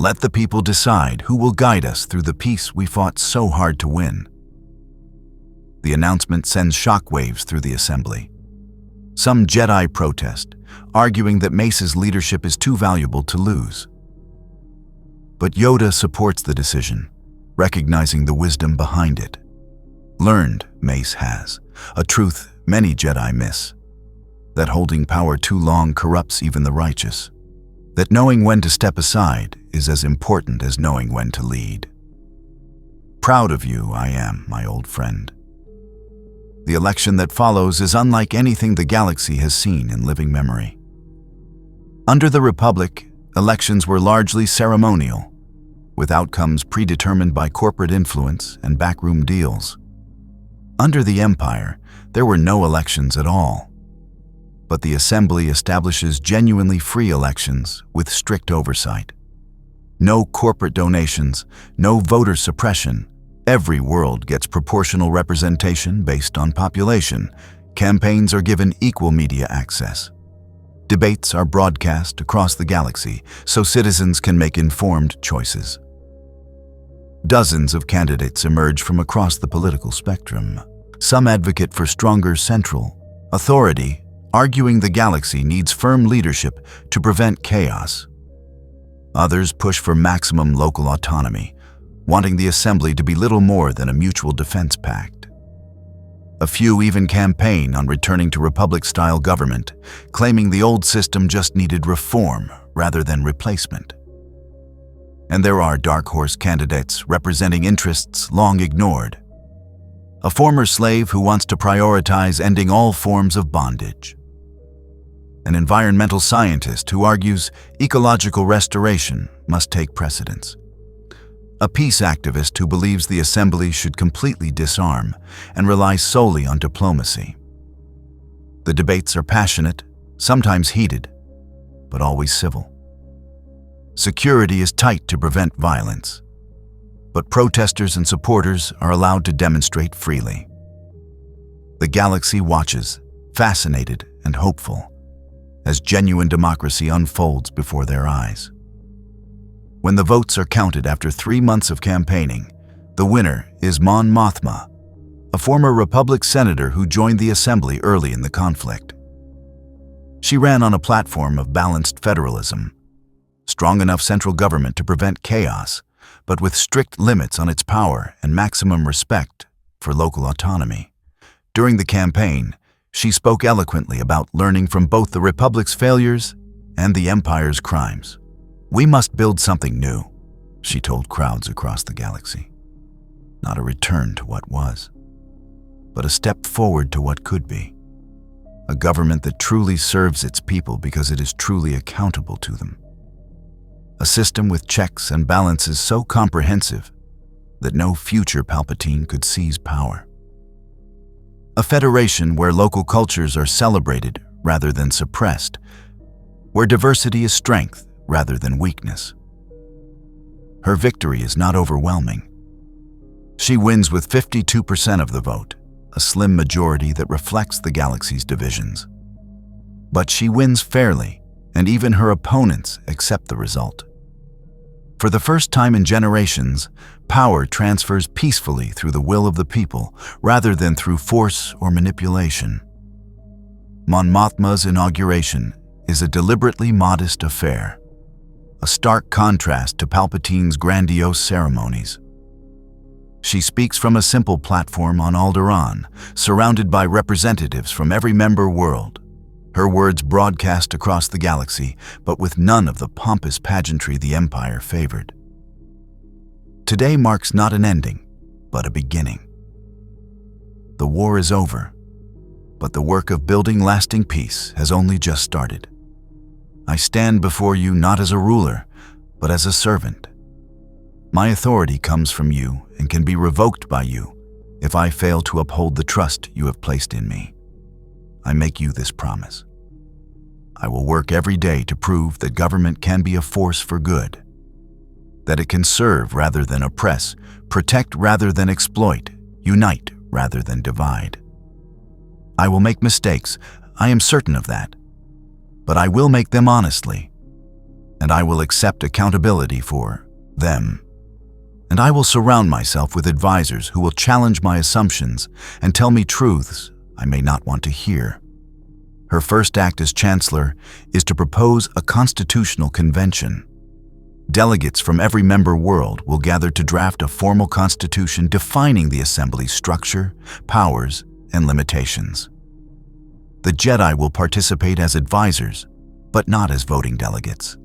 Let the people decide who will guide us through the peace we fought so hard to win." The announcement sends shockwaves through the Assembly. Some Jedi protest, arguing that Mace's leadership is too valuable to lose. But Yoda supports the decision, recognizing the wisdom behind it. Learned, Mace has, a truth many Jedi miss, that holding power too long corrupts even the righteous, that knowing when to step aside is as important as knowing when to lead. Proud of you I am, my old friend. The election that follows is unlike anything the galaxy has seen in living memory. Under the Republic, elections were largely ceremonial, with outcomes predetermined by corporate influence and backroom deals. Under the Empire, there were no elections at all. But the Assembly establishes genuinely free elections with strict oversight. No corporate donations, no voter suppression. Every world gets proportional representation based on population. Campaigns are given equal media access. Debates are broadcast across the galaxy so citizens can make informed choices. Dozens of candidates emerge from across the political spectrum. Some advocate for stronger central authority, arguing the galaxy needs firm leadership to prevent chaos. Others push for maximum local autonomy, wanting the Assembly to be little more than a mutual defense pact. A few even campaign on returning to Republic-style government, claiming the old system just needed reform rather than replacement. And there are dark horse candidates representing interests long ignored. A former slave who wants to prioritize ending all forms of bondage. An environmental scientist who argues ecological restoration must take precedence. A peace activist who believes the Assembly should completely disarm and rely solely on diplomacy. The debates are passionate, sometimes heated, but always civil. Security is tight to prevent violence, but protesters and supporters are allowed to demonstrate freely. The galaxy watches, fascinated and hopeful, as genuine democracy unfolds before their eyes. When the votes are counted after 3 months of campaigning, the winner is Mon Mothma, a former Republic senator who joined the Assembly early in the conflict. She ran on a platform of balanced federalism, strong enough central government to prevent chaos, but with strict limits on its power and maximum respect for local autonomy. During the campaign, she spoke eloquently about learning from both the Republic's failures and the Empire's crimes. "We must build something new," she told crowds across the galaxy. Not a return to what was, but a step forward to what could be. A government that truly serves its people because it is truly accountable to them. A system with checks and balances so comprehensive that no future Palpatine could seize power. A federation where local cultures are celebrated rather than suppressed, where diversity is strength rather than weakness. Her victory is not overwhelming. She wins with 52% of the vote, a slim majority that reflects the galaxy's divisions. But she wins fairly, and even her opponents accept the result. For the first time in generations, power transfers peacefully through the will of the people rather than through force or manipulation. Mon Mothma's inauguration is a deliberately modest affair, a stark contrast to Palpatine's grandiose ceremonies. She speaks from a simple platform on Alderaan, surrounded by representatives from every member world. Her words broadcast across the galaxy, but with none of the pompous pageantry the Empire favored. Today marks not an ending, but a beginning. The war is over, but the work of building lasting peace has only just started. I stand before you not as a ruler, but as a servant. My authority comes from you and can be revoked by you if I fail to uphold the trust you have placed in me. I make you this promise. I will work every day to prove that government can be a force for good, that it can serve rather than oppress, protect rather than exploit, unite rather than divide. I will make mistakes, I am certain of that, but I will make them honestly, and I will accept accountability for them. And I will surround myself with advisors who will challenge my assumptions and tell me truths I may not want to hear. Her first act as Chancellor is to propose a constitutional convention. Delegates from every member world will gather to draft a formal constitution defining the Assembly's structure, powers, and limitations. The Jedi will participate as advisors, but not as voting delegates.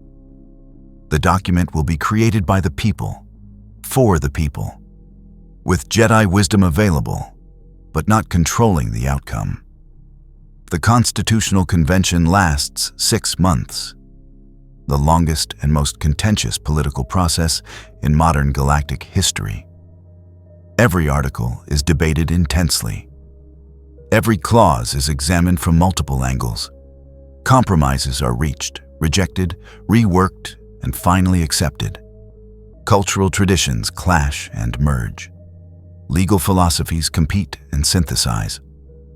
The document will be created by the people, for the people, with Jedi wisdom available, but not controlling the outcome. The Constitutional Convention lasts 6 months, the longest and most contentious political process in modern galactic history. Every article is debated intensely. Every clause is examined from multiple angles. Compromises are reached, rejected, reworked, and finally accepted. Cultural traditions clash and merge. Legal philosophies compete and synthesize.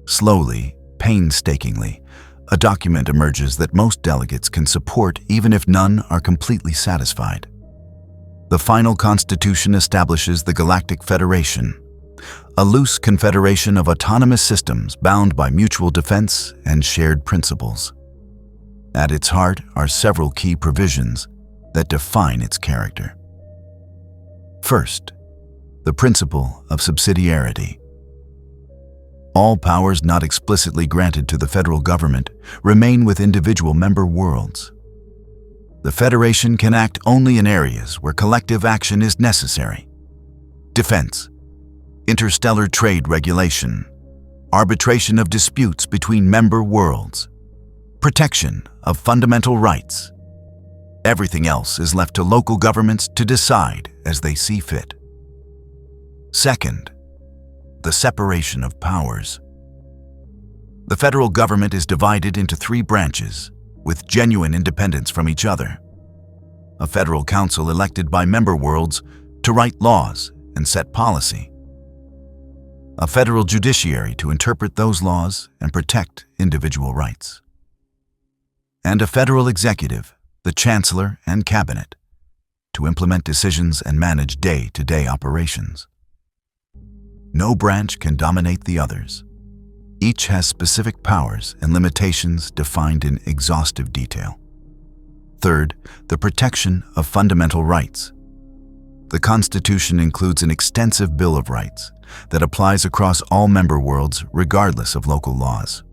Slowly, painstakingly, a document emerges that most delegates can support even if none are completely satisfied. The final constitution establishes the Galactic Federation, a loose confederation of autonomous systems bound by mutual defense and shared principles. At its heart are several key provisions that define its character. First, the principle of subsidiarity. All powers not explicitly granted to the federal government remain with individual member worlds. The Federation can act only in areas where collective action is necessary. Defense, interstellar trade regulation, arbitration of disputes between member worlds, protection of fundamental rights. Everything else is left to local governments to decide as they see fit. Second, the separation of powers. The federal government is divided into 3 branches, with genuine independence from each other. A federal council elected by member worlds to write laws and set policy. A federal judiciary to interpret those laws and protect individual rights. And a federal executive, the Chancellor and Cabinet, to implement decisions and manage day-to-day operations. No branch can dominate the others. Each has specific powers and limitations defined in exhaustive detail. Third, the protection of fundamental rights. The Constitution includes an extensive Bill of Rights that applies across all member worlds regardless of local laws.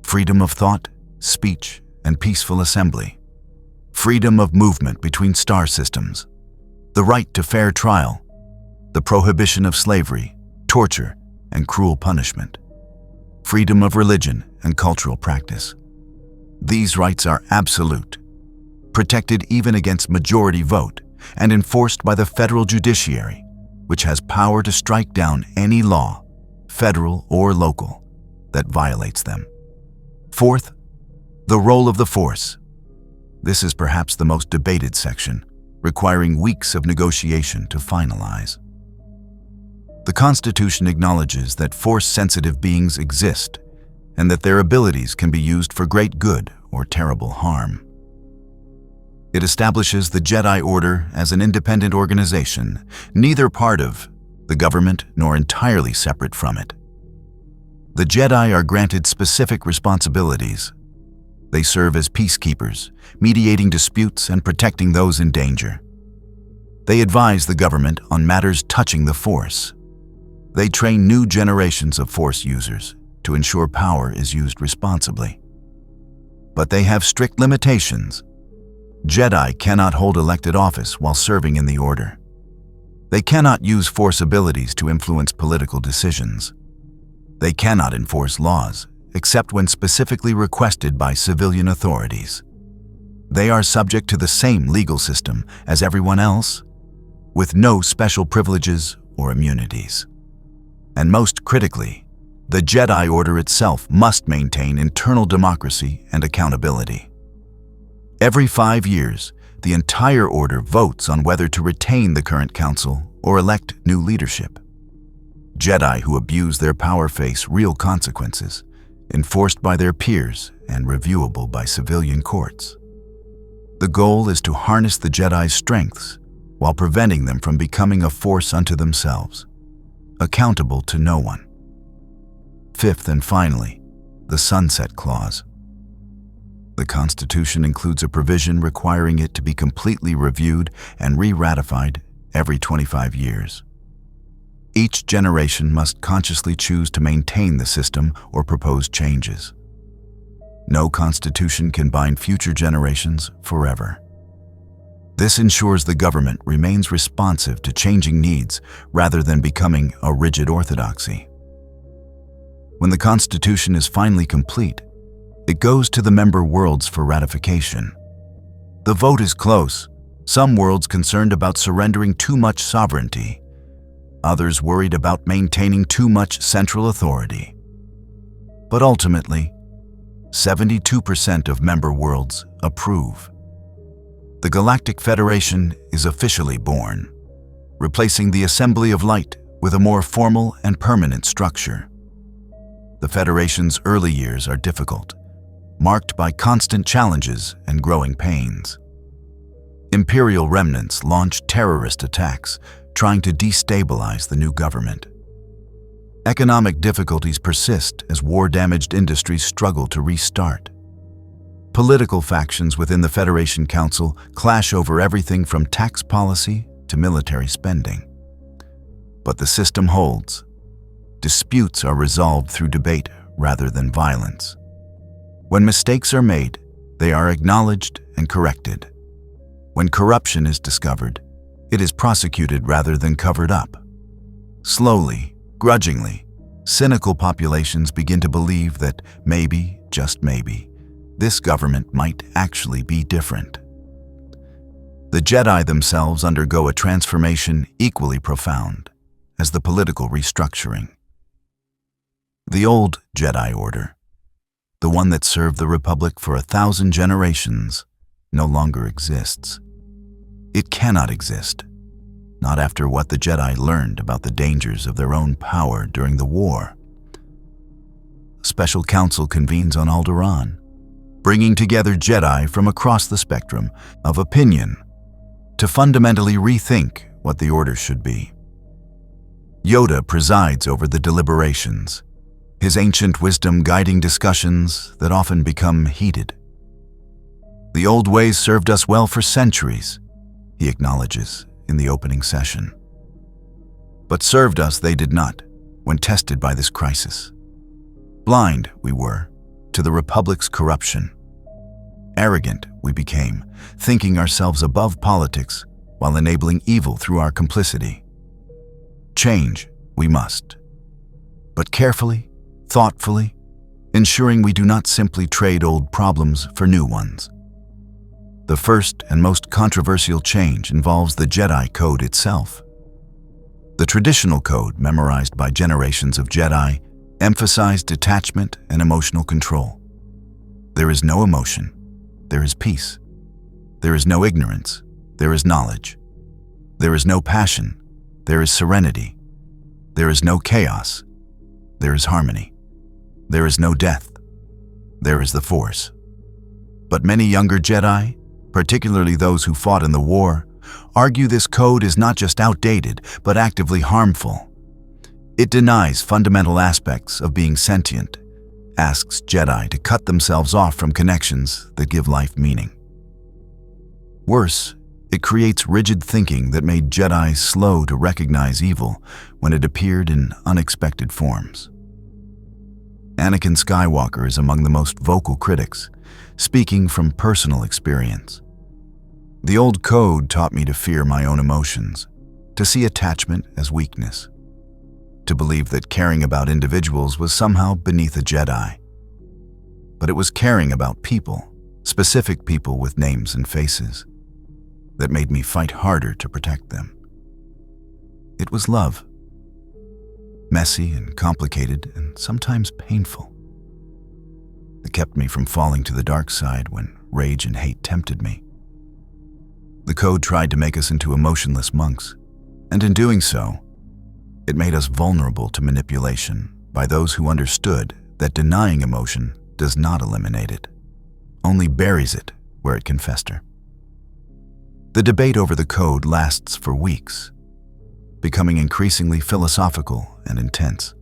Freedom of thought, speech, and peaceful assembly. Freedom of movement between star systems. The right to fair trial. The prohibition of slavery, torture, and cruel punishment. Freedom of religion and cultural practice. These rights are absolute, protected even against majority vote, and enforced by the federal judiciary, which has power to strike down any law, federal or local, that violates them. Fourth, the role of the Force. This is perhaps the most debated section, requiring weeks of negotiation to finalize. The Constitution acknowledges that Force-sensitive beings exist and that their abilities can be used for great good or terrible harm. It establishes the Jedi Order as an independent organization, neither part of the government nor entirely separate from it. The Jedi are granted specific responsibilities. They serve as peacekeepers, mediating disputes and protecting those in danger. They advise the government on matters touching the Force. They train new generations of Force users to ensure power is used responsibly. But they have strict limitations. Jedi cannot hold elected office while serving in the Order. They cannot use Force abilities to influence political decisions. They cannot enforce laws, except when specifically requested by civilian authorities. They are subject to the same legal system as everyone else, with no special privileges or immunities. And most critically, the Jedi Order itself must maintain internal democracy and accountability. Every 5 years, the entire Order votes on whether to retain the current council or elect new leadership. Jedi who abuse their power face real consequences, enforced by their peers and reviewable by civilian courts. The goal is to harness the Jedi's strengths while preventing them from becoming a force unto themselves, accountable to no one. Fifth and finally, the Sunset Clause. The Constitution includes a provision requiring it to be completely reviewed and re-ratified every 25 years. Each generation must consciously choose to maintain the system or propose changes. No constitution can bind future generations forever. This ensures the government remains responsive to changing needs rather than becoming a rigid orthodoxy. When the Constitution is finally complete, it goes to the member worlds for ratification. The vote is close, some worlds concerned about surrendering too much sovereignty, others worried about maintaining too much central authority. But ultimately, 72% of member worlds approve. The Galactic Federation is officially born, replacing the Assembly of Light with a more formal and permanent structure. The Federation's early years are difficult, marked by constant challenges and growing pains. Imperial remnants launch terrorist attacks, trying to destabilize the new government. Economic difficulties persist as war-damaged industries struggle to restart. Political factions within the Federation Council clash over everything from tax policy to military spending. But the system holds. Disputes are resolved through debate rather than violence. When mistakes are made, they are acknowledged and corrected. When corruption is discovered, it is prosecuted rather than covered up. Slowly, grudgingly, cynical populations begin to believe that maybe, just maybe, this government might actually be different. The Jedi themselves undergo a transformation equally profound as the political restructuring. The old Jedi Order, the one that served the Republic for 1,000 generations, no longer exists. It cannot exist, not after what the Jedi learned about the dangers of their own power during the war. A special council convenes on Alderaan, bringing together Jedi from across the spectrum of opinion to fundamentally rethink what the Order should be. Yoda presides over the deliberations, his ancient wisdom guiding discussions that often become heated. The old ways served us well for centuries, he acknowledges in the opening session. But served us they did not when tested by this crisis. Blind we were to the Republic's corruption. Arrogant we became, thinking ourselves above politics while enabling evil through our complicity. Change we must, but carefully, thoughtfully, ensuring we do not simply trade old problems for new ones. The first and most controversial change involves the Jedi Code itself. The traditional code, memorized by generations of Jedi, emphasized detachment and emotional control. There is no emotion, there is peace. There is no ignorance, there is knowledge. There is no passion, there is serenity. There is no chaos, there is harmony. There is no death, there is the Force. But many younger Jedi, particularly those who fought in the war, argue this code is not just outdated, but actively harmful. It denies fundamental aspects of being sentient, asks Jedi to cut themselves off from connections that give life meaning. Worse, it creates rigid thinking that made Jedi slow to recognize evil when it appeared in unexpected forms. Anakin Skywalker is among the most vocal critics, speaking from personal experience. The old code taught me to fear my own emotions, to see attachment as weakness, to believe that caring about individuals was somehow beneath a Jedi. But it was caring about people, specific people with names and faces, that made me fight harder to protect them. It was love. Messy and complicated and sometimes painful. It kept me from falling to the dark side when rage and hate tempted me. The code tried to make us into emotionless monks, and in doing so, it made us vulnerable to manipulation by those who understood that denying emotion does not eliminate it, only buries it where it can fester. The debate over the code lasts for weeks, becoming increasingly philosophical and intense.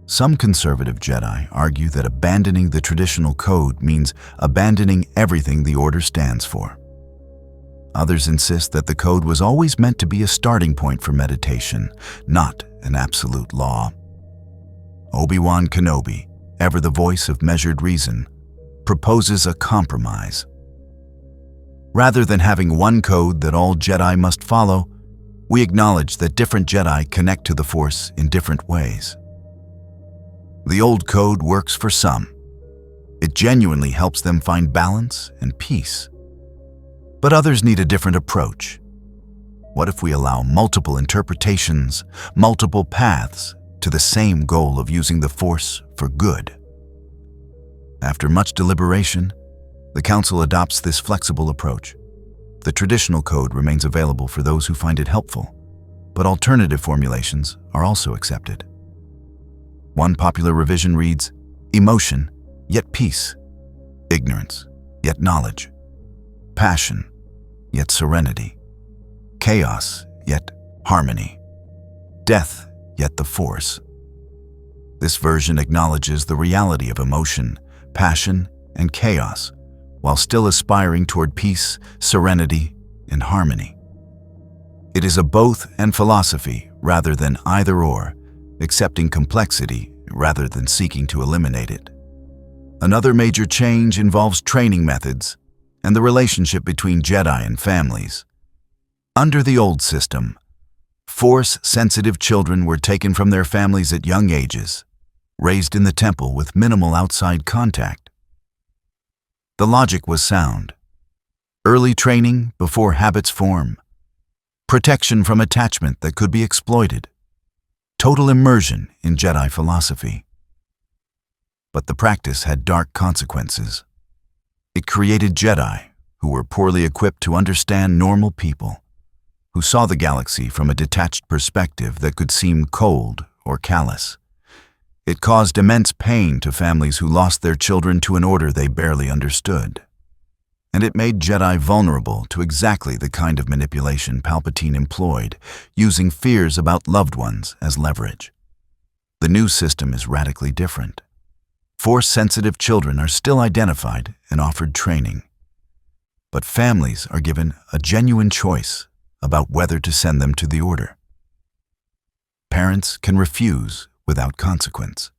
Some conservative Jedi argue that abandoning the traditional code means abandoning everything the Order stands for. Others insist that the code was always meant to be a starting point for meditation, not an absolute law. Obi-Wan Kenobi, ever the voice of measured reason, proposes a compromise. Rather than having one code that all Jedi must follow, we acknowledge that different Jedi connect to the Force in different ways. The old code works for some. It genuinely helps them find balance and peace. But others need a different approach. What if we allow multiple interpretations, multiple paths to the same goal of using the Force for good? After much deliberation, the Council adopts this flexible approach. The traditional code remains available for those who find it helpful, but alternative formulations are also accepted. One popular revision reads, emotion, yet peace; ignorance, yet knowledge; passion, yet serenity; chaos, yet harmony; death, yet the Force. This version acknowledges the reality of emotion, passion, and chaos, while still aspiring toward peace, serenity, and harmony. It is a both-and philosophy rather than either-or, accepting complexity rather than seeking to eliminate it. Another major change involves training methods and the relationship between Jedi and families. Under the old system, Force-sensitive children were taken from their families at young ages, raised in the temple with minimal outside contact. The logic was sound. Early training before habits form. Protection from attachment that could be exploited. Total immersion in Jedi philosophy. But the practice had dark consequences. It created Jedi who were poorly equipped to understand normal people, who saw the galaxy from a detached perspective that could seem cold or callous. It caused immense pain to families who lost their children to an order they barely understood. And it made Jedi vulnerable to exactly the kind of manipulation Palpatine employed, using fears about loved ones as leverage. The new system is radically different. Force-sensitive children are still identified and offered training. But families are given a genuine choice about whether to send them to the Order. Parents can refuse without consequence.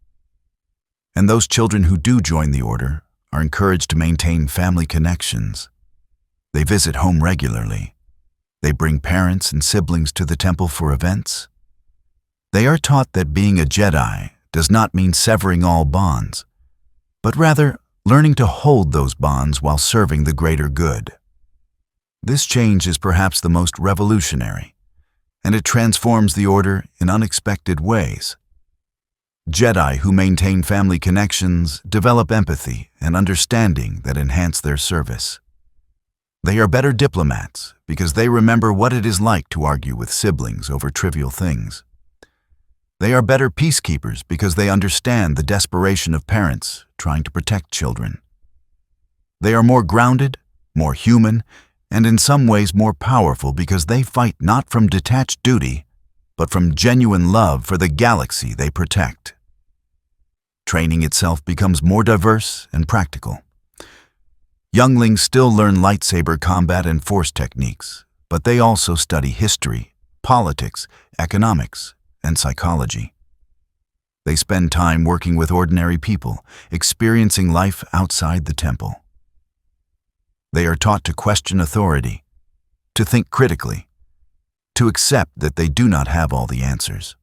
And those children who do join the Order are encouraged to maintain family connections. They visit home regularly. They bring parents and siblings to the temple for events. They are taught that being a Jedi does not mean severing all bonds, but rather learning to hold those bonds while serving the greater good. This change is perhaps the most revolutionary, and it transforms the Order in unexpected ways. Jedi who maintain family connections develop empathy and understanding that enhance their service. They are better diplomats because they remember what it is like to argue with siblings over trivial things. They are better peacekeepers because they understand the desperation of parents trying to protect children. They are more grounded, more human, and in some ways more powerful because they fight not from detached duty, but from genuine love for the galaxy they protect. Training itself becomes more diverse and practical. Younglings still learn lightsaber combat and Force techniques, but they also study history, politics, economics, and psychology. They spend time working with ordinary people, experiencing life outside the temple. They are taught to question authority, to think critically, to accept that they do not have all the answers.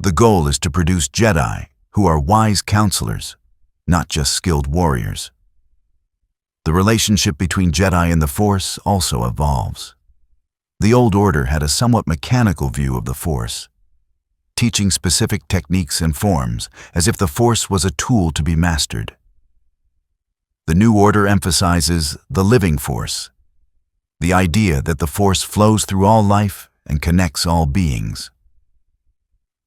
The goal is to produce Jedi who are wise counselors, not just skilled warriors. The relationship between Jedi and the Force also evolves. The old Order had a somewhat mechanical view of the Force, teaching specific techniques and forms as if the Force was a tool to be mastered. The new Order emphasizes the living Force, the idea that the Force flows through all life and connects all beings.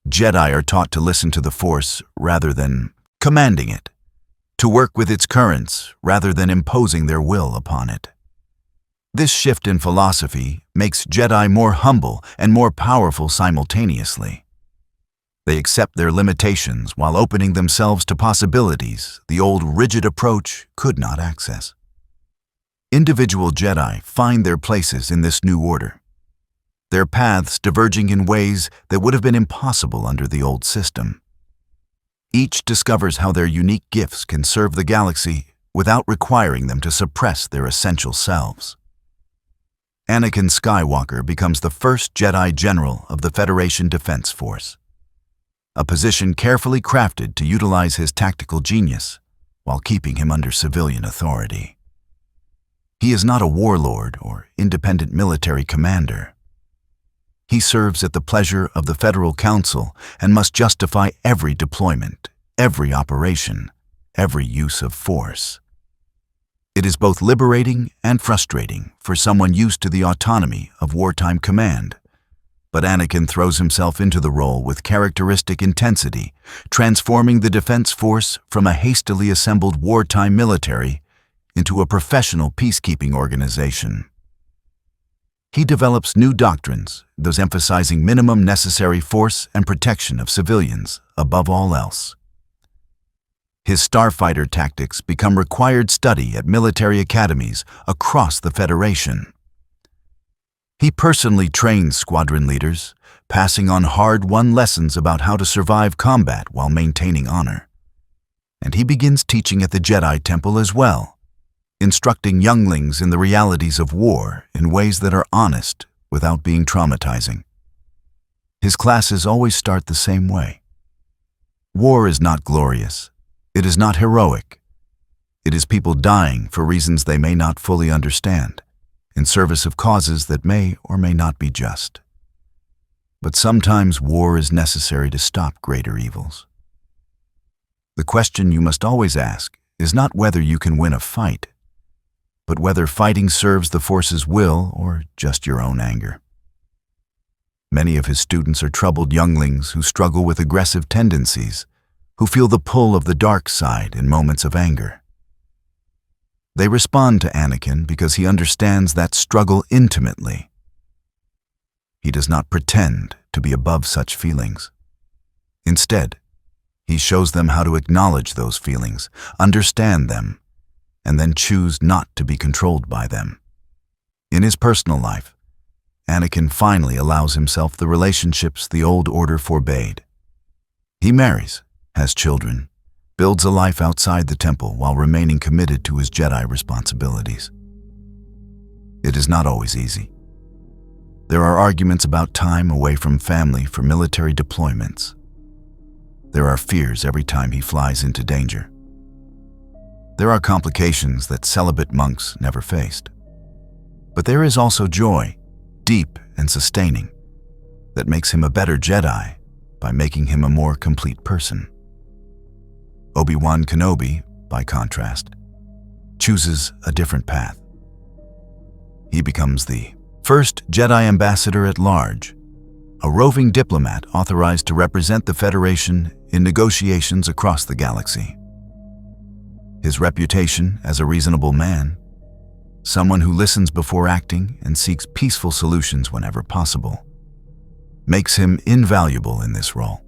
Jedi are taught to listen to the Force rather than commanding it, to work with its currents rather than imposing their will upon it. This shift in philosophy makes Jedi more humble and more powerful simultaneously. They accept their limitations while opening themselves to possibilities the old rigid approach could not access. Individual Jedi find their places in this new order, their paths diverging in ways that would have been impossible under the old system. Each discovers how their unique gifts can serve the galaxy without requiring them to suppress their essential selves. Anakin Skywalker becomes the first Jedi General of the Federation Defense Force, a position carefully crafted to utilize his tactical genius while keeping him under civilian authority. He is not a warlord or independent military commander. He serves at the pleasure of the Federal Council and must justify every deployment, every operation, every use of force. It is both liberating and frustrating for someone used to the autonomy of wartime command. But Anakin throws himself into the role with characteristic intensity, transforming the Defense Force from a hastily assembled wartime military into a professional peacekeeping organization. He develops new doctrines, thus emphasizing minimum necessary force and protection of civilians above all else. His starfighter tactics become required study at military academies across the Federation. He personally trains squadron leaders, passing on hard-won lessons about how to survive combat while maintaining honor. And he begins teaching at the Jedi Temple as well, instructing younglings in the realities of war in ways that are honest without being traumatizing. His classes always start the same way. War is not glorious. It is not heroic. It is people dying for reasons they may not fully understand, in service of causes that may or may not be just. But sometimes war is necessary to stop greater evils. The question you must always ask is not whether you can win a fight, but whether fighting serves the Force's will or just your own anger. Many of his students are troubled younglings who struggle with aggressive tendencies, who feel the pull of the dark side in moments of anger. They respond to Anakin because he understands that struggle intimately. He does not pretend to be above such feelings. Instead, he shows them how to acknowledge those feelings, understand them, and then choose not to be controlled by them. In his personal life, Anakin finally allows himself the relationships the old order forbade. He marries, has children, builds a life outside the temple while remaining committed to his Jedi responsibilities. It is not always easy. There are arguments about time away from family for military deployments. There are fears every time he flies into danger. There are complications that celibate monks never faced. But there is also joy, deep and sustaining, that makes him a better Jedi by making him a more complete person. Obi-Wan Kenobi, by contrast, chooses a different path. He becomes the first Jedi Ambassador at Large, a roving diplomat authorized to represent the Federation in negotiations across the galaxy. His reputation as a reasonable man, someone who listens before acting and seeks peaceful solutions whenever possible, makes him invaluable in this role.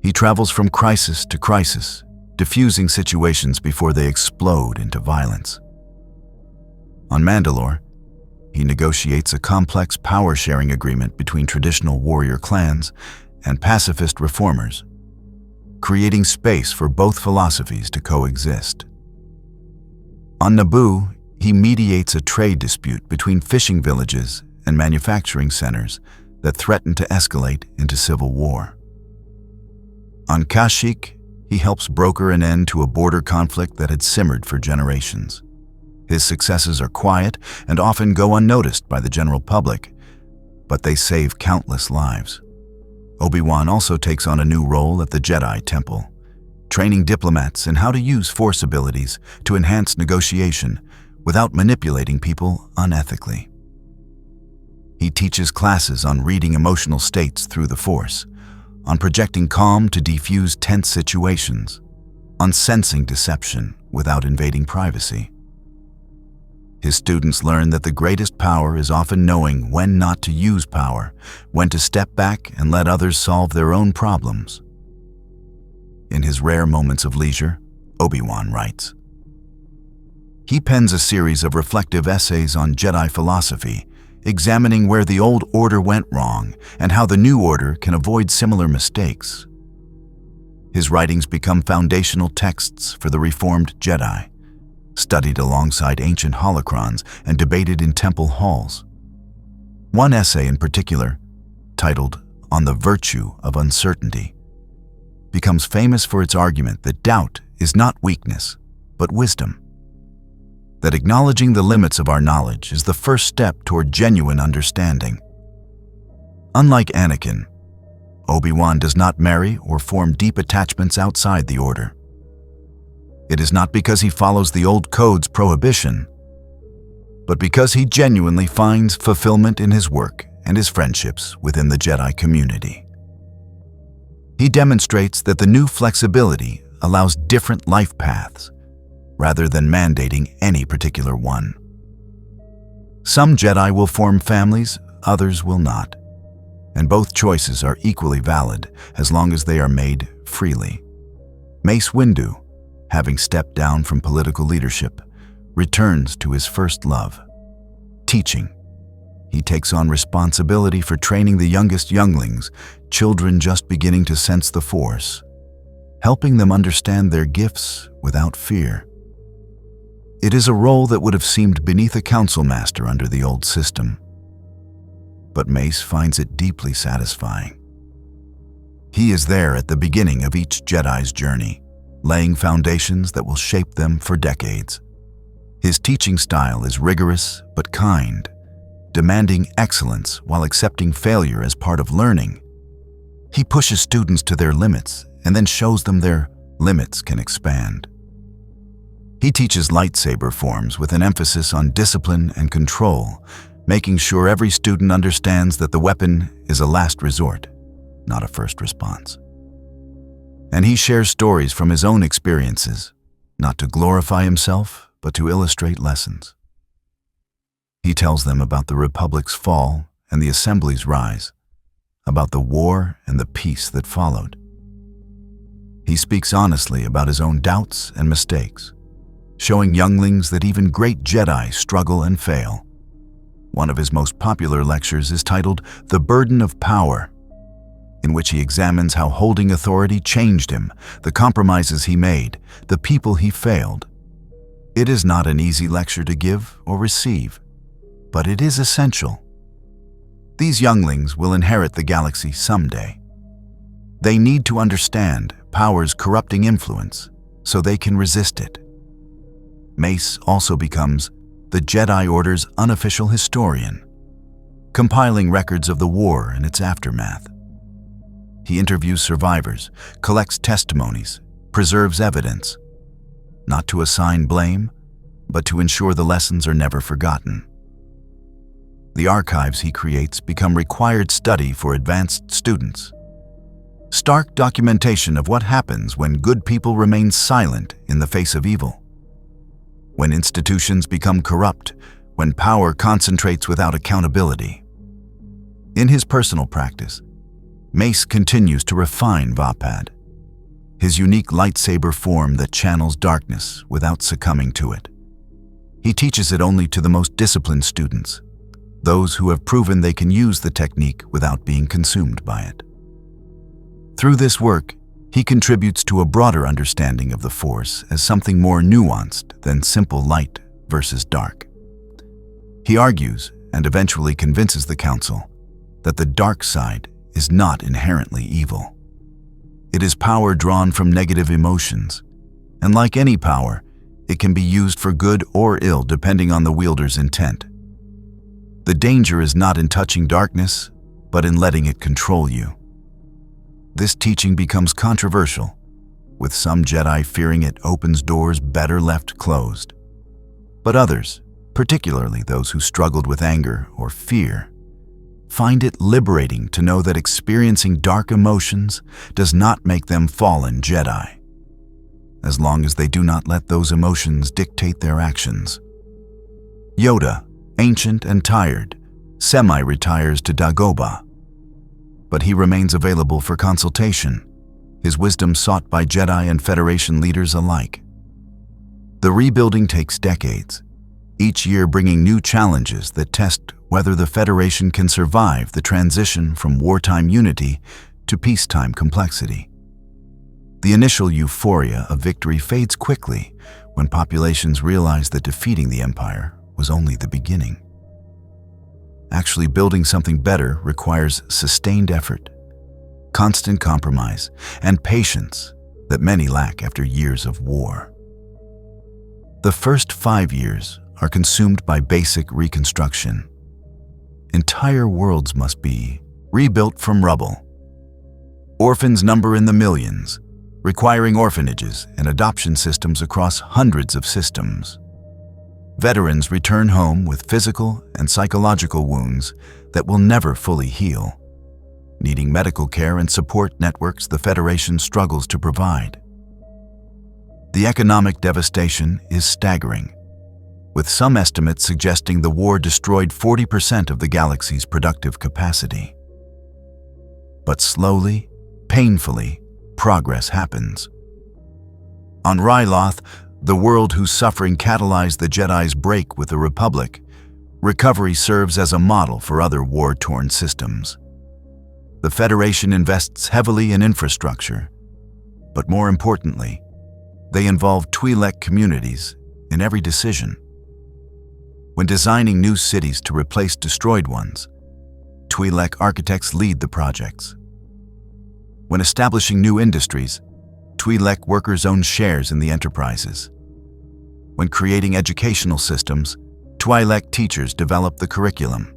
He travels from crisis to crisis, diffusing situations before they explode into violence. On Mandalore, he negotiates a complex power-sharing agreement between traditional warrior clans and pacifist reformers, creating space for both philosophies to coexist. On Naboo, he mediates a trade dispute between fishing villages and manufacturing centers that threaten to escalate into civil war. On Kashyyyk, he helps broker an end to a border conflict that had simmered for generations. His successes are quiet and often go unnoticed by the general public, but they save countless lives. Obi-Wan also takes on a new role at the Jedi Temple, training diplomats in how to use Force abilities to enhance negotiation without manipulating people unethically. He teaches classes on reading emotional states through the Force, on projecting calm to defuse tense situations, on sensing deception without invading privacy. His students learn that the greatest power is often knowing when not to use power, when to step back and let others solve their own problems. In his rare moments of leisure, Obi-Wan writes. He pens a series of reflective essays on Jedi philosophy, examining where the old order went wrong and how the new order can avoid similar mistakes. His writings become foundational texts for the reformed Jedi, studied alongside ancient holocrons and debated in temple halls. One essay in particular, titled On the Virtue of Uncertainty, becomes famous for its argument that doubt is not weakness, but wisdom. That acknowledging the limits of our knowledge is the first step toward genuine understanding. Unlike Anakin, Obi-Wan does not marry or form deep attachments outside the order. It is not because he follows the old code's prohibition, but because he genuinely finds fulfillment in his work and his friendships within the Jedi community. He demonstrates that the new flexibility allows different life paths, rather than mandating any particular one. Some Jedi will form families, others will not, and both choices are equally valid as long as they are made freely. Mace Windu, having stepped down from political leadership, returns to his first love, teaching. He takes on responsibility for training the youngest younglings, children just beginning to sense the Force, helping them understand their gifts without fear. It is a role that would have seemed beneath a council master under the old system. But Mace finds it deeply satisfying. He is there at the beginning of each Jedi's journey, laying foundations that will shape them for decades. His teaching style is rigorous but kind, demanding excellence while accepting failure as part of learning. He pushes students to their limits and then shows them their limits can expand. He teaches lightsaber forms with an emphasis on discipline and control, making sure every student understands that the weapon is a last resort, not a first response. And he shares stories from his own experiences, not to glorify himself, but to illustrate lessons. He tells them about the Republic's fall and the Assembly's rise, about the war and the peace that followed. He speaks honestly about his own doubts and mistakes, showing younglings that even great Jedi struggle and fail. One of his most popular lectures is titled The Burden of Power, in which he examines how holding authority changed him, the compromises he made, the people he failed. It is not an easy lecture to give or receive, but it is essential. These younglings will inherit the galaxy someday. They need to understand power's corrupting influence so they can resist it. Mace also becomes the Jedi Order's unofficial historian, compiling records of the war and its aftermath. He interviews survivors, collects testimonies, preserves evidence, not to assign blame, but to ensure the lessons are never forgotten. The archives he creates become required study for advanced students. Stark documentation of what happens when good people remain silent in the face of evil. When institutions become corrupt, when power concentrates without accountability. In his personal practice, Mace continues to refine Vapad, his unique lightsaber form that channels darkness without succumbing to it. He teaches it only to the most disciplined students, those who have proven they can use the technique without being consumed by it. Through this work, he contributes to a broader understanding of the Force as something more nuanced than simple light versus dark. He argues, and eventually convinces the Council, that the dark side is not inherently evil. It is power drawn from negative emotions, and like any power, it can be used for good or ill depending on the wielder's intent. The danger is not in touching darkness, but in letting it control you. This teaching becomes controversial, with some Jedi fearing it opens doors better left closed. But others, particularly those who struggled with anger or fear, find it liberating to know that experiencing dark emotions does not make them fallen Jedi, as long as they do not let those emotions dictate their actions. Yoda, ancient and tired, semi-retires to Dagobah. But he remains available for consultation, his wisdom sought by Jedi and Federation leaders alike. The rebuilding takes decades, each year bringing new challenges that test whether the Federation can survive the transition from wartime unity to peacetime complexity. The initial euphoria of victory fades quickly when populations realize that defeating the Empire was only the beginning. Actually building something better requires sustained effort, constant compromise, and patience that many lack after years of war. The first 5 years are consumed by basic reconstruction. Entire worlds must be rebuilt from rubble. Orphans number in the millions, requiring orphanages and adoption systems across hundreds of systems. Veterans return home with physical and psychological wounds that will never fully heal, needing medical care and support networks the Federation struggles to provide. The economic devastation is staggering, with some estimates suggesting the war destroyed 40% of the galaxy's productive capacity. But slowly, painfully, progress happens. On Ryloth, the world whose suffering catalyzed the Jedi's break with the Republic, recovery serves as a model for other war-torn systems. The Federation invests heavily in infrastructure, but more importantly, they involve Twi'lek communities in every decision. When designing new cities to replace destroyed ones, Twi'lek architects lead the projects. When establishing new industries, Twi'lek workers own shares in the enterprises. When creating educational systems, Twi'lek teachers develop the curriculum.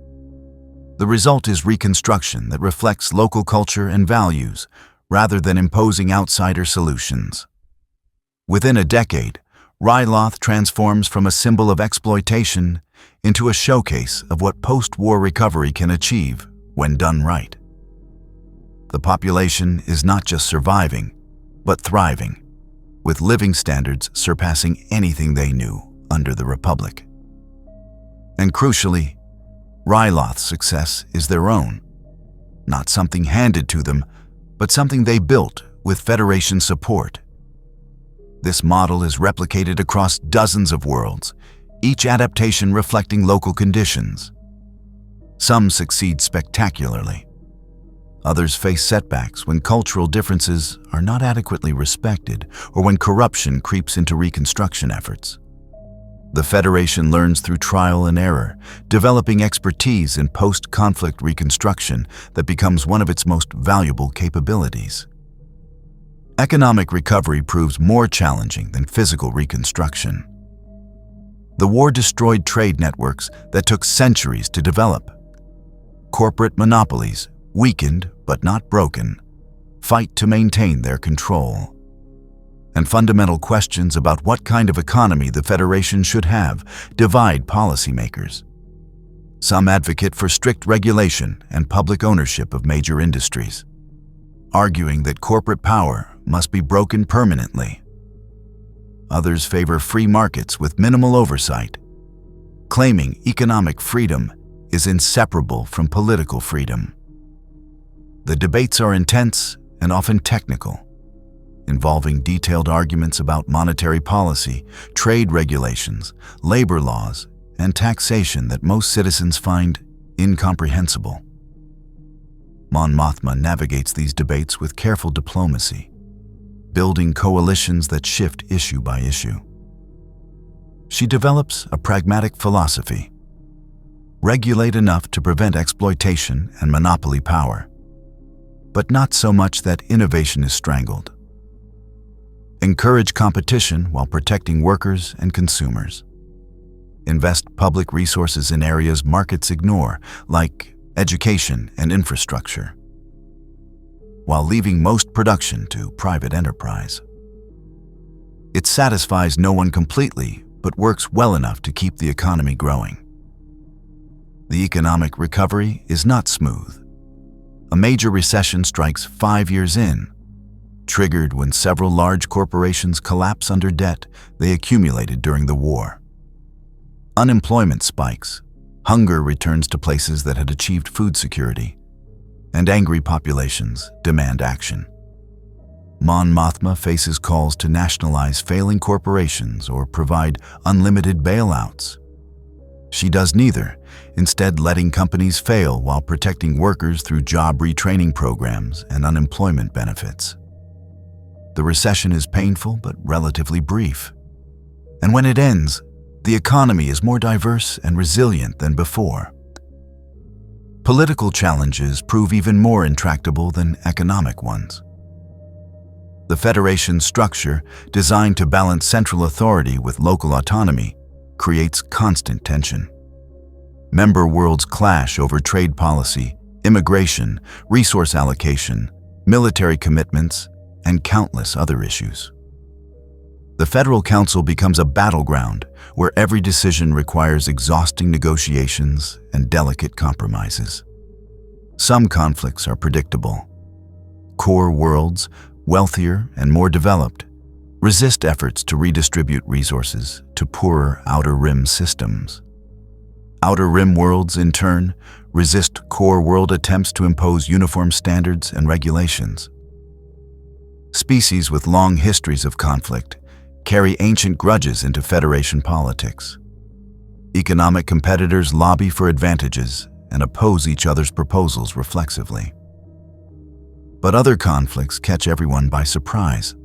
The result is reconstruction that reflects local culture and values rather than imposing outsider solutions. Within a decade, Ryloth transforms from a symbol of exploitation into a showcase of what post-war recovery can achieve when done right. The population is not just surviving, but thriving, with living standards surpassing anything they knew under the Republic. And crucially, Ryloth's success is their own, not something handed to them, but something they built with Federation support. This model is replicated across dozens of worlds, each adaptation reflecting local conditions. Some succeed spectacularly. Others face setbacks when cultural differences are not adequately respected or when corruption creeps into reconstruction efforts. The Federation learns through trial and error, developing expertise in post-conflict reconstruction that becomes one of its most valuable capabilities. Economic recovery proves more challenging than physical reconstruction. The war destroyed trade networks that took centuries to develop. Corporate monopolies, weakened but not broken, fight to maintain their control. And fundamental questions about what kind of economy the Federation should have divide policymakers. Some advocate for strict regulation and public ownership of major industries, arguing that corporate power must be broken permanently. Others favor free markets with minimal oversight, claiming economic freedom is inseparable from political freedom. The debates are intense and often technical, involving detailed arguments about monetary policy, trade regulations, labor laws, and taxation that most citizens find incomprehensible. Mon Mothma navigates these debates with careful diplomacy, building coalitions that shift issue by issue. She develops a pragmatic philosophy: regulate enough to prevent exploitation and monopoly power, but not so much that innovation is strangled. Encourage competition while protecting workers and consumers. Invest public resources in areas markets ignore, like education and infrastructure, while leaving most production to private enterprise. It satisfies no one completely, but works well enough to keep the economy growing. The economic recovery is not smooth. A major recession strikes 5 years in, triggered when several large corporations collapse under debt they accumulated during the war. Unemployment spikes, hunger returns to places that had achieved food security, and angry populations demand action. Mon Mothma faces calls to nationalize failing corporations or provide unlimited bailouts. She does neither, instead letting companies fail while protecting workers through job retraining programs and unemployment benefits. The recession is painful but relatively brief. And when it ends, the economy is more diverse and resilient than before. Political challenges prove even more intractable than economic ones. The Federation's structure, designed to balance central authority with local autonomy, creates constant tension. Member worlds clash over trade policy, immigration, resource allocation, military commitments, and countless other issues. The Federal Council becomes a battleground where every decision requires exhausting negotiations and delicate compromises. Some conflicts are predictable. Core worlds, wealthier and more developed, resist efforts to redistribute resources to poorer Outer Rim systems. Outer Rim worlds, in turn, resist core world attempts to impose uniform standards and regulations. Species with long histories of conflict carry ancient grudges into Federation politics. Economic competitors lobby for advantages and oppose each other's proposals reflexively. But other conflicts catch everyone by surprise.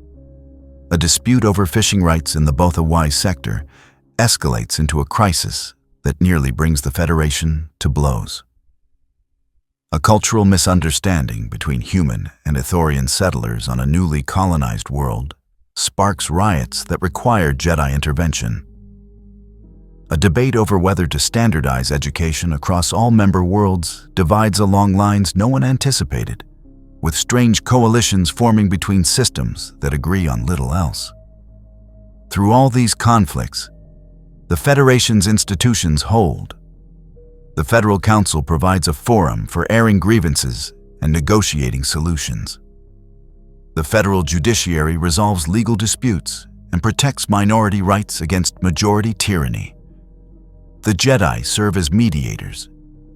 A dispute over fishing rights in the Bothawai sector escalates into a crisis that nearly brings the Federation to blows. A cultural misunderstanding between human and Ithorian settlers on a newly colonized world sparks riots that require Jedi intervention. A debate over whether to standardize education across all member worlds divides along lines no one anticipated, with strange coalitions forming between systems that agree on little else. Through all these conflicts, the Federation's institutions hold. The Federal Council provides a forum for airing grievances and negotiating solutions. The federal judiciary resolves legal disputes and protects minority rights against majority tyranny. The Jedi serve as mediators,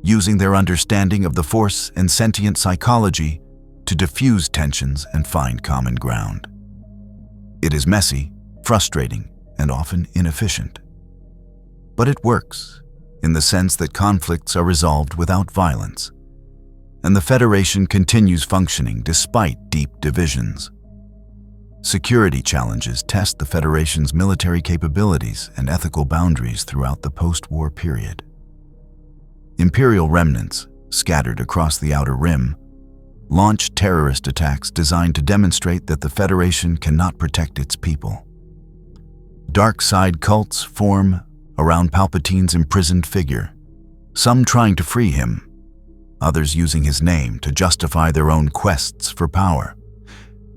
using their understanding of the Force and sentient psychology to diffuse tensions and find common ground. It is messy, frustrating, and often inefficient. But it works, in the sense that conflicts are resolved without violence, and the Federation continues functioning despite deep divisions. Security challenges test the Federation's military capabilities and ethical boundaries throughout the post-war period. Imperial remnants, scattered across the Outer Rim, launch terrorist attacks designed to demonstrate that the Federation cannot protect its people. Dark side cults form around Palpatine's imprisoned figure, some trying to free him, others using his name to justify their own quests for power.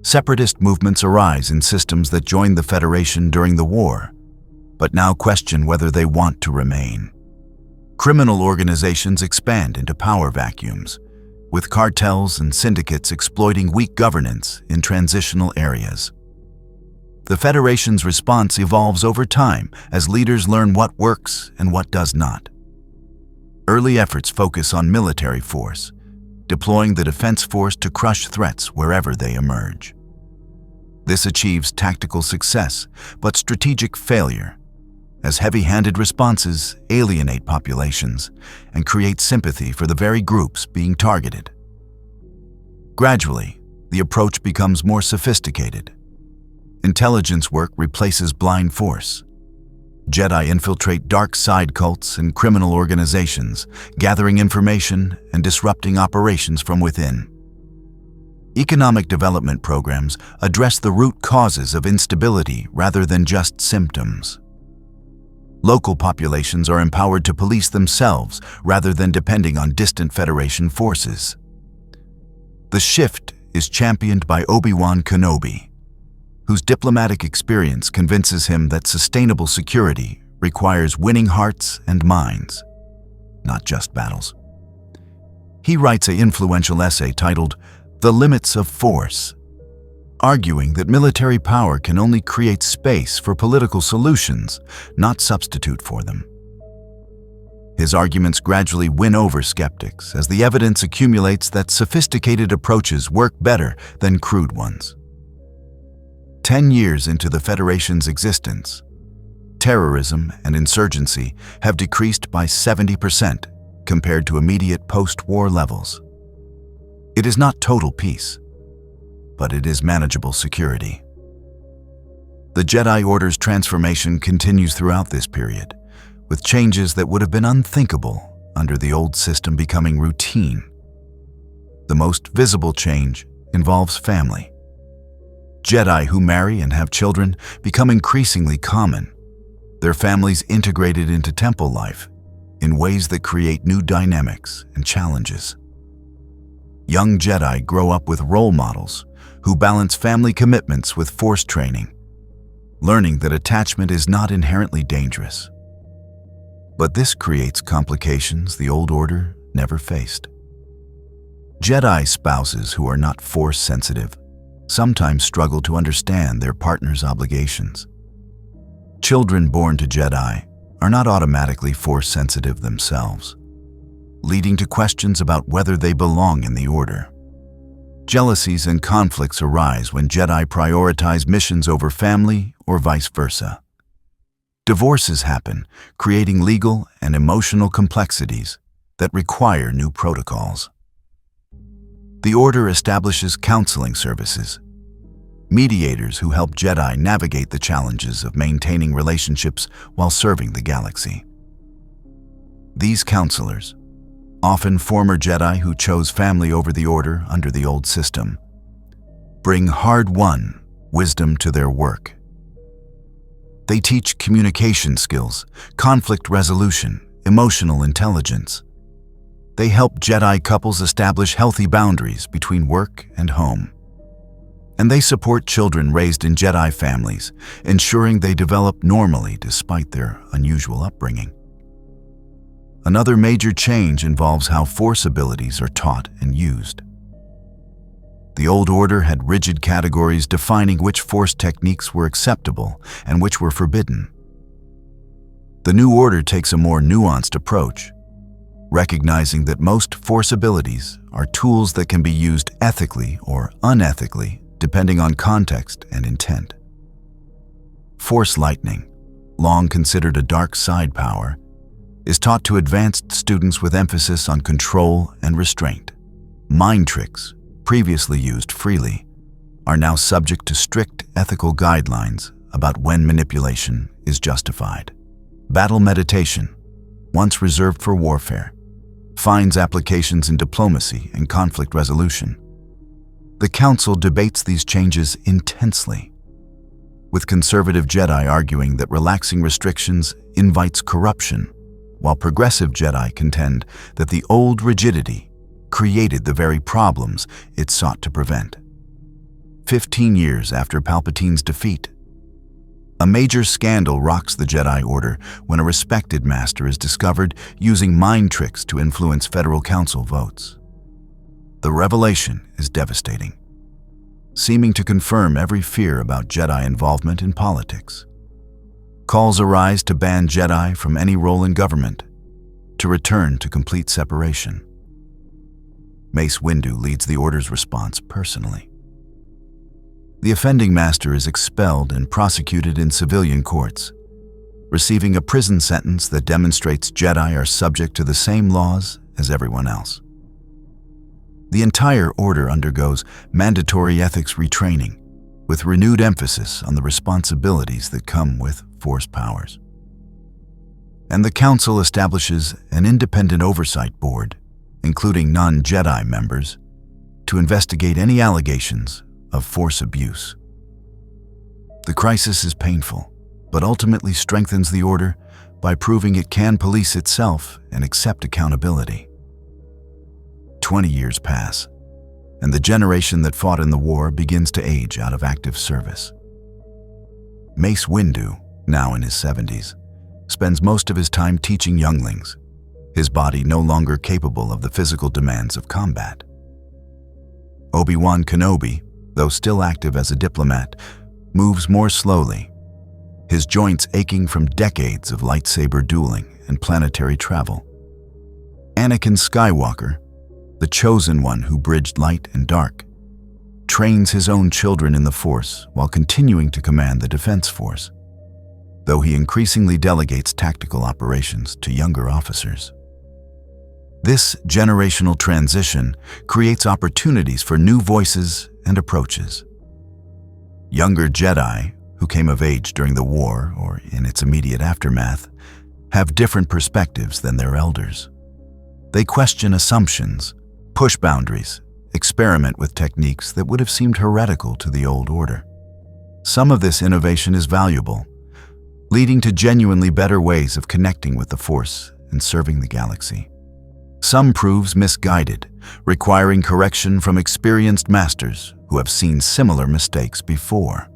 Separatist movements arise in systems that joined the Federation during the war, but now question whether they want to remain. Criminal organizations expand into power vacuums, with cartels and syndicates exploiting weak governance in transitional areas. The Federation's response evolves over time as leaders learn what works and what does not. Early efforts focus on military force, deploying the defense force to crush threats wherever they emerge. This achieves tactical success, but strategic failure, as heavy-handed responses alienate populations and create sympathy for the very groups being targeted. Gradually, the approach becomes more sophisticated. Intelligence work replaces blind force. Jedi infiltrate dark side cults and criminal organizations, gathering information and disrupting operations from within. Economic development programs address the root causes of instability rather than just symptoms. Local populations are empowered to police themselves rather than depending on distant Federation forces. The shift is championed by Obi-Wan Kenobi, whose diplomatic experience convinces him that sustainable security requires winning hearts and minds, not just battles. He writes an influential essay titled "The Limits of Force," arguing that military power can only create space for political solutions, not substitute for them. His arguments gradually win over skeptics as the evidence accumulates that sophisticated approaches work better than crude ones. 10 years into the Federation's existence, terrorism and insurgency have decreased by 70% compared to immediate post-war levels. It is not total peace, but it is manageable security. The Jedi Order's transformation continues throughout this period, with changes that would have been unthinkable under the old system becoming routine. The most visible change involves family. Jedi who marry and have children become increasingly common, their families integrated into temple life in ways that create new dynamics and challenges. Young Jedi grow up with role models who balance family commitments with Force training, learning that attachment is not inherently dangerous. But this creates complications the old order never faced. Jedi spouses who are not Force-sensitive sometimes struggle to understand their partner's obligations. Children born to Jedi are not automatically Force-sensitive themselves, leading to questions about whether they belong in the Order. Jealousies and conflicts arise when Jedi prioritize missions over family or vice versa. Divorces happen, creating legal and emotional complexities that require new protocols. The Order establishes counseling services, mediators who help Jedi navigate the challenges of maintaining relationships while serving the galaxy. These counselors, often former Jedi who chose family over the Order under the old system, bring hard-won wisdom to their work. They teach communication skills, conflict resolution, emotional intelligence. They help Jedi couples establish healthy boundaries between work and home. And they support children raised in Jedi families, ensuring they develop normally despite their unusual upbringing. Another major change involves how Force abilities are taught and used. The old Order had rigid categories defining which Force techniques were acceptable and which were forbidden. The new Order takes a more nuanced approach, recognizing that most Force abilities are tools that can be used ethically or unethically depending on context and intent. Force lightning, long considered a dark side power, is taught to advanced students with emphasis on control and restraint. Mind tricks, previously used freely, are now subject to strict ethical guidelines about when manipulation is justified. Battle meditation, once reserved for warfare, finds applications in diplomacy and conflict resolution. The Council debates these changes intensely, with conservative Jedi arguing that relaxing restrictions invites corruption, while progressive Jedi contend that the old rigidity created the very problems it sought to prevent. 15 years after Palpatine's defeat, a major scandal rocks the Jedi Order when a respected master is discovered using mind tricks to influence Federal Council votes. The revelation is devastating, seeming to confirm every fear about Jedi involvement in politics. Calls arise to ban Jedi from any role in government, to return to complete separation. Mace Windu leads the Order's response personally. The offending master is expelled and prosecuted in civilian courts, receiving a prison sentence that demonstrates Jedi are subject to the same laws as everyone else. The entire Order undergoes mandatory ethics retraining, with renewed emphasis on the responsibilities that come with Force powers. And the Council establishes an independent oversight board, including non-Jedi members, to investigate any allegations of Force abuse. The crisis is painful, but ultimately strengthens the Order by proving it can police itself and accept accountability. 20 years pass, and the generation that fought in the war begins to age out of active service. Mace Windu, now in his 70s, spends most of his time teaching younglings, his body no longer capable of the physical demands of combat. Obi-Wan Kenobi, though still active as a diplomat, moves more slowly, his joints aching from decades of lightsaber dueling and planetary travel. Anakin Skywalker, the chosen one who bridged light and dark, trains his own children in the Force while continuing to command the Defense Force, though he increasingly delegates tactical operations to younger officers. This generational transition creates opportunities for new voices and approaches. Younger Jedi, who came of age during the war or in its immediate aftermath, have different perspectives than their elders. They question assumptions, push boundaries, experiment with techniques that would have seemed heretical to the old order. Some of this innovation is valuable, leading to genuinely better ways of connecting with the Force and serving the galaxy. Some proves misguided, requiring correction from experienced masters who have seen similar mistakes before.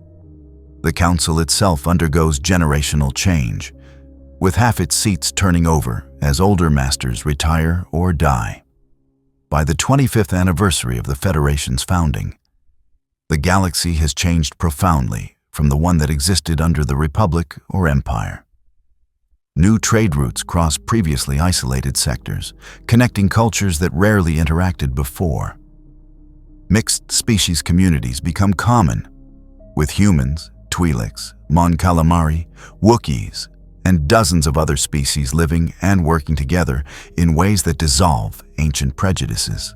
The Council itself undergoes generational change, with half its seats turning over as older masters retire or die. By the 25th anniversary of the Federation's founding, the galaxy has changed profoundly from the one that existed under the Republic or Empire. New trade routes cross previously isolated sectors, connecting cultures that rarely interacted before. Mixed species communities become common, with humans, Twi'leks, Mon Calamari, Wookiees, and dozens of other species living and working together in ways that dissolve ancient prejudices.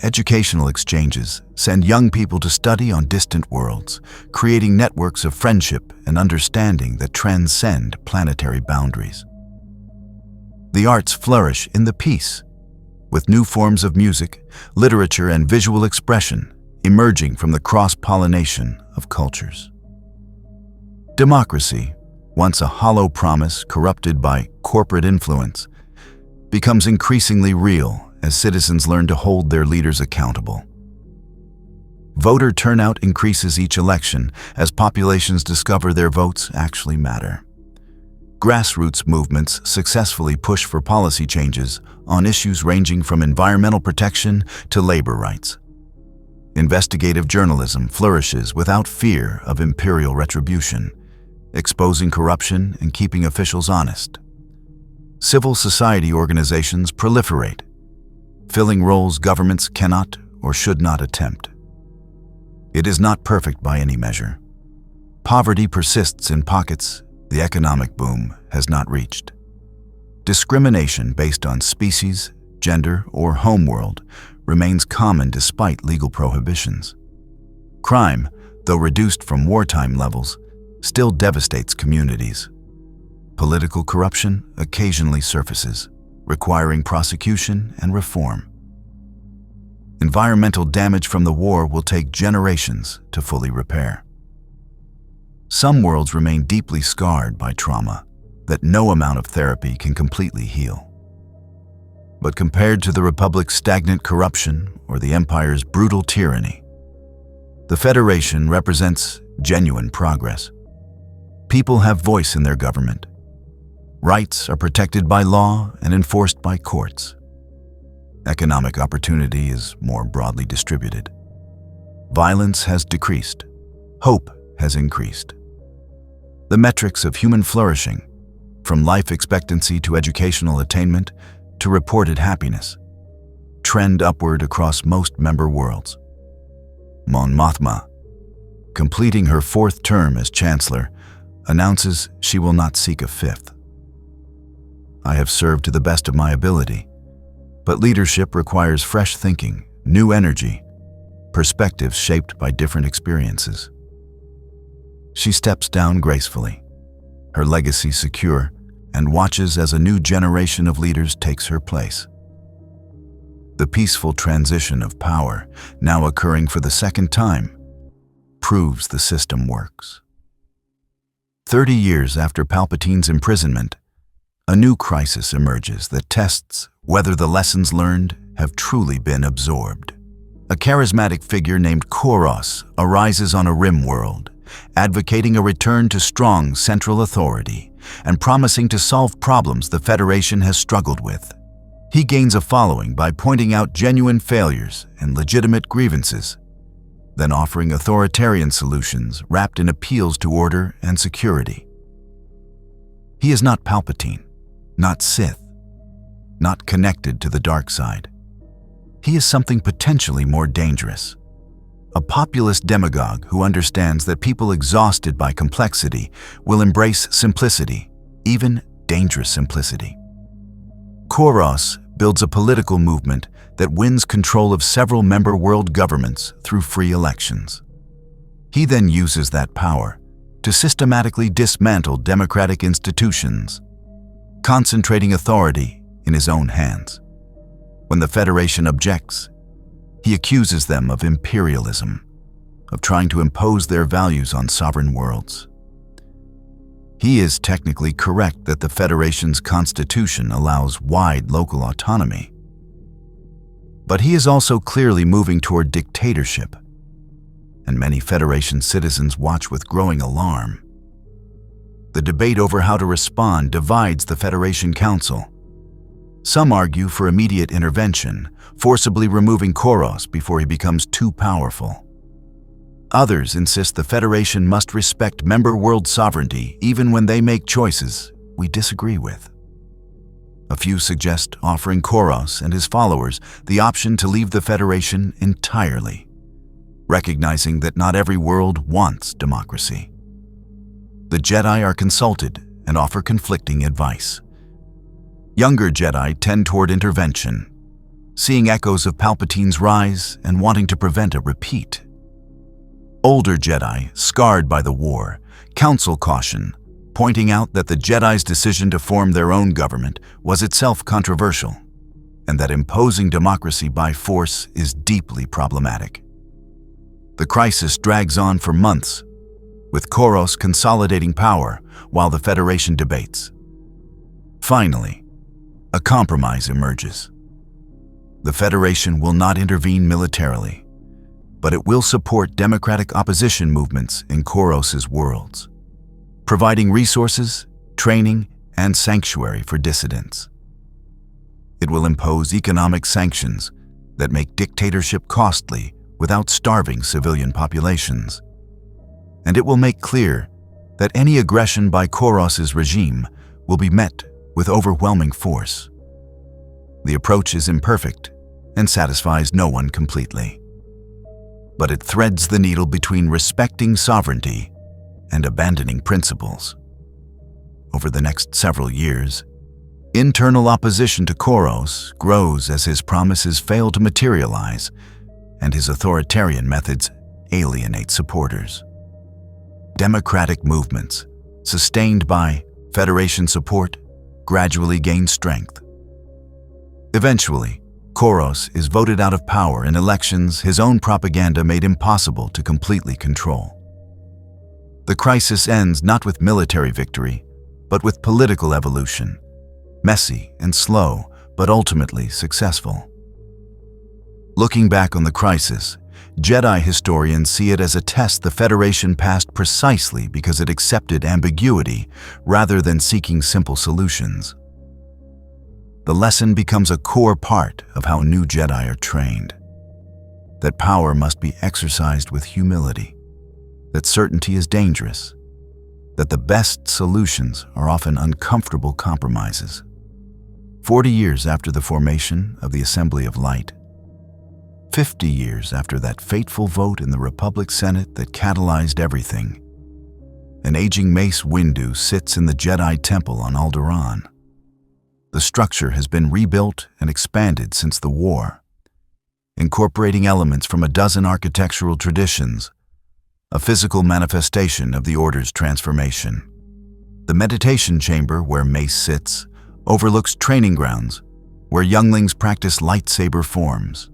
Educational exchanges send young people to study on distant worlds, creating networks of friendship and understanding that transcend planetary boundaries. The arts flourish in the peace, with new forms of music, literature, and visual expression emerging from the cross-pollination of cultures. Democracy, once a hollow promise corrupted by corporate influence, becomes increasingly real as citizens learn to hold their leaders accountable. Voter turnout increases each election as populations discover their votes actually matter. Grassroots movements successfully push for policy changes on issues ranging from environmental protection to labor rights. Investigative journalism flourishes without fear of imperial retribution, exposing corruption and keeping officials honest. Civil society organizations proliferate, filling roles governments cannot or should not attempt. It is not perfect by any measure. Poverty persists in pockets the economic boom has not reached. Discrimination based on species, gender, or homeworld remains common despite legal prohibitions. Crime, though reduced from wartime levels, still devastates communities. Political corruption occasionally surfaces, requiring prosecution and reform. Environmental damage from the war will take generations to fully repair. Some worlds remain deeply scarred by trauma that no amount of therapy can completely heal. But compared to the Republic's stagnant corruption or the Empire's brutal tyranny, the Federation represents genuine progress. People have voice in their government. Rights are protected by law and enforced by courts. Economic opportunity is more broadly distributed. Violence has decreased. Hope has increased. The metrics of human flourishing, from life expectancy to educational attainment to reported happiness, trend upward across most member worlds. Mon Mothma, completing her 4th term as Chancellor, announces she will not seek a 5th. I have served to the best of my ability, but leadership requires fresh thinking, new energy, perspectives shaped by different experiences. She steps down gracefully, her legacy secure, and watches as a new generation of leaders takes her place. The peaceful transition of power, now occurring for the 2nd time, proves the system works. 30 years after Palpatine's imprisonment, a new crisis emerges that tests whether the lessons learned have truly been absorbed. A charismatic figure named Koros arises on a rim world, advocating a return to strong central authority and promising to solve problems the Federation has struggled with. He gains a following by pointing out genuine failures and legitimate grievances. then offering authoritarian solutions wrapped in appeals to order and security. He is not Palpatine, not Sith, not connected to the dark side. He is something potentially more dangerous. A populist demagogue who understands that people exhausted by complexity will embrace simplicity, even dangerous simplicity. Koros builds a political movement that wins control of several member world governments through free elections. He then uses that power to systematically dismantle democratic institutions, concentrating authority in his own hands. When the Federation objects, he accuses them of imperialism, of trying to impose their values on sovereign worlds. He is technically correct that the Federation's constitution allows wide local autonomy. But he is also clearly moving toward dictatorship, and many Federation citizens watch with growing alarm. The debate over how to respond divides the Federation Council. Some argue for immediate intervention, forcibly removing Koros before he becomes too powerful. Others insist the Federation must respect member world sovereignty even when they make choices we disagree with. A few suggest offering Koros and his followers the option to leave the Federation entirely, recognizing that not every world wants democracy. The Jedi are consulted and offer conflicting advice. Younger Jedi tend toward intervention, seeing echoes of Palpatine's rise and wanting to prevent a repeat. Older Jedi, scarred by the war, counsel caution, pointing out that the Jedi's decision to form their own government was itself controversial, and that imposing democracy by force is deeply problematic. The crisis drags on for months, with Koros consolidating power while the Federation debates. Finally, a compromise emerges. The Federation will not intervene militarily, but it will support democratic opposition movements in Koros's worlds, providing resources, training, and sanctuary for dissidents. It will impose economic sanctions that make dictatorship costly without starving civilian populations. And it will make clear that any aggression by Koros's regime will be met with overwhelming force. The approach is imperfect and satisfies no one completely, but it threads the needle between respecting sovereignty and abandoning principles. Over the next several years, internal opposition to Koros grows as his promises fail to materialize and his authoritarian methods alienate supporters. Democratic movements, sustained by Federation support, gradually gain strength. Eventually, Koros is voted out of power in elections his own propaganda made impossible to completely control. The crisis ends not with military victory, but with political evolution, messy and slow, but ultimately successful. Looking back on the crisis, Jedi historians see it as a test the Federation passed precisely because it accepted ambiguity rather than seeking simple solutions. The lesson becomes a core part of how new Jedi are trained. That power must be exercised with humility, that certainty is dangerous, that the best solutions are often uncomfortable compromises. 40 years after the formation of the Assembly of Light, 50 years after that fateful vote in the Republic Senate that catalyzed everything, an aging Mace Windu sits in the Jedi Temple on Alderaan. The structure has been rebuilt and expanded since the war, incorporating elements from a dozen architectural traditions, a physical manifestation of the Order's transformation. The meditation chamber where Mace sits overlooks training grounds where younglings practice lightsaber forms,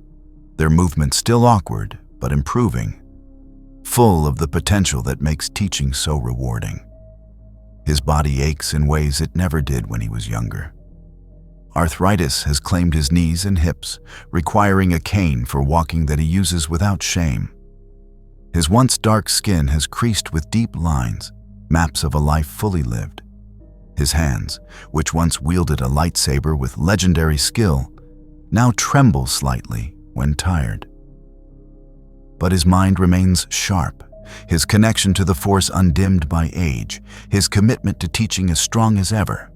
their movements still awkward but improving, full of the potential that makes teaching so rewarding. His body aches in ways it never did when he was younger. Arthritis has claimed his knees and hips, requiring a cane for walking that he uses without shame. His once dark skin has creased with deep lines, maps of a life fully lived. His hands, which once wielded a lightsaber with legendary skill, now tremble slightly when tired. but his mind remains sharp, his connection to the Force undimmed by age, his commitment to teaching as strong as ever.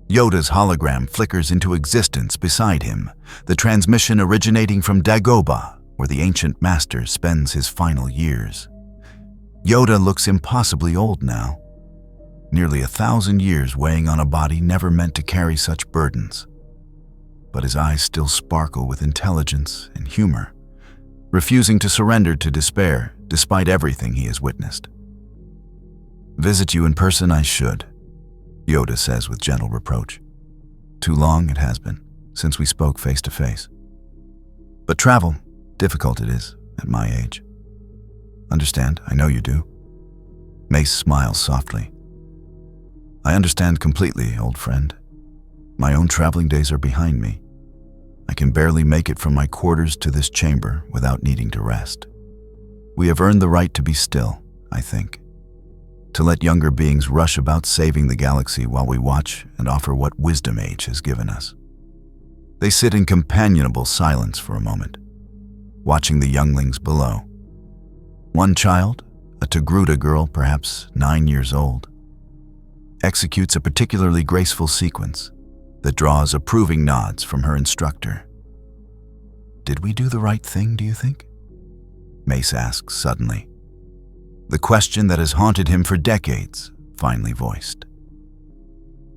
Yoda's hologram flickers into existence beside him, the transmission originating from Dagobah, where the ancient master spends his final years. Yoda looks impossibly old now, nearly 1,000 years weighing on a body never meant to carry such burdens. But his eyes still sparkle with intelligence and humor, refusing to surrender to despair despite everything he has witnessed. "Visit you in person I should," Yoda says with gentle reproach. "Too long it has been since we spoke face to face. But travel, difficult it is at my age. Understand, I know you do." Mace smiles softly. "I understand completely, old friend. My own traveling days are behind me. I can barely make it from my quarters to this chamber without needing to rest. We have earned the right to be still, I think. To let younger beings rush about saving the galaxy while we watch and offer what wisdom age has given us." They sit in companionable silence for a moment, watching the younglings below. One child, a Togruta girl perhaps 9 years old, executes a particularly graceful sequence that draws approving nods from her instructor. "Did we do the right thing, do you think?" Mace asks suddenly. The question that has haunted him for decades, finally voiced.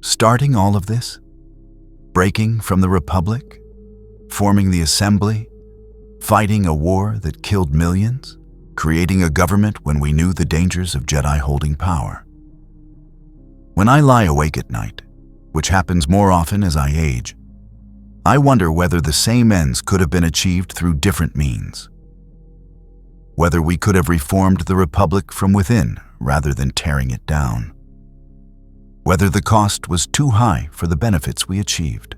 Starting all of this? Breaking from the Republic? Forming the Assembly? Fighting a war that killed millions? Creating a government when we knew the dangers of Jedi holding power? When I lie awake at night, which happens more often as I age, I wonder whether the same ends could have been achieved through different means. Whether we could have reformed the Republic from within rather than tearing it down. Whether the cost was too high for the benefits we achieved.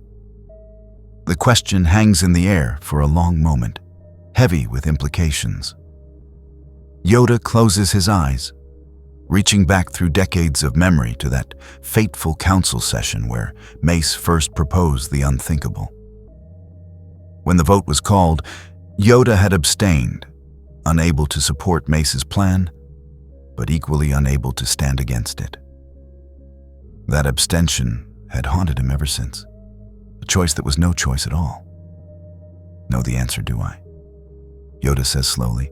The question hangs in the air for a long moment, heavy with implications. Yoda closes his eyes, reaching back through decades of memory to that fateful council session where Mace first proposed the unthinkable. When the vote was called, Yoda had abstained, unable to support Mace's plan, but equally unable to stand against it. That abstention had haunted him ever since, a choice that was no choice at all. "Know the answer, do I?" Yoda says slowly,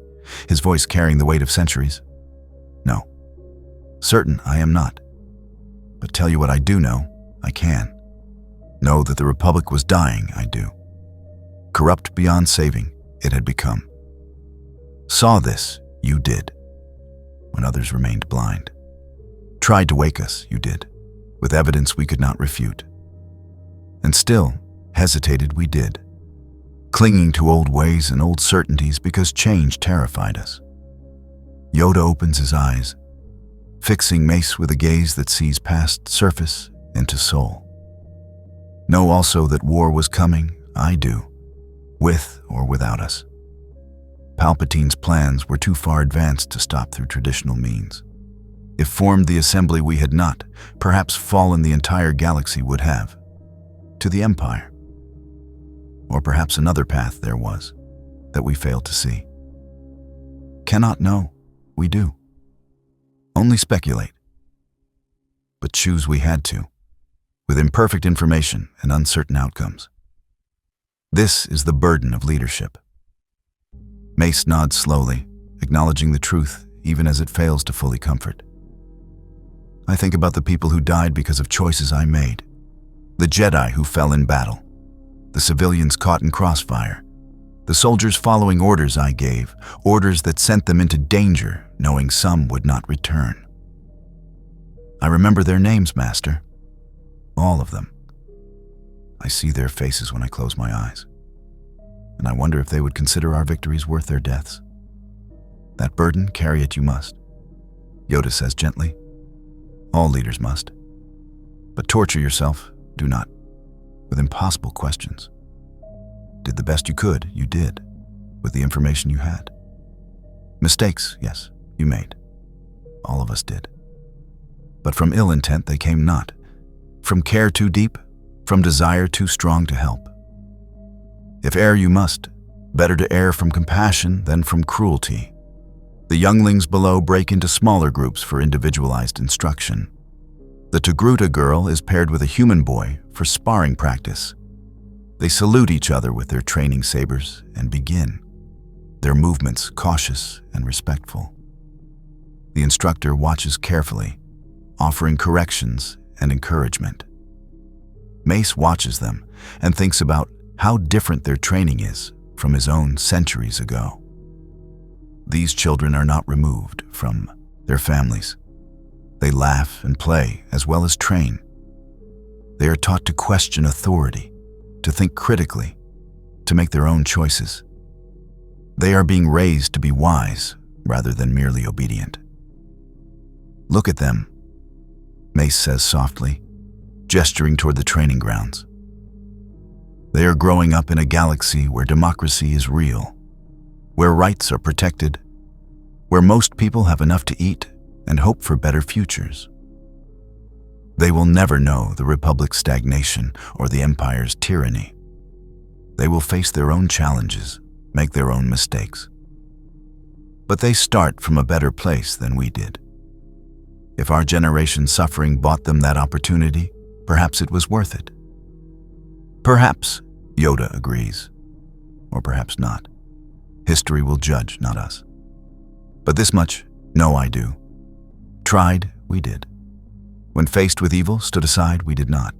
his voice carrying the weight of centuries. "No. Certain I am not. But tell you what I do know, I can. Know that the Republic was dying, I do. Corrupt beyond saving, it had become. Saw this, you did, when others remained blind. Tried to wake us, you did, with evidence we could not refute. And still, hesitated we did, clinging to old ways and old certainties because change terrified us." Yoda opens his eyes, fixing Mace with a gaze that sees past surface into soul. "Know also that war was coming, I do, with or without us. Palpatine's plans were too far advanced to stop through traditional means. If formed the Assembly we had not, perhaps fallen the entire galaxy would have. To the Empire. Or perhaps another path there was, that we failed to see. Cannot know, we do. Only speculate. But choose we had to, with imperfect information and uncertain outcomes. This is the burden of leadership." Mace nods slowly, acknowledging the truth even as it fails to fully comfort. "I think about the people who died because of choices I made. The Jedi who fell in battle. The civilians caught in crossfire. The soldiers following orders I gave, orders that sent them into danger, knowing some would not return. I remember their names, Master. All of them. I see their faces when I close my eyes. And I wonder if they would consider our victories worth their deaths. That burden, carry it you must," Yoda says gently. "All leaders must. But torture yourself, do not, with impossible questions. Did the best you could, you did, with the information you had. Mistakes, yes, you made. All of us did. But from ill intent they came not, from care too deep, from desire too strong to help. If err you must, Better to err from compassion than from cruelty. The younglings below break into smaller groups for individualized instruction. The Togruta girl is paired with a human boy for sparring practice. They salute each other with their training sabers and begin, their movements cautious and respectful. The instructor watches carefully, offering corrections and encouragement. Mace watches them and thinks about how different their training is from his own centuries ago. These children are not removed from their families. They laugh and play as well as train. They are taught to question authority, to think critically, to make their own choices. They are being raised to be wise rather than merely obedient. Look at them, Mace says softly, gesturing toward the training grounds. They are growing up in a galaxy where democracy is real, where rights are protected, where most people have enough to eat and hope for better futures. They will never know the Republic's stagnation or the Empire's tyranny. They will face their own challenges, make their own mistakes. But they start from a better place than we did. If our generation's suffering bought them that opportunity, perhaps it was worth it. Perhaps, Yoda agrees, or perhaps not. History will judge, not us. But this much, know I do. Tried, we did. When faced with evil, stood aside, we did not.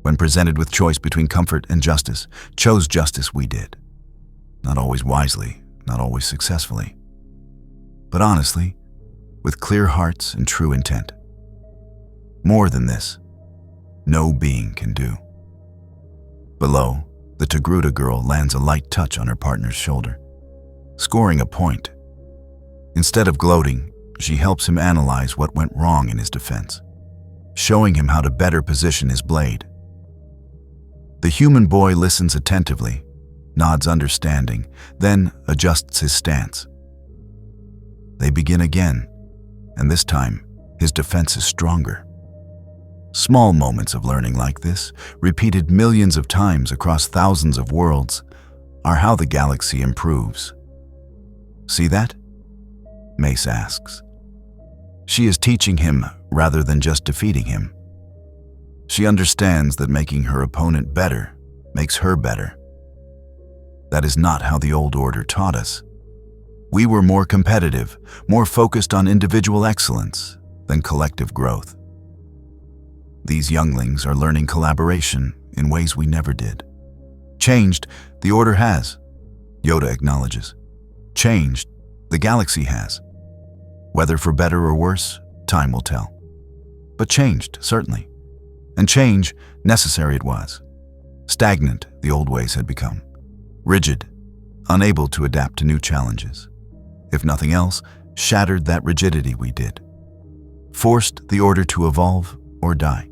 When presented with choice between comfort and justice, chose justice, we did. Not always wisely, not always successfully, but honestly, with clear hearts and true intent. More than this, no being can do. Below, the Togruta girl lands a light touch on her partner's shoulder, scoring a point. Instead of gloating, she helps him analyze what went wrong in his defense, showing him how to better position his blade. The human boy listens attentively, nods understanding, then adjusts his stance. They begin again, and this time, his defense is stronger. Small moments of learning like this, repeated millions of times across thousands of worlds, are how the galaxy improves. See that? Mace asks. She is teaching him rather than just defeating him. She understands that making her opponent better makes her better. That is not how the old order taught us. We were more competitive, more focused on individual excellence than collective growth. These younglings are learning collaboration in ways we never did. Changed, the order has, Yoda acknowledges. Changed, the galaxy has. Whether for better or worse, time will tell. But changed, certainly. And change, necessary it was. Stagnant, the old ways had become. Rigid, unable to adapt to new challenges. If nothing else, shattered that rigidity we did. Forced the order to evolve or die.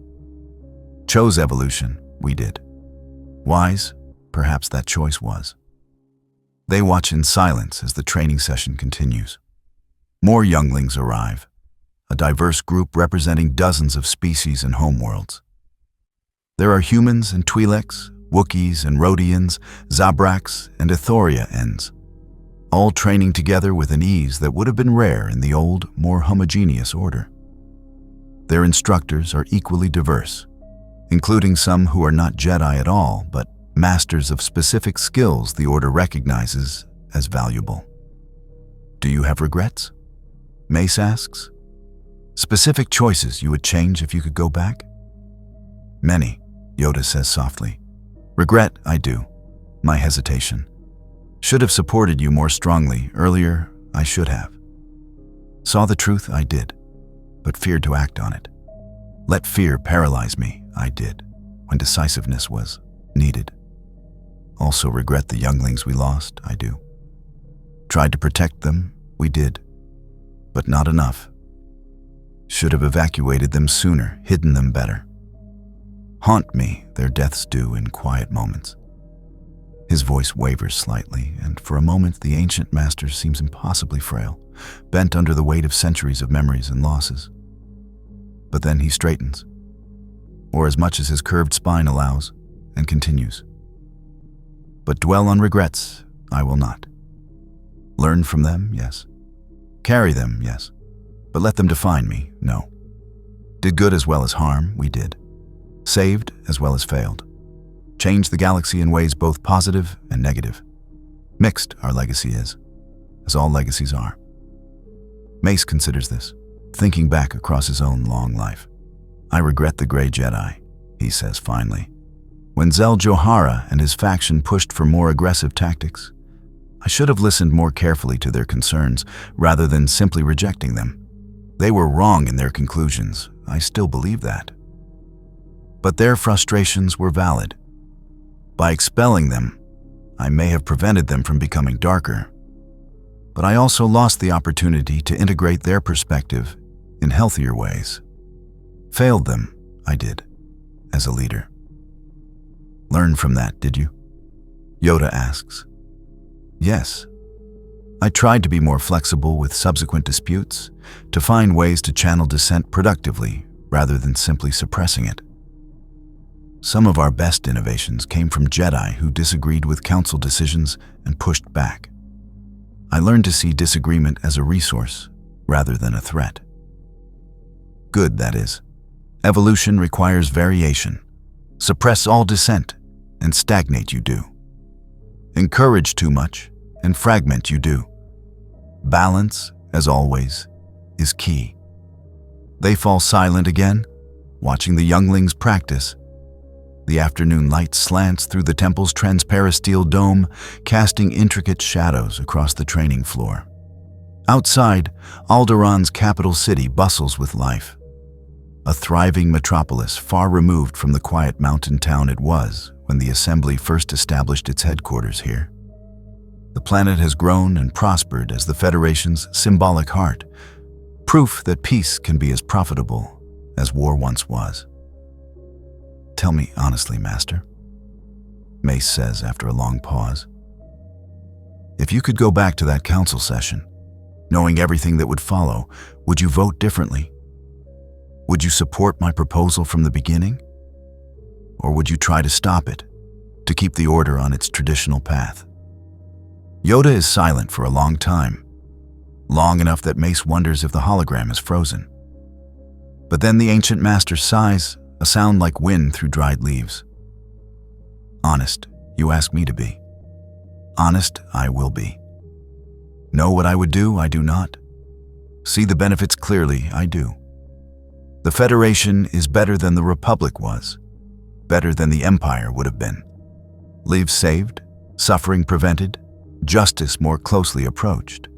Chose evolution, we did. Wise, perhaps that choice was. They watch in silence as the training session continues. More younglings arrive, a diverse group representing dozens of species and homeworlds. There are humans and Twi'leks, Wookiees and Rhodians, Zabraks and Ithorians, all training together with an ease that would have been rare in the old, more homogeneous order. Their instructors are equally diverse, including some who are not Jedi at all, but masters of specific skills the order recognizes as valuable. Do you have regrets? Mace asks. Specific choices you would change if you could go back? Many, Yoda says softly. Regret, I do. My hesitation. Should have supported you more strongly earlier, I should have. Saw the truth, I did, but feared to act on it. Let fear paralyze me, I did, when decisiveness was needed. Also regret the younglings we lost, I do. Tried to protect them, we did, but not enough. Should have evacuated them sooner, hidden them better. Haunt me, their deaths do in quiet moments. His voice wavers slightly, and for a moment the ancient master seems impossibly frail, bent under the weight of centuries of memories and losses. But then he straightens, or as much as his curved spine allows, and continues. But dwell on regrets, I will not. Learn from them, yes. Carry them, yes. But let them define me, no. Did good as well as harm, we did. Saved as well as failed. Changed the galaxy in ways both positive and negative. Mixed our legacy is, as all legacies are. Mace considers this, thinking back across his own long life. I regret the Grey Jedi, he says finally. When Zel Johara and his faction pushed for more aggressive tactics, I should have listened more carefully to their concerns rather than simply rejecting them. They were wrong in their conclusions. I still believe that. But their frustrations were valid. By expelling them, I may have prevented them from becoming darker, but I also lost the opportunity to integrate their perspective in healthier ways. Failed them, I did, as a leader. Learn from that, did you? Yoda asks. Yes. I tried to be more flexible with subsequent disputes, to find ways to channel dissent productively rather than simply suppressing it. Some of our best innovations came from Jedi who disagreed with council decisions and pushed back. I learned to see disagreement as a resource rather than a threat. Good, that is. Evolution requires variation. Suppress all dissent, and stagnate you do. Encourage too much, and fragment you do. Balance, as always, is key. They fall silent again, watching the younglings practice. The afternoon light slants through the temple's transparisteel dome, casting intricate shadows across the training floor. Outside, Alderaan's capital city bustles with life. A thriving metropolis far removed from the quiet mountain town it was when the Assembly first established its headquarters here. The planet has grown and prospered as the Federation's symbolic heart, proof that peace can be as profitable as war once was. Tell me honestly, Master, Mace says after a long pause. If you could go back to that council session, knowing everything that would follow, would you vote differently? Would you support my proposal from the beginning? Or would you try to stop it, to keep the order on its traditional path? Yoda is silent for a long time, long enough that Mace wonders if the hologram is frozen. But then the ancient master sighs, a sound like wind through dried leaves. Honest, you ask me to be. Honest, I will be. Know what I would do, I do not. See the benefits clearly, I do. The Federation is better than the Republic was, better than the Empire would have been. Lives saved, suffering prevented, justice more closely approached.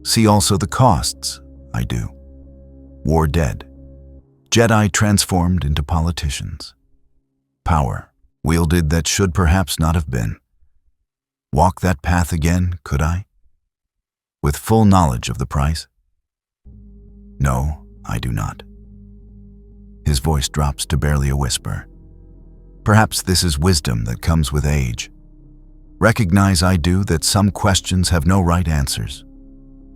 See also the costs, I do. War dead. Jedi transformed into politicians. Power wielded that should perhaps not have been. Walk that path again, could I? With full knowledge of the price? No, I do not. His voice drops to barely a whisper. Perhaps this is wisdom that comes with age. Recognize, I do, that some questions have no right answers.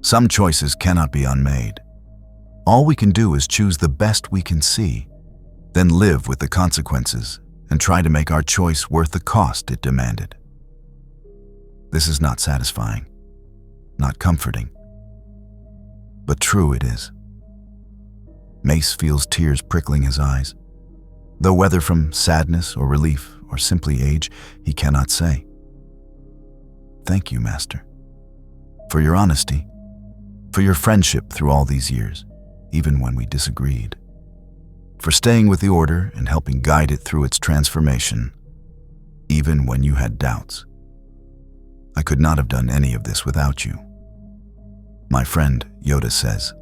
Some choices cannot be unmade. All we can do is choose the best we can see, then live with the consequences and try to make our choice worth the cost it demanded. This is not satisfying, not comforting, but true it is. Mace feels tears prickling his eyes, though whether from sadness or relief or simply age, he cannot say. Thank you, Master, for your honesty, for your friendship through all these years, even when we disagreed, for staying with the Order and helping guide it through its transformation, even when you had doubts. I could not have done any of this without you. My friend, Yoda says,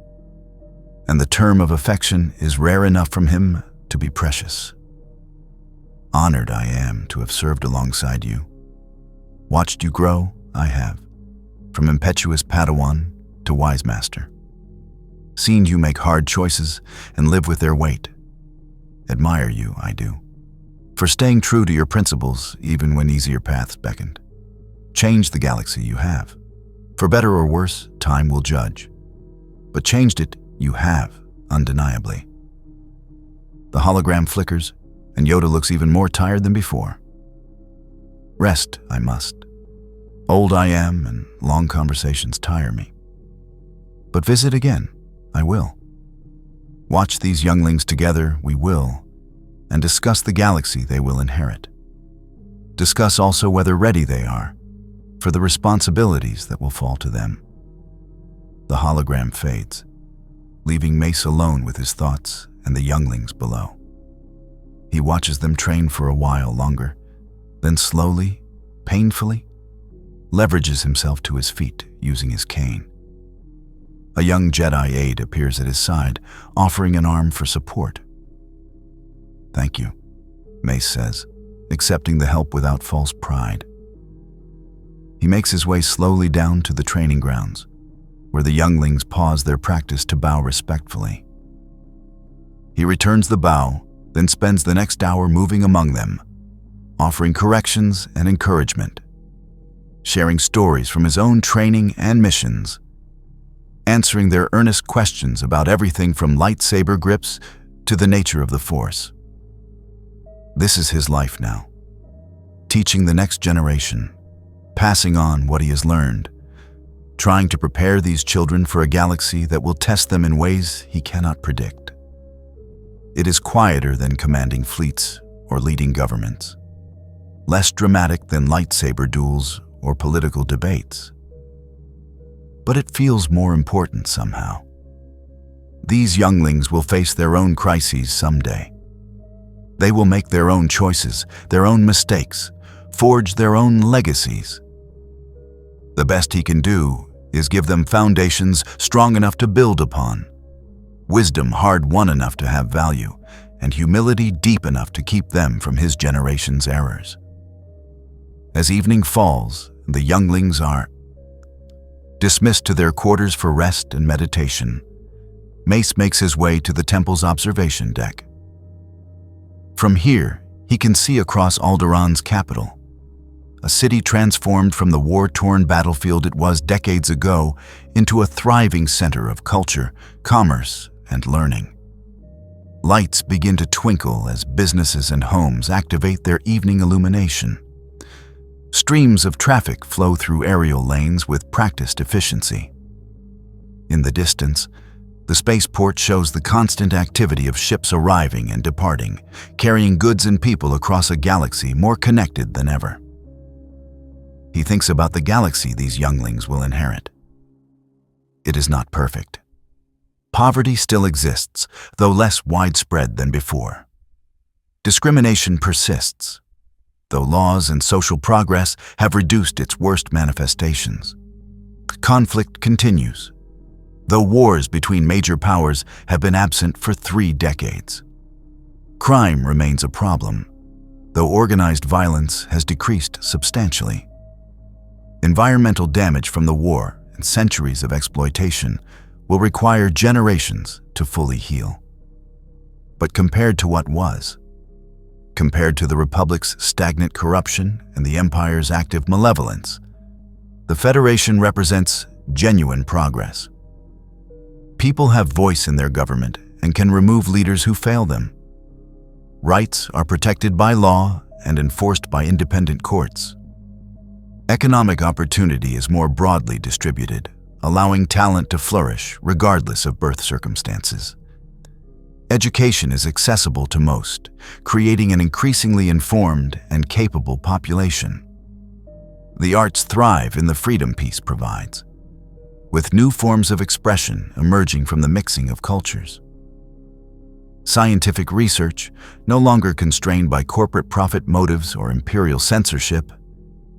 and the term of affection is rare enough from him to be precious. Honored I am to have served alongside you. Watched you grow, I have, from impetuous Padawan to wise master. Seen you make hard choices and live with their weight. Admire you, I do, for staying true to your principles even when easier paths beckoned. Changed the galaxy you have. For better or worse, time will judge. But changed it you have, undeniably. The hologram flickers, and Yoda looks even more tired than before. Rest, I must. Old I am, and long conversations tire me. But visit again, I will. Watch these younglings together, we will, and discuss the galaxy they will inherit. Discuss also whether ready they are for the responsibilities that will fall to them. The hologram fades, leaving Mace alone with his thoughts and the younglings below. He watches them train for a while longer, then slowly, painfully, leverages himself to his feet using his cane. A young Jedi aide appears at his side, offering an arm for support. "Thank you," Mace says, accepting the help without false pride. He makes his way slowly down to the training grounds, where the younglings pause their practice to bow respectfully. He returns the bow, then spends the next hour moving among them, offering corrections and encouragement, sharing stories from his own training and missions, answering their earnest questions about everything from lightsaber grips to the nature of the Force. This is his life now, teaching the next generation, passing on what he has learned, trying to prepare these children for a galaxy that will test them in ways he cannot predict. It is quieter than commanding fleets or leading governments, less dramatic than lightsaber duels or political debates. But it feels more important somehow. These younglings will face their own crises someday. They will make their own choices, their own mistakes, forge their own legacies. The best he can do is give them foundations strong enough to build upon, wisdom hard-won enough to have value, and humility deep enough to keep them from his generation's errors. As evening falls, the younglings are dismissed to their quarters for rest and meditation. Mace makes his way to the temple's observation deck. From here, he can see across Alderaan's capital, a city transformed from the war-torn battlefield it was decades ago into a thriving center of culture, commerce, and learning. Lights begin to twinkle as businesses and homes activate their evening illumination. Streams of traffic flow through aerial lanes with practiced efficiency. In the distance, the spaceport shows the constant activity of ships arriving and departing, carrying goods and people across a galaxy more connected than ever. He thinks about the galaxy these younglings will inherit. It is not perfect. Poverty still exists, though less widespread than before. Discrimination persists, though laws and social progress have reduced its worst manifestations. Conflict continues, though wars between major powers have been absent for 3 decades. Crime remains a problem, though organized violence has decreased substantially. Environmental damage from the war and centuries of exploitation will require generations to fully heal. But compared to what was, compared to the Republic's stagnant corruption and the Empire's active malevolence, the Federation represents genuine progress. People have voice in their government and can remove leaders who fail them. Rights are protected by law and enforced by independent courts. Economic opportunity is more broadly distributed, allowing talent to flourish regardless of birth circumstances. Education is accessible to most, creating an increasingly informed and capable population. The arts thrive in the freedom peace provides, with new forms of expression emerging from the mixing of cultures. Scientific research, no longer constrained by corporate profit motives or imperial censorship,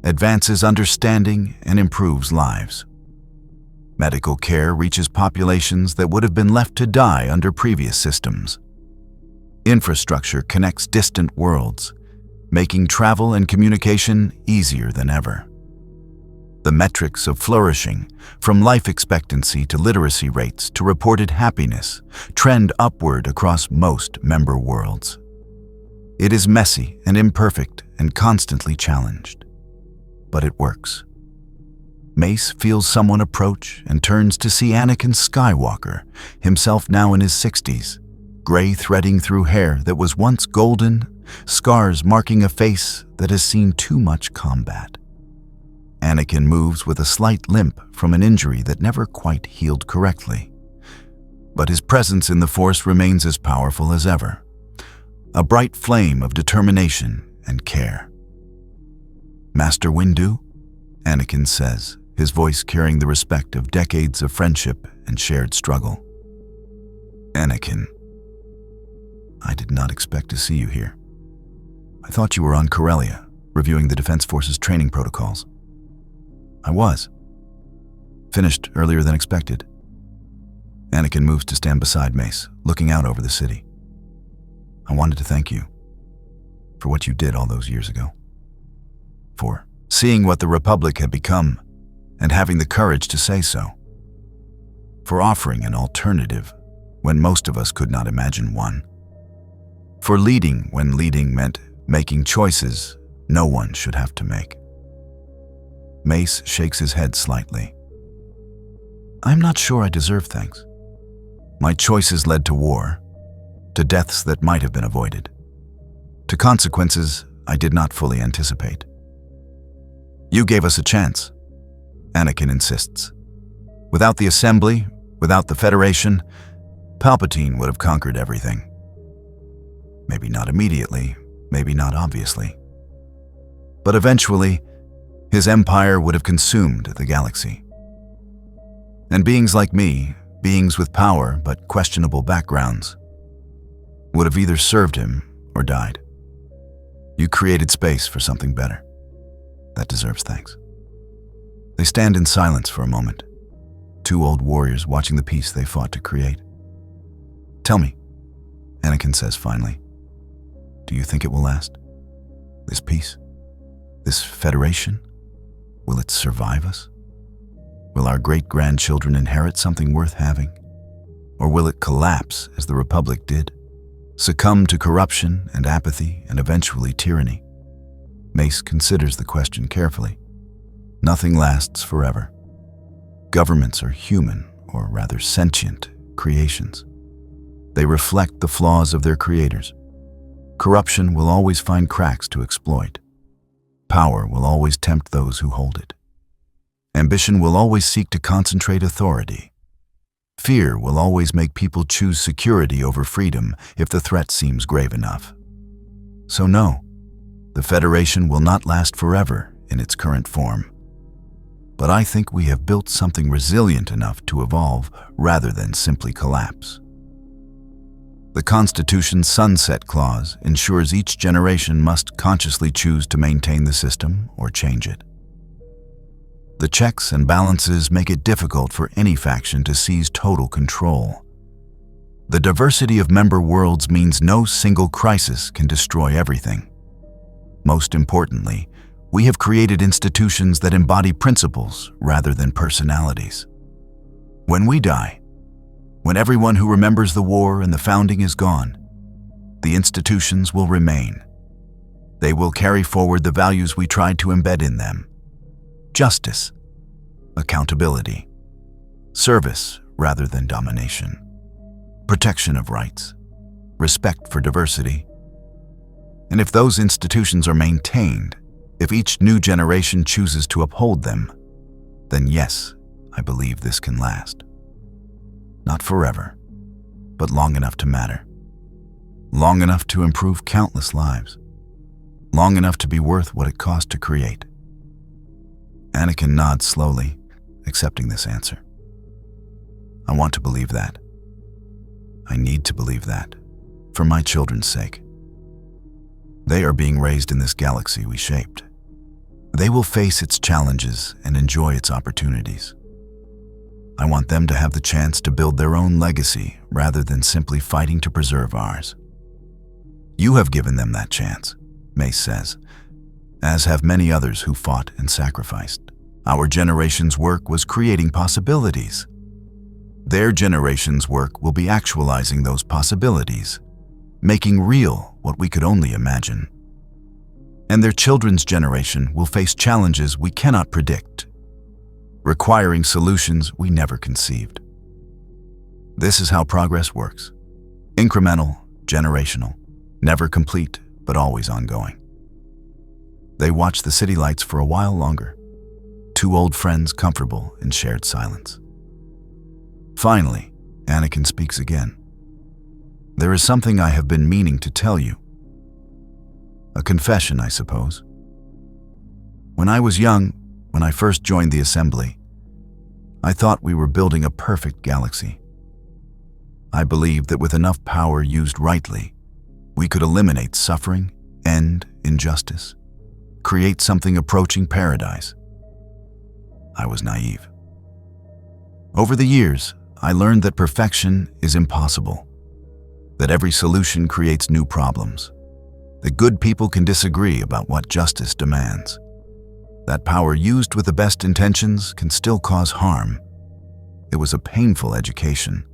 advances understanding and improves lives. Medical care reaches populations that would have been left to die under previous systems. Infrastructure connects distant worlds, making travel and communication easier than ever. The metrics of flourishing, from life expectancy to literacy rates to reported happiness, trend upward across most member worlds. It is messy and imperfect and constantly challenged, but it works. Mace feels someone approach and turns to see Anakin Skywalker, himself now in his 60s, gray threading through hair that was once golden, scars marking a face that has seen too much combat. Anakin moves with a slight limp from an injury that never quite healed correctly. But his presence in the Force remains as powerful as ever, a bright flame of determination and care. "Master Windu?" Anakin says, his voice carrying the respect of decades of friendship and shared struggle. "Anakin, I did not expect to see you here. I thought you were on Corellia, reviewing the Defense Force's training protocols." "I was. Finished earlier than expected." Anakin moves to stand beside Mace, looking out over the city. "I wanted to thank you for what you did all those years ago. For seeing what the Republic had become and having the courage to say so. For offering an alternative when most of us could not imagine one. For leading when leading meant making choices no one should have to make." Mace shakes his head slightly. "I'm not sure I deserve thanks. My choices led to war, to deaths that might have been avoided, to consequences I did not fully anticipate. You gave us a chance," Anakin insists. "Without the Assembly, without the Federation, Palpatine would have conquered everything. Maybe not immediately, maybe not obviously. But eventually, his empire would have consumed the galaxy. And beings like me, beings with power but questionable backgrounds, would have either served him or died. You created space for something better. That deserves thanks." They stand in silence for a moment, two old warriors watching the peace they fought to create. "Tell me," Anakin says finally, "do you think it will last? This peace? This Federation? Will it survive us? Will our great-grandchildren inherit something worth having? Or will it collapse as the Republic did? Succumb to corruption and apathy and eventually tyranny?" Mace considers the question carefully. Nothing lasts forever. Governments are human, or rather sentient, creations. They reflect the flaws of their creators. Corruption will always find cracks to exploit. Power will always tempt those who hold it. Ambition will always seek to concentrate authority. Fear will always make people choose security over freedom if the threat seems grave enough. So no, the Federation will not last forever in its current form. But I think we have built something resilient enough to evolve rather than simply collapse. The Constitution's sunset clause ensures each generation must consciously choose to maintain the system or change it. The checks and balances make it difficult for any faction to seize total control. The diversity of member worlds means no single crisis can destroy everything. Most importantly, we have created institutions that embody principles rather than personalities. When we die, when everyone who remembers the war and the founding is gone, the institutions will remain. They will carry forward the values we tried to embed in them: justice, accountability, service rather than domination, protection of rights, respect for diversity. And if those institutions are maintained, if each new generation chooses to uphold them, then yes, I believe this can last. Not forever, but long enough to matter. Long enough to improve countless lives. Long enough to be worth what it cost to create. Anakin nods slowly, accepting this answer. I want to believe that. I need to believe that, for my children's sake. They are being raised in this galaxy we shaped. They will face its challenges and enjoy its opportunities. I want them to have the chance to build their own legacy rather than simply fighting to preserve ours. You have given them that chance, Mace says, as have many others who fought and sacrificed. Our generation's work was creating possibilities. Their generation's work will be actualizing those possibilities, making real what we could only imagine. And their children's generation will face challenges we cannot predict, requiring solutions we never conceived. This is how progress works. Incremental, generational, never complete, but always ongoing. They watch the city lights for a while longer, two old friends comfortable in shared silence. Finally, Anakin speaks again. There is something I have been meaning to tell you. A confession, I suppose. When I was young, when I first joined the assembly, I thought we were building a perfect galaxy. I believed that with enough power used rightly, we could eliminate suffering, end injustice, create something approaching paradise. I was naive. Over the years, I learned that perfection is impossible, that every solution creates new problems, that good people can disagree about what justice demands, that power used with the best intentions can still cause harm. It was a painful education,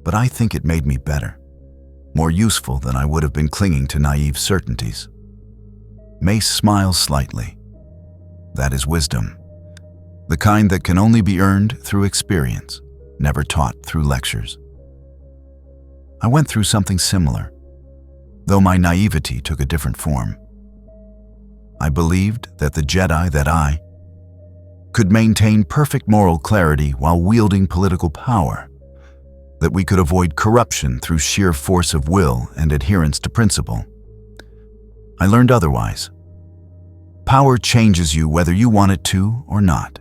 but I think it made me better, more useful than I would have been clinging to naive certainties. Mace smiles slightly. That is wisdom, the kind that can only be earned through experience, never taught through lectures. I went through something similar, though my naivety took a different form. I believed that the Jedi that I could maintain perfect moral clarity while wielding political power, that we could avoid corruption through sheer force of will and adherence to principle. I learned otherwise. Power changes you whether you want it to or not.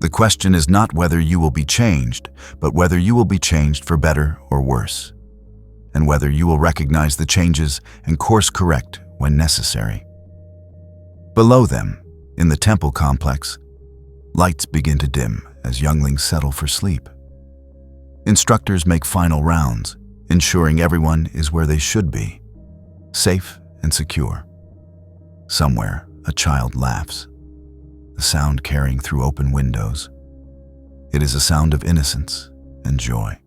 The question is not whether you will be changed, but whether you will be changed for better or worse, and whether you will recognize the changes and course correct when necessary. Below them, in the temple complex, lights begin to dim as younglings settle for sleep. Instructors make final rounds, ensuring everyone is where they should be, safe and secure. Somewhere, a child laughs, the sound carrying through open windows. It is a sound of innocence and joy,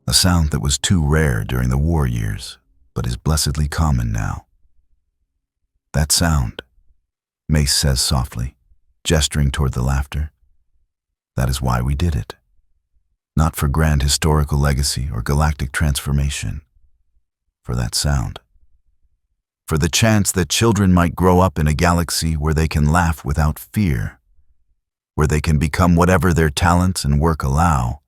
a sound that was too rare during the war years, but is blessedly common now. That sound, Mace says softly, gesturing toward the laughter. That is why we did it. Not for grand historical legacy or galactic transformation. For that sound. For the chance that children might grow up in a galaxy where they can laugh without fear, where they can become whatever their talents and work allow,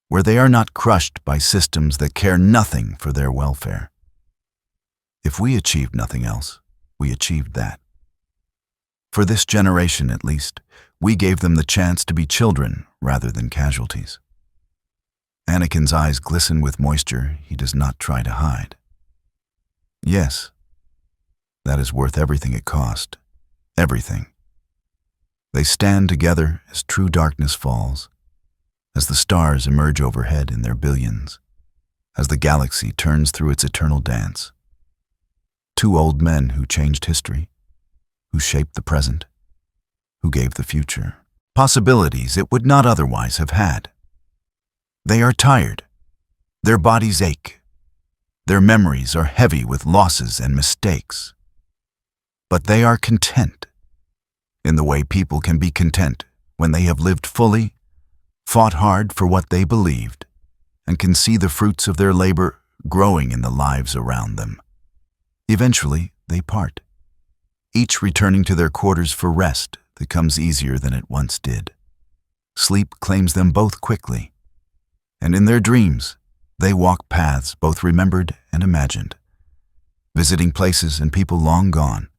where they are not crushed by systems that care nothing for their welfare. If we achieved nothing else, we achieved that. For this generation, at least, we gave them the chance to be children rather than casualties. Anakin's eyes glisten with moisture he does not try to hide. Yes, that is worth everything it cost. Everything. They stand together as true darkness falls, as the stars emerge overhead in their billions, as the galaxy turns through its eternal dance. Two old men who changed history, who shaped the present, who gave the future possibilities it would not otherwise have had. They are tired. Their bodies ache. Their memories are heavy with losses and mistakes. But they are content, in the way people can be content when they have lived fully, fought hard for what they believed, and can see the fruits of their labor growing in the lives around them. Eventually, they part, each returning to their quarters for rest that comes easier than it once did. Sleep claims them both quickly, and in their dreams, they walk paths both remembered and imagined, visiting places and people long gone,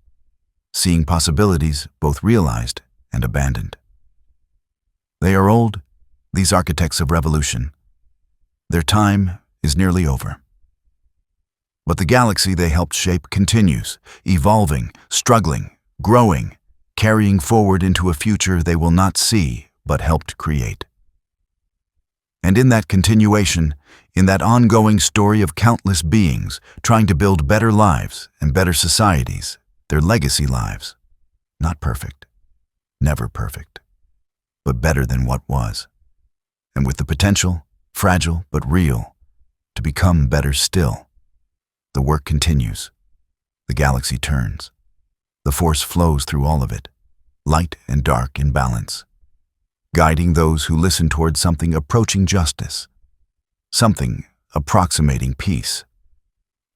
seeing possibilities both realized and abandoned. They are old, these architects of revolution. Their time is nearly over. But the galaxy they helped shape continues, evolving, struggling, growing, carrying forward into a future they will not see but helped create. And in that continuation, in that ongoing story of countless beings trying to build better lives and better societies, their legacy lives, not perfect, never perfect, but better than what was, and with the potential, fragile but real, to become better still. The work continues. The galaxy turns. The force flows through all of it, light and dark in balance, guiding those who listen toward something approaching justice, something approximating peace.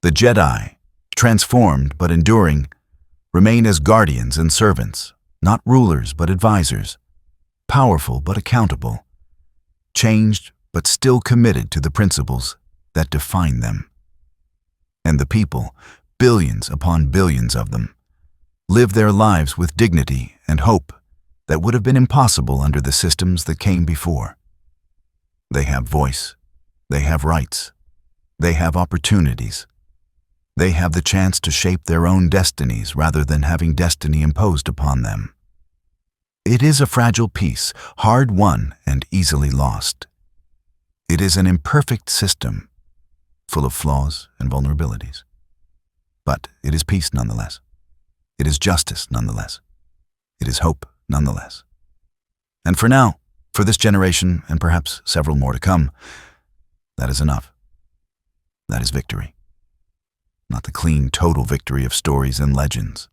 The Jedi, transformed but enduring, remain as guardians and servants, not rulers but advisors, powerful but accountable, changed but still committed to the principles that define them. And the people, billions upon billions of them, live their lives with dignity and hope that would have been impossible under the systems that came before. They have voice, they have rights, they have opportunities. They have the chance to shape their own destinies rather than having destiny imposed upon them. It is a fragile peace, hard won and easily lost. It is an imperfect system, full of flaws and vulnerabilities. But it is peace nonetheless. It is justice nonetheless. It is hope nonetheless. And for now, for this generation and perhaps several more to come, that is enough. That is victory. Not the clean, total victory of stories and legends,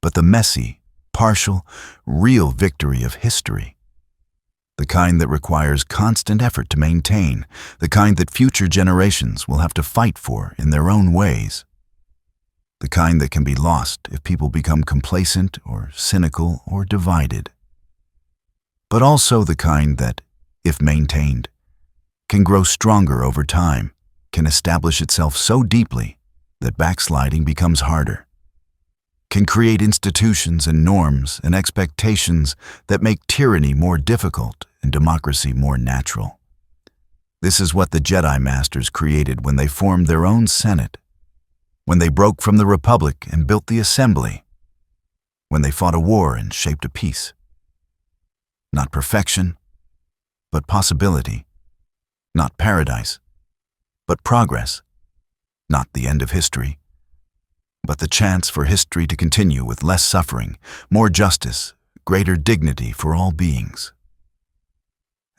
but the messy, partial, real victory of history. The kind that requires constant effort to maintain, the kind that future generations will have to fight for in their own ways. The kind that can be lost if people become complacent or cynical or divided. But also the kind that, if maintained, can grow stronger over time, can establish itself so deeply that backsliding becomes harder, can create institutions and norms and expectations that make tyranny more difficult and democracy more natural. This is what the Jedi Masters created when they formed their own Senate, when they broke from the Republic and built the Assembly, when they fought a war and shaped a peace. Not perfection, but possibility. Not paradise, but progress. Not the end of history, but the chance for history to continue with less suffering, more justice, greater dignity for all beings.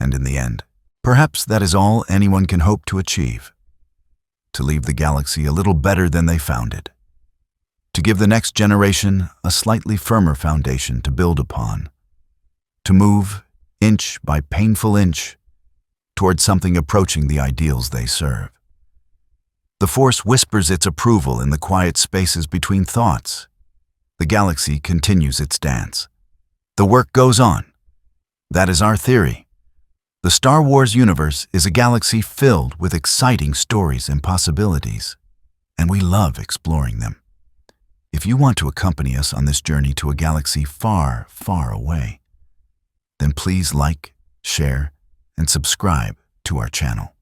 And in the end, perhaps that is all anyone can hope to achieve. To leave the galaxy a little better than they found it. To give the next generation a slightly firmer foundation to build upon. To move, inch by painful inch, towards something approaching the ideals they serve. The Force whispers its approval in the quiet spaces between thoughts. The galaxy continues its dance. The work goes on. That is our theory. The Star Wars universe is a galaxy filled with exciting stories and possibilities, and we love exploring them. If you want to accompany us on this journey to a galaxy far, far away, then please like, share, and subscribe to our channel.